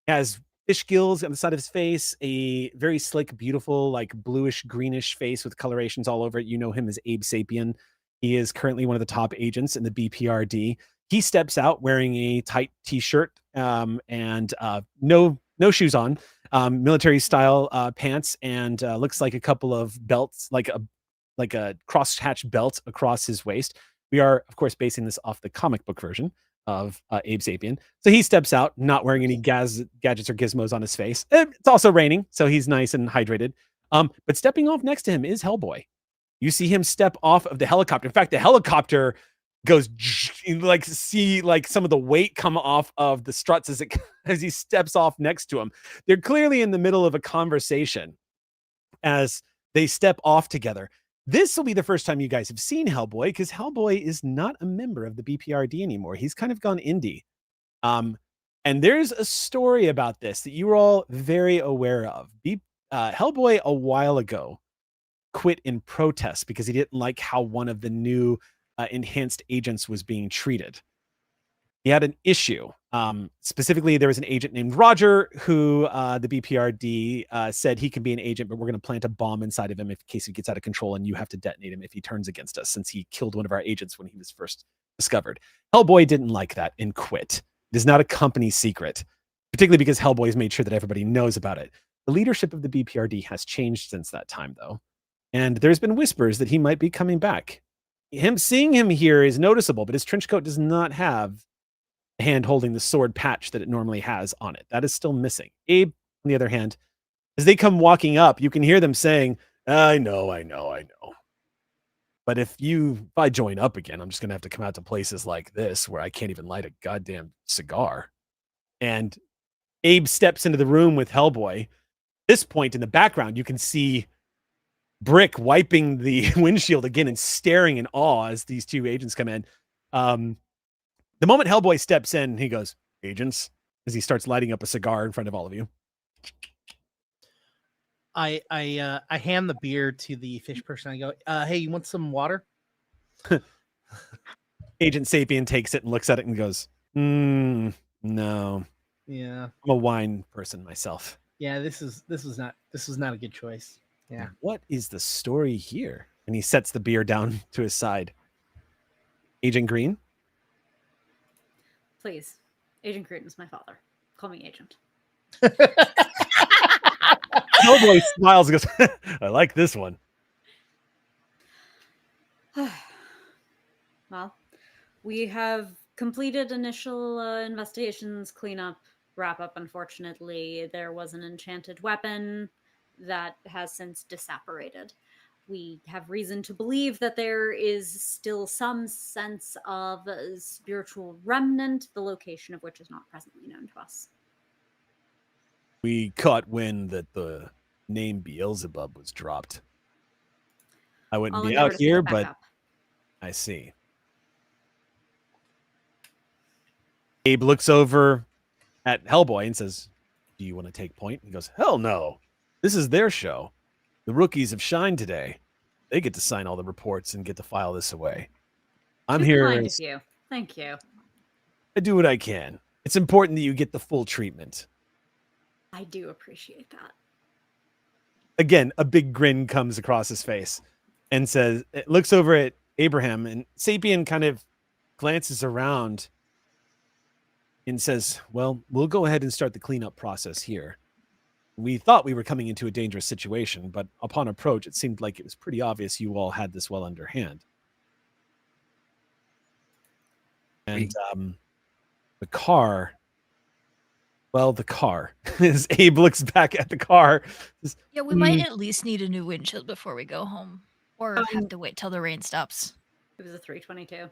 Has fish gills on the side of his face, a very slick, beautiful, like bluish greenish face with colorations all over it. You know him as Abe Sapien. He is currently one of the top agents in the B.P.R.D. He steps out wearing a tight t-shirt and no shoes on, military style pants, and looks like a couple of belts, like a cross-hatch belt across his waist. We are, of course, basing this off the comic book version of Abe Sapien. So he steps out, not wearing any gadgets or gizmos on his face. It's also raining, so he's nice and hydrated. But stepping off next to him is Hellboy. You see him step off of the helicopter. In fact, the helicopter goes like, see like some of the weight come off of the struts as he steps off next to him. They're clearly in the middle of a conversation as they step off together. This will be the first time you guys have seen Hellboy, because Hellboy is not a member of the B.P.R.D anymore. He's kind of gone indie. And there's a story about this that you were all very aware of. Hellboy a while ago quit in protest because he didn't like how one of the new enhanced agents was being treated. He had an issue. Specifically, there was an agent named Roger who the B.P.R.D said he can be an agent, but we're going to plant a bomb inside of him in case he gets out of control, and you have to detonate him if he turns against us, since he killed one of our agents when he was first discovered. Hellboy didn't like that and quit. It is not a company secret, particularly because Hellboy's made sure that everybody knows about it. The leadership of the B.P.R.D has changed since that time, though, and there's been whispers that he might be coming back. Seeing him here is noticeable, but his trench coat does not have hand holding the sword patch that it normally has on it. That is still missing. Abe, on the other hand, as they come walking up, you can hear them saying, I know. But if I join up again, I'm just going to have to come out to places like this where I can't even light a goddamn cigar. And Abe steps into the room with Hellboy. At this point in the background, you can see Brick wiping the windshield again and staring in awe as these 2 agents come in. The moment Hellboy steps in, he goes, agents, as he starts lighting up a cigar in front of all of you. I hand the beer to the fish person. I go, hey, you want some water? Agent Sapien takes it and looks at it and goes, no. Yeah. I'm a wine person myself. Yeah, this was not a good choice. Yeah. What is the story here? And he sets the beer down to his side. Agent Green? Please. Agent Green is my father. Call me Agent. Hellboy smiles and goes, I like this one. Well, we have completed initial investigations, cleanup, wrap up. Unfortunately, there was an enchanted weapon that has since disapparated. We have reason to believe that there is still some sense of a spiritual remnant, the location of which is not presently known to us. We caught wind that the name Beelzebub was dropped. I wouldn't I'll be endeavor out to pick here, it back but up. I see. Abe looks over at Hellboy and says, "Do you want to take point?" He goes, "Hell no. This is their show. The rookies have shined today. They get to sign all the reports and get to file this away. I'm Too here. kind of you. Thank you. I do what I can. It's important that you get the full treatment." I do appreciate that. Again, a big grin comes across his face and says, it looks over at Abraham, and Sapien kind of glances around and says, "Well, we'll go ahead and start the cleanup process here. We thought we were coming into a dangerous situation, but upon approach, it seemed like it was pretty obvious you all had this well under hand." And the car, as Abe looks back at the car. Says, Yeah, we might at least need a new windshield before we go home. Or have to wait till the rain stops. It was a 322.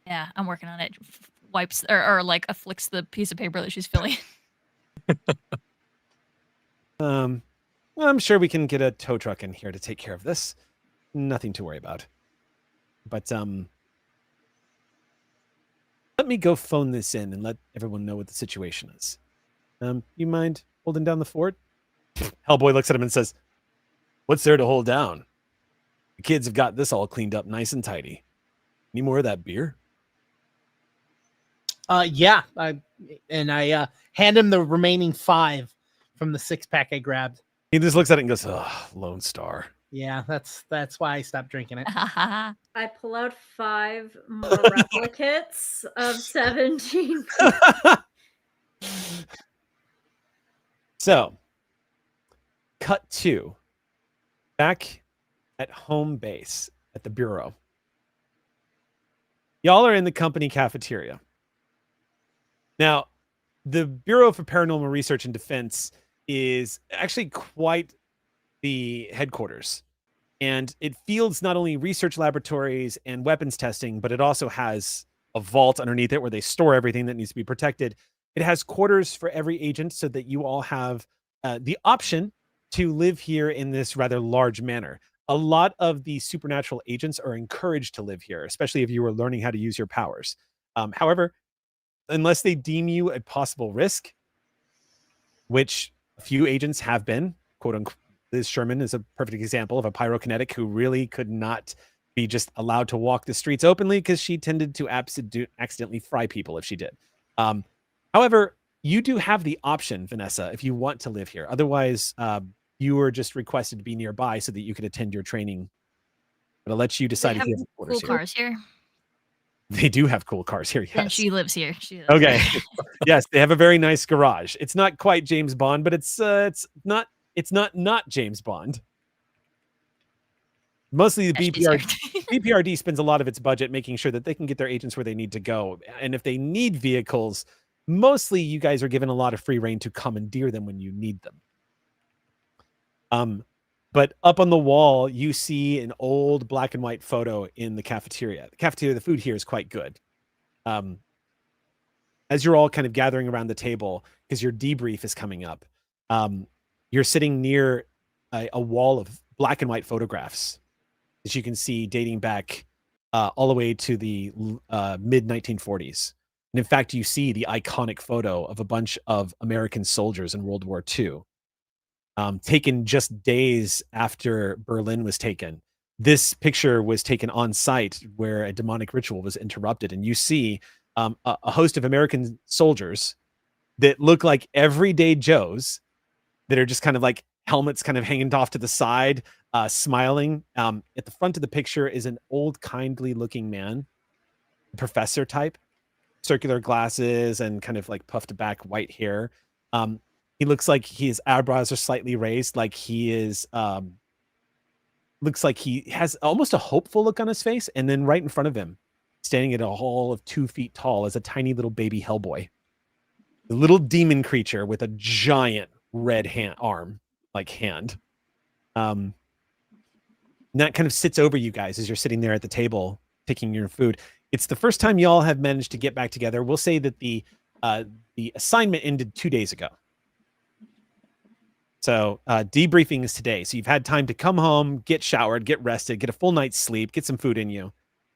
Yeah, I'm working on it. Wipes or like afflicts the piece of paper that she's filling. Well, I'm sure we can get a tow truck in here to take care of this. Nothing to worry about. But let me go phone this in and let everyone know what the situation is. You mind holding down the fort? Hellboy looks at him and says, "What's there to hold down? The kids have got this all cleaned up nice and tidy. Any more of that beer?" Yeah. I hand him the remaining 5 from the 6-pack I grabbed. He just looks at it and goes, "Oh, Lone Star." Yeah, that's why I stopped drinking it. I pull out 5 more replicates of 17. So, cut to back at home base at the Bureau. Y'all are in the company cafeteria. Now, the Bureau for Paranormal Research and Defense is actually quite the headquarters. And it fields not only research laboratories and weapons testing, but it also has a vault underneath it where they store everything that needs to be protected. It has quarters for every agent so that you all have the option to live here in this rather large manner. A lot of the supernatural agents are encouraged to live here, especially if you are learning how to use your powers. However, unless they deem you a possible risk, which a few agents have been, quote unquote, Liz Sherman is a perfect example of a pyrokinetic who really could not be just allowed to walk the streets openly because she tended to accidentally fry people if she did. However, you do have the option, Vanessa, if you want to live here. Otherwise, you were just requested to be nearby so that you could attend your training. But I'll let you decide if you have cool cars here. They do have cool cars here, yes. And she lives here. Okay. Yes, they have a very nice garage. It's not quite James Bond, but it's not James Bond. Mostly the B.P.R.D spends a lot of its budget making sure that they can get their agents where they need to go. And if they need vehicles, mostly you guys are given a lot of free reign to commandeer them when you need them. But up on the wall, you see an old black and white photo in the cafeteria. The food here is quite good. As you're all kind of gathering around the table, because your debrief is coming up, you're sitting near a wall of black and white photographs that you can see dating back all the way to the mid 1940s. And in fact, you see the iconic photo of a bunch of American soldiers in World War II, taken just days after Berlin was taken. This picture was taken on site where a demonic ritual was interrupted. And you see a host of American soldiers that look like everyday Joes that are just kind of like helmets kind of hanging off to the side, smiling. At the front of the picture is an old, kindly looking man, professor type, circular glasses and kind of like puffed back white hair. He looks like his eyebrows are slightly raised, like he is, looks like he has almost a hopeful look on his face. And then right in front of him, standing at a hall of 2 feet tall, is a tiny little baby Hellboy. The little demon creature with a giant red arm. And that kind of sits over you guys as you're sitting there at the table picking your food. It's the first time y'all have managed to get back together. We'll say that the assignment ended 2 days ago. So debriefing is today. So you've had time to come home, get showered, get rested, get a full night's sleep, get some food in you.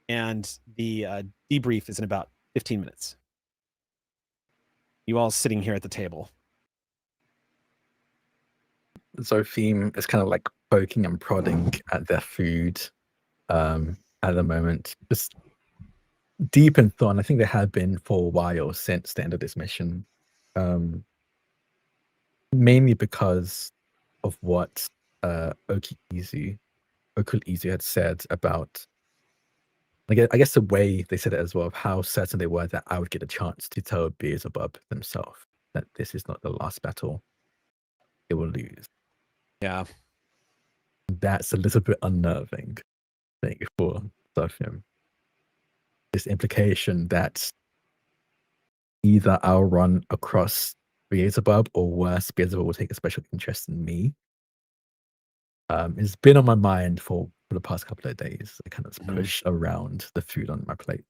And the debrief is in about 15 minutes. You all sitting here at the table. Zophim is kind of like poking and prodding at their food at the moment. Just deep in thought. I think they have been for a while since the end of this mission. Mainly because of what Okulizu had said about, I guess the way they said it as well, of how certain they were that I would get a chance to tell Beelzebub themselves that this is not the last battle they will lose. Yeah. That's a little bit unnerving, I think, for Zophim. This implication that either I'll run across Beelzebub, or worse, Beelzebub will take a special interest in me. It's been on my mind for the past couple of days. I kind of push around the food on my plate.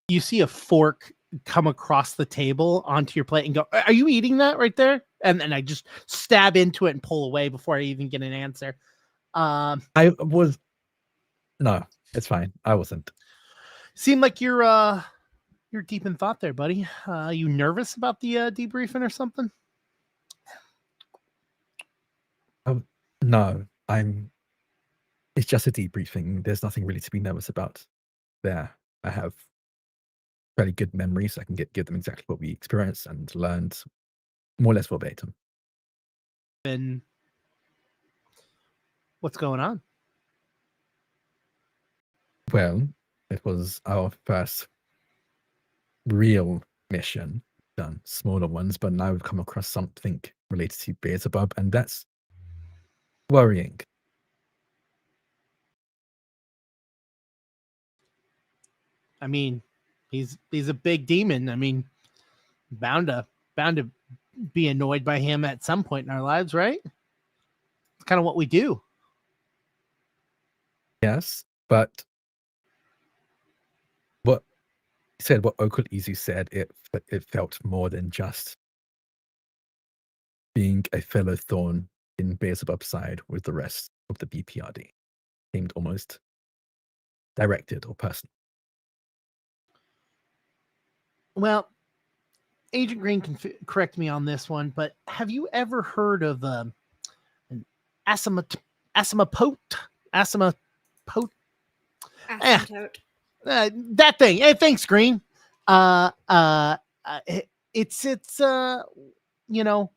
You see a fork come across the table onto your plate and go, "Are you eating that right there?" And then I just stab into it and pull away before I even get an answer. No, it's fine. I wasn't. Seemed like you're deep in thought there, buddy. You nervous about the debriefing or something? No, it's just a debriefing. There's nothing really to be nervous about there. I have fairly good memories. I can give them exactly what we experienced and learned more or less verbatim. And what's going on? Well, it was our first real mission. Done smaller ones, but now we've come across something related to Beelzebub, and that's worrying. I mean, he's a big demon. I mean, bound to be annoyed by him at some point in our lives, right? It's kind of what we do. Yes, but what Okulizu said, it felt more than just being a fellow thorn in Beelzebub's side with the rest of the B.P.R.D. It seemed almost directed or personal. Well, Agent Green can correct me on this one, but have you ever heard of an asymptote? Asymptote. That thing. Hey, thanks, Green. It's you know,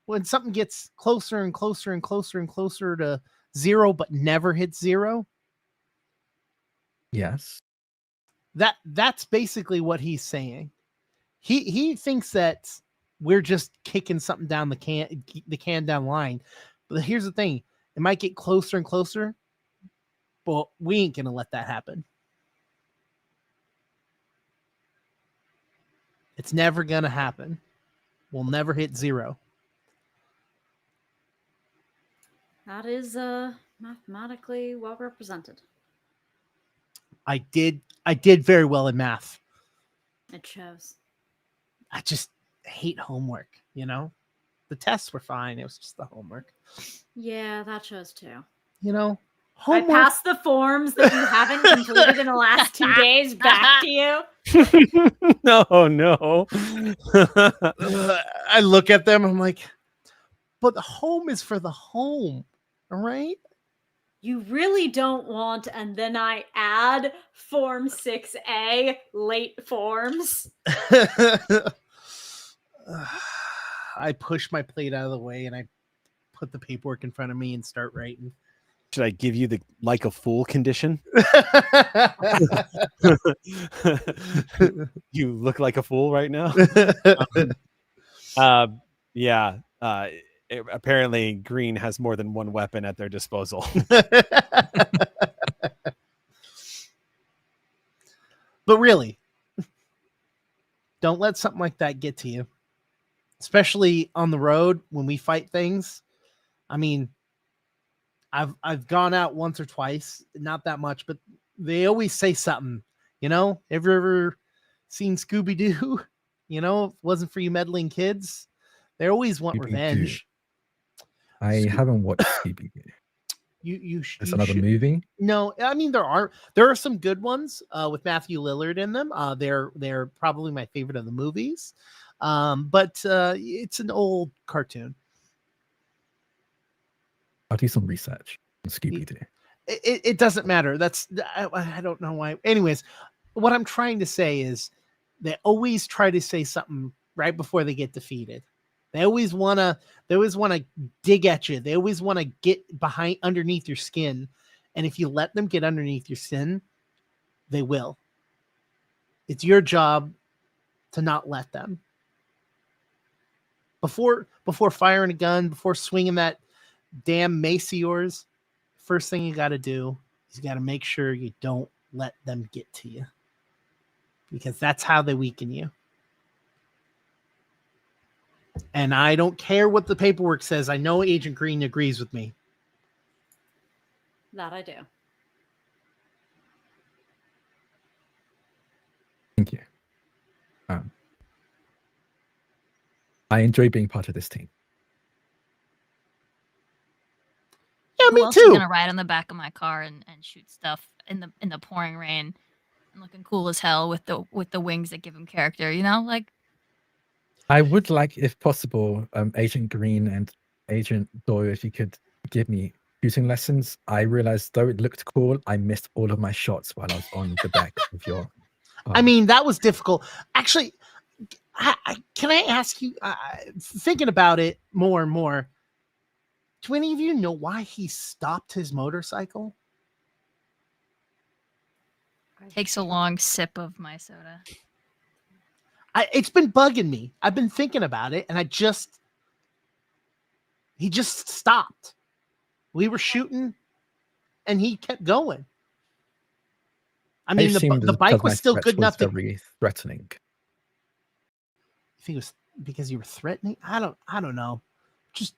when something gets closer and closer and closer and closer to zero, but never hits zero. Yes. That's basically what he's saying. He thinks that we're just kicking something down the can down the line. But here's the thing. It might get closer and closer, but we ain't going to let that happen. It's never going to happen. We'll never hit zero. That is mathematically well represented. I did very well in math. It shows. I just hate homework, you know? The tests were fine. It was just the homework. Yeah, that shows too. You know? Homework. I passed the forms that you haven't completed in the last 2 days back to you. No. I look at them. I'm like, but the home is for the home. All right? You really don't want, and then I add Form 6A, late forms. I push my plate out of the way and I put the paperwork in front of me and start writing. Should I give you the like a fool condition? You look like a fool right now. Yeah. Apparently, Green has more than one weapon at their disposal. But really, don't let something like that get to you. especially on the road when we fight things. I mean, I've gone out once or twice, not that much, but they always say something. You know, have you ever seen Scooby Doo? You know, if it wasn't for you meddling kids, they always want Scooby-Doo. revenge. I haven't watched Scooby-Doo. It's another should. movie. No, I mean there are some good ones with Matthew Lillard in them. They're probably my favorite of the movies, but it's an old cartoon. I'll do some research on Scooby-Doo. It doesn't matter. I don't know why. Anyways, what I'm trying to say is they always try to say something right before they get defeated. They always wanna dig at you. They always want to get underneath your skin. And if you let them get underneath your skin, they will. It's your job to not let them. Before firing a gun, before swinging that damn mace of yours, first thing you got to do is you got to make sure you don't let them get to you, because that's how they weaken you. And I don't care what the paperwork says. I know Agent Green agrees with me. That I do. Thank you. I enjoy being part of this team. Yeah, Who me else is too. gonna ride on the back of my car and shoot stuff in the pouring rain and looking cool as hell with the wings that give him character, you know? Like, I would like, if possible, Agent Green and Agent Doyle, if you could give me shooting lessons. I realized though it looked cool, I missed all of my shots while I was on the back of your. I mean, that was difficult. Actually, can I ask you, thinking about it more and more, do any of you know why he stopped his motorcycle? takes a long sip of my soda. It's been bugging me. I've been thinking about it, and he just stopped. We were shooting, and he kept going. I mean, the bike was still good enough to. Very threatening. I think it was because you were threatening. I don't know. Just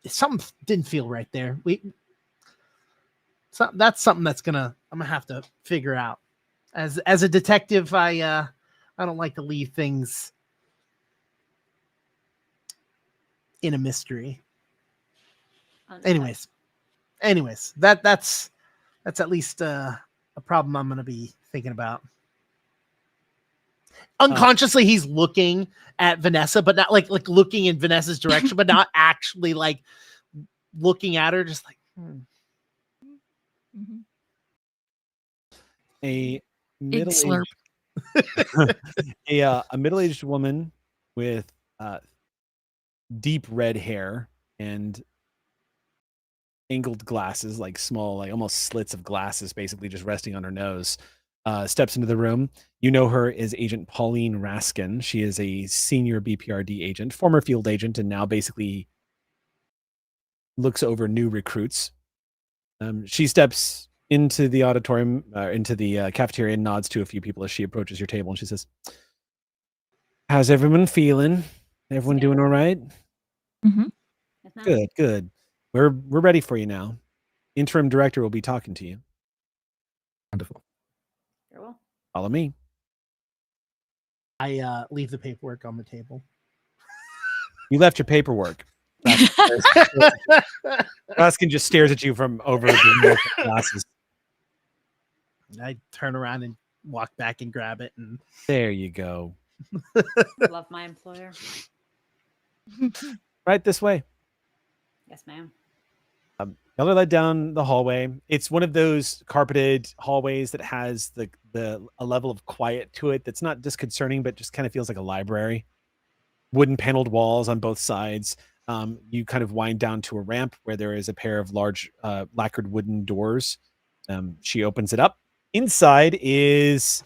something didn't feel right there. That's something I'm gonna have to figure out. As a detective, I don't like to leave things in a mystery. Anyways, that's at least a problem I'm gonna be thinking about. Unconsciously, he's looking at Vanessa, but not like looking in Vanessa's direction, but not actually like looking at her, just like. Mm-hmm. A Big slurp. a middle-aged woman with deep red hair and angled glasses, like small, like almost slits of glasses, basically just resting on her nose, steps into the room. You know her as Agent Pauline Raskin. She is a senior B.P.R.D agent, former field agent, and now basically looks over new recruits. She steps into the auditorium, into the cafeteria, and nods to a few people as she approaches your table, and she says, "How's everyone feeling? Everyone doing all right?" Mm-hmm. Good. We're ready for you now. Interim director will be talking to you. Wonderful. Farewell. Follow me. I leave the paperwork on the table. You left your paperwork. Raskin just stares at you from over the glasses. I turn around and walk back and grab it, and there you go. Love my employer. Right this way. Yes, ma'am. Y'all are led down the hallway. It's one of those carpeted hallways that has a level of quiet to it that's not disconcerting, but just kind of feels like a library. Wooden paneled walls on both sides. You kind of wind down to a ramp where there is a pair of large lacquered wooden doors. She opens it up. Inside is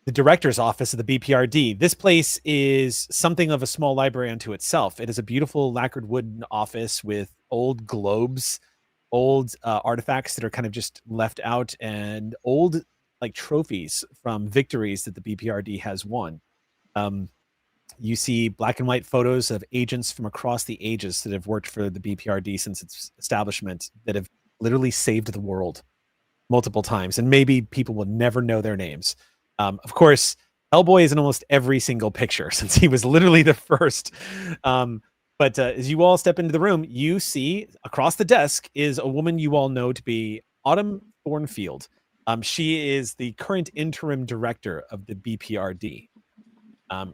the director's office of the B.P.R.D. This place is something of a small library unto itself. It is a beautiful lacquered wooden office with old globes, old artifacts that are kind of just left out, and old like trophies from victories that the B.P.R.D. has won. You see black and white photos of agents from across the ages that have worked for the B.P.R.D since its establishment that have literally saved the world multiple times, and maybe people will never know their names. Of course, Hellboy is in almost every single picture since he was literally the first. But as you all step into the room, you see across the desk is a woman you all know to be Autumn Thornfield. She is the current interim director of the B.P.R.D.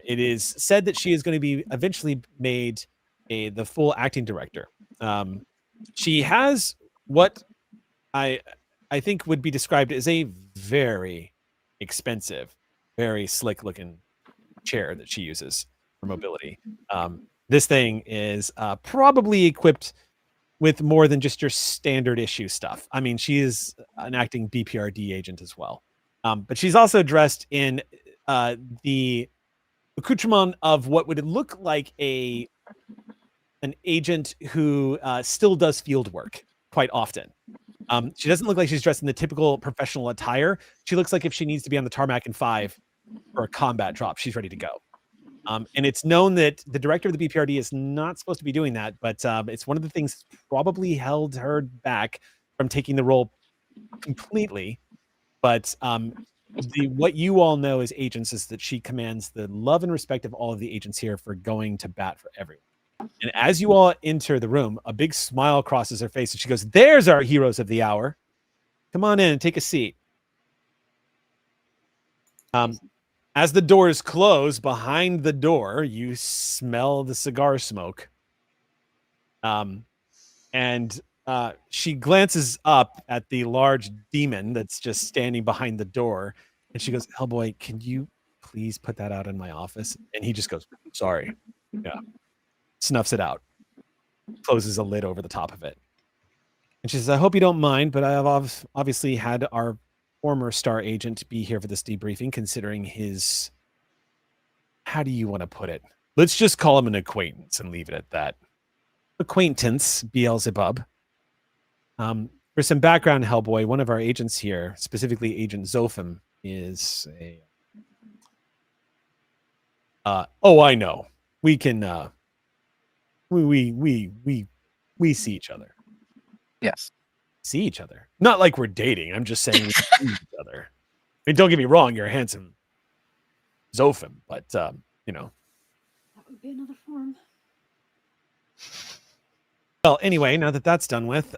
It is said that she is going to be eventually made the full acting director. She has what I think would be described as a very expensive, very slick looking chair that she uses for mobility. This thing is probably equipped with more than just your standard issue stuff. I mean, she is an acting B.P.R.D agent as well. But she's also dressed in the accoutrement of what would look like an agent who still does field work quite often. She doesn't look like she's dressed in the typical professional attire. She looks like if she needs to be on the tarmac in 5 for a combat drop, she's ready to go. And it's known that the director of the B.P.R.D is not supposed to be doing that, but it's one of the things that's probably held her back from taking the role completely. But what you all know as agents is that she commands the love and respect of all of the agents here for going to bat for everyone. And as you all enter the room, a big smile crosses her face, and she goes, "There's our heroes of the hour. Come on in and take a seat." As the doors close behind the door, you smell the cigar smoke. And she glances up at the large demon that's just standing behind the door, and she goes, "Hellboy, can you please put that out in my office?" And he just goes, "Sorry." Yeah. Snuffs it out. Closes a lid over the top of it. And she says, "I hope you don't mind, but I have obviously had our former star agent be here for this debriefing, considering his, how do you want to put it? Let's just call him an acquaintance and leave it at that. Acquaintance, Beelzebub. For some background, Hellboy, one of our agents here, specifically Agent Zophim, is a... I know. We can... We see each other. Yes. See each other. Not like we're dating. I'm just saying we see each other. I mean, don't get me wrong, you're a handsome Zophim, but you know. That would be another form. Well, anyway, now that that's done with,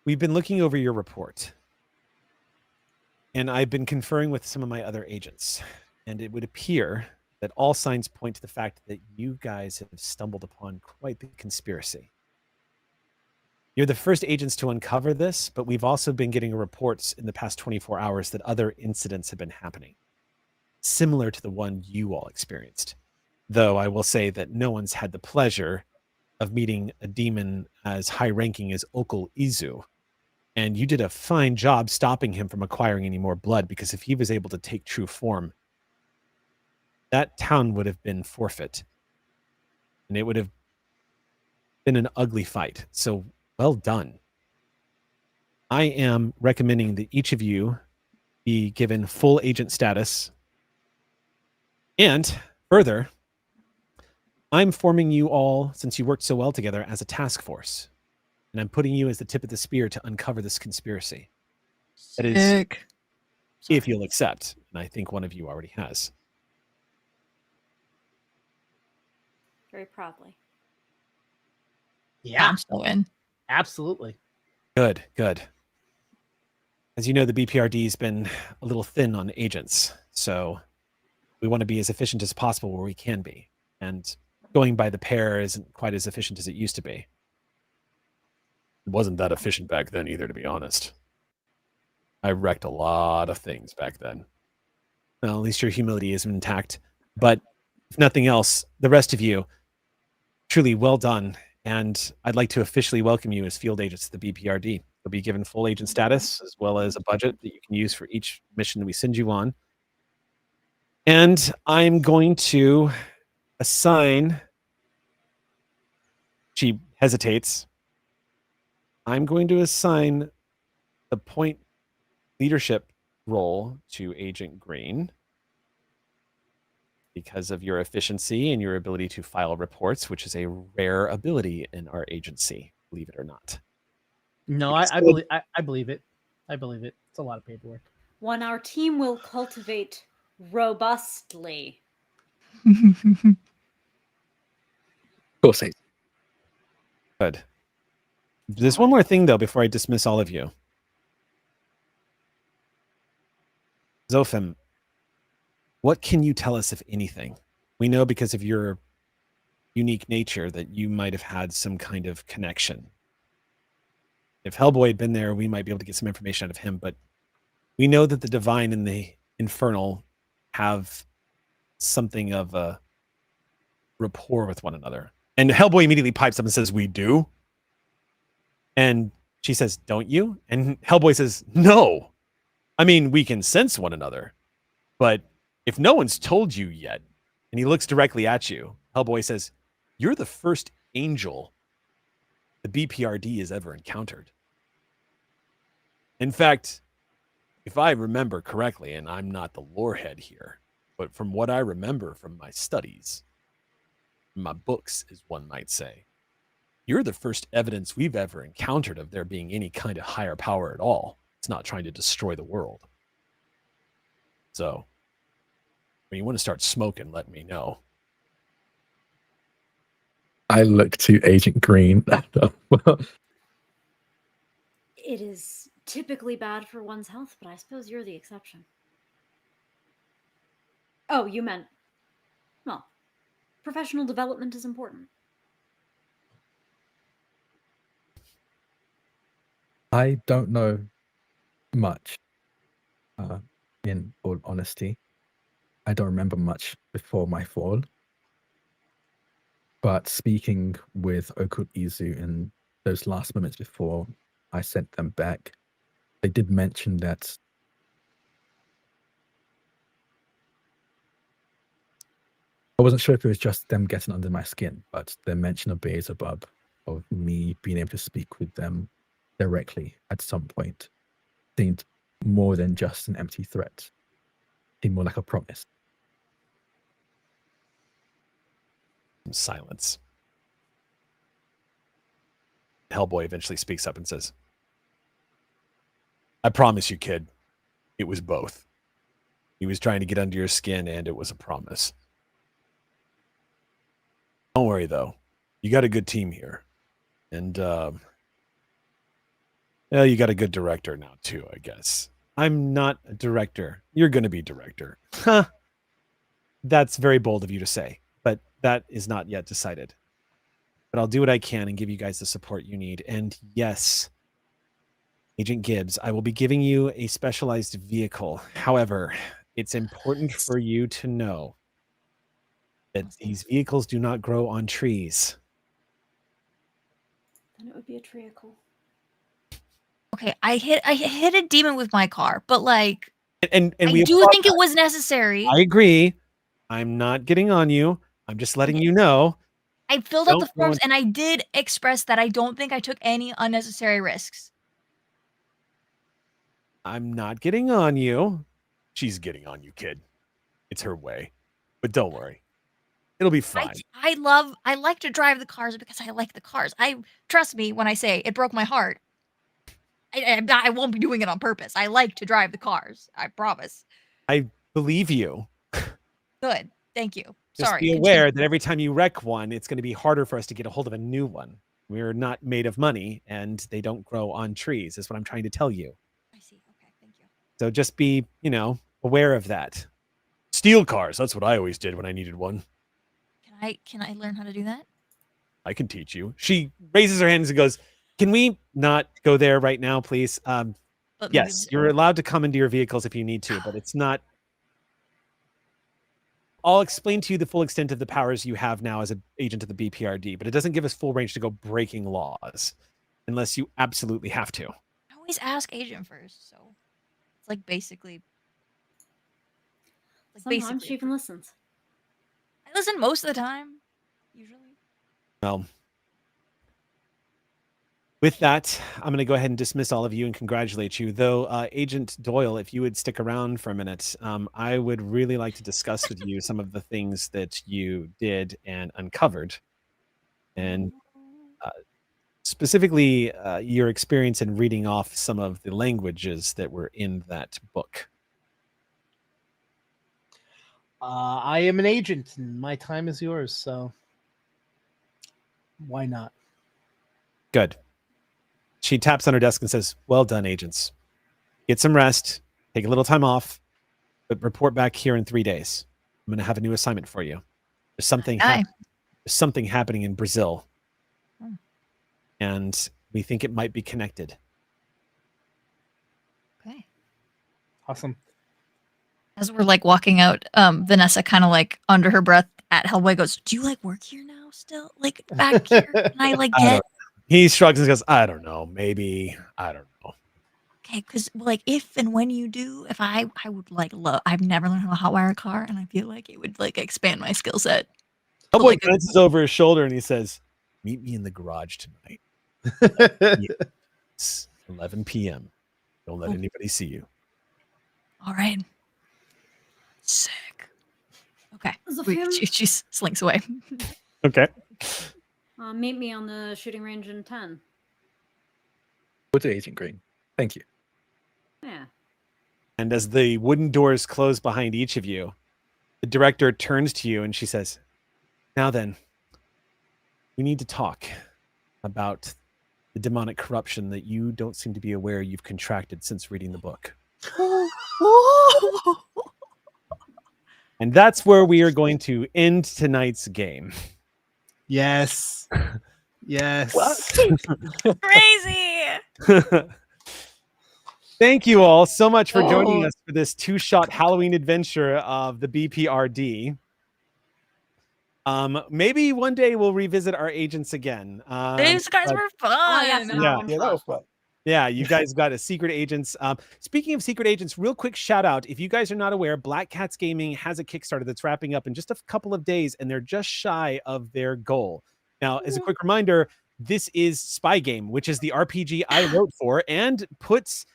we've been looking over your report. And I've been conferring with some of my other agents. And it would appear that all signs point to the fact that you guys have stumbled upon quite the conspiracy. You're the first agents to uncover this, but we've also been getting reports in the past 24 hours that other incidents have been happening, similar to the one you all experienced. Though I will say that no one's had the pleasure of meeting a demon as high-ranking as Okul Izu. And you did a fine job stopping him from acquiring any more blood, because if he was able to take true form, that town would have been forfeit. And it would have been an ugly fight. So well done. I am recommending that each of you be given full agent status. And further, I'm forming you all, since you worked so well together, as a task force. And I'm putting you as the tip of the spear to uncover this conspiracy. That is, if you'll accept. And I think one of you already has. Very proudly. Yeah, I'm still in. absolutely. Good, good. As you know, the B.P.R.D has been a little thin on agents. So we want to be as efficient as possible where we can be. And going by the pair isn't quite as efficient as it used to be. It wasn't that efficient back then either, to be honest. I wrecked a lot of things back then. Well, at least your humility is intact. But if nothing else, the rest of you, truly well done. And I'd like to officially welcome you as field agents to the B.P.R.D. You'll be given full agent status, as well as a budget that you can use for each mission that we send you on. And I'm going to assign... She hesitates. I'm going to assign the point leadership role to Agent Green. because of your efficiency and your ability to file reports, which is a rare ability in our agency, believe it or not. No, I believe I believe it. I believe it. It's a lot of paperwork. One our team will cultivate robustly. Of course, Good. There's one more thing, though, before I dismiss all of you. Zophim, what can you tell us, if anything? We know because of your unique nature that you might have had some kind of connection. If Hellboy had been there, we might be able to get some information out of him, but we know that the divine and the infernal have something of a rapport with one another. And Hellboy immediately pipes up and says, we do. And she says, don't you? And Hellboy says, no. I mean, we can sense one another, but if no one's told you yet, and he looks directly at you, Hellboy says, you're the first angel the B.P.R.D has ever encountered. In fact, if I remember correctly, and I'm not the lorehead here, but from what I remember from my studies, my books, as one might say, you're the first evidence we've ever encountered of there being any kind of higher power at all. It's not trying to destroy the world. So, when you want to start smoking, let me know. I look to Agent Green. It is typically bad for one's health, but I suppose you're the exception. Oh, you meant, well, professional development is important. I don't know much, in all honesty. I don't remember much before my fall. But speaking with Okut Izu in those last moments before I sent them back, they did mention that I wasn't sure if it was just them getting under my skin, but the mention of Beelzebub, of me being able to speak with them directly at some point, seemed more than just an empty threat. Seemed more like a promise. Silence. Hellboy eventually speaks up and says, I promise you, kid, it was both. He was trying to get under your skin, and it was a promise. Don't worry, though. You got a good team here. And, well, you got a good director now, too, I guess. I'm not a director. You're going to be director. Huh. That's very bold of you to say, but that is not yet decided. But I'll do what I can and give you guys the support you need. And yes, Agent Gibbs, I will be giving you a specialized vehicle. However, it's important for you to know that these vehicles do not grow on trees. Then it would be a treacle. Okay, I hit a demon with my car, but like, And I we do applaud think it that. was necessary. I agree. I'm not getting on you. I'm just letting you know. I filled out the Don't go forms, and I did express that I don't think I took any unnecessary risks. I'm not getting on you. She's getting on you, kid. It's her way. But don't worry. It'll be fine. I like to drive the cars because I like the cars. Trust me when I say it broke my heart. I won't be doing it on purpose. I like to drive the cars. I promise. I believe you. Good. Thank you. Just Sorry. be continue. aware that every time you wreck one, it's going to be harder for us to get a hold of a new one. We're not made of money, and they don't grow on trees, is what I'm trying to tell you. I see. Okay. Thank you. So just be, aware of that. Steal cars. That's what I always did when I needed one. Can I learn how to do that? I can teach you. She raises her hands and goes, can we not go there right now, please? But Yes, you're allowed to come into your vehicles if you need to, but it's not. I'll explain to you the full extent of the powers you have now as an agent of the B.P.R.D, but it doesn't give us full range to go breaking laws unless you absolutely have to. I always ask agent first, so it's like basically. Sometimes she even listens. I listen most of the time, usually. Well, With that, I'm going to go ahead and dismiss all of you and congratulate you. Though, Agent Doyle, if you would stick around for a minute, I would really like to discuss with you some of the things that you did and uncovered, and specifically your experience in reading off some of the languages that were in that book. I am an agent, and my time is yours. So why not? Good. She taps on her desk and says, "Well done, agents. Get some rest, take a little time off, but report back here in 3 days. I'm going to have a new assignment for you. There's something, Aye. there's something happening in Brazil, Hmm. and we think it might be connected." Okay. Awesome. As we're like walking out, Vanessa kind of like under her breath at Hellboy goes, "Do you like work here now still? Like back here? Can I like I get don't- He shrugs and goes, "I don't know. Maybe. I don't know." okay?" Because like if and when you do, if I would like love. I've never learned how to hotwire a car, and I feel like it would like expand my skill set. Hellboy like a- glances over his shoulder and he says, "Meet me in the garage tonight. It's 11 p.m. Don't let Oh. anybody see you." All right. Sick. Okay. As of him, She slinks away. Okay. meet me on the shooting range in 10. Go to Agent Green. Thank you. Yeah. And as the wooden doors close behind each of you, the director turns to you and she says, "Now then, we need to talk about the demonic corruption that you don't seem to be aware you've contracted since reading the book." And that's where we are going to end tonight's game. Yes. Yes. Crazy. Thank you all so much for joining Oh. us for this two-shot Halloween adventure of the B.P.R.D. Maybe one day we'll revisit our agents again. These guys but- were fun. Oh, yes, Yeah. that was fun. fun. Yeah, you guys got a secret agents. Speaking of secret agents, real quick shout out. If you guys are not aware, Black Cats Gaming has a Kickstarter that's wrapping up in just a couple of days, and they're just shy of their goal. Now, as a quick reminder, this is Spy Game, which is the RPG I wrote for and puts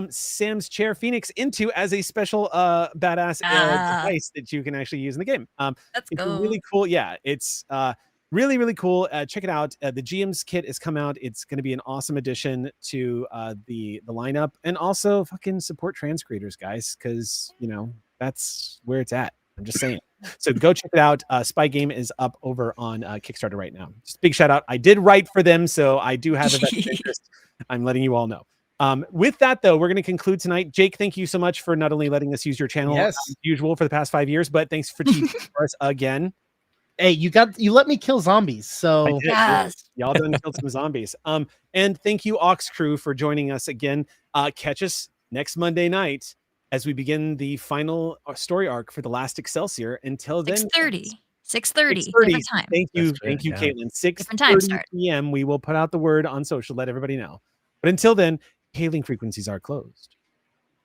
Sam's Chair Phoenix into as a special badass device that you can actually use in the game. Let's It's go. really cool. Yeah, it's really, really cool. Check it out. The GM's kit has come out. It's going to be an awesome addition to the lineup, and also fucking support trans creators, guys, because that's where it's at. I'm just saying. So go check it out. Spy Game is up over on Kickstarter right now. Just a big shout out. I did write for them, so I do have a vested interest. I'm letting you all know. With that, though, we're going to conclude tonight. Jake, thank you so much for not only letting us use your channel Yes. as usual for the past 5 years, but thanks for teaching for us again. Hey, you let me kill zombies, I so did, Yes. Y'all done killed some zombies. And thank you, Ox Crew, for joining us again. Catch us next Monday night as we begin the final story arc for the Last Excelsior. Until then, 6:30. 6:30. 6:30. Different time. Thank you, That's thank you, yeah. Caitlin. Different time 6:30 start. p.m. We will put out the word on social, let everybody know. But until then, hailing frequencies are closed.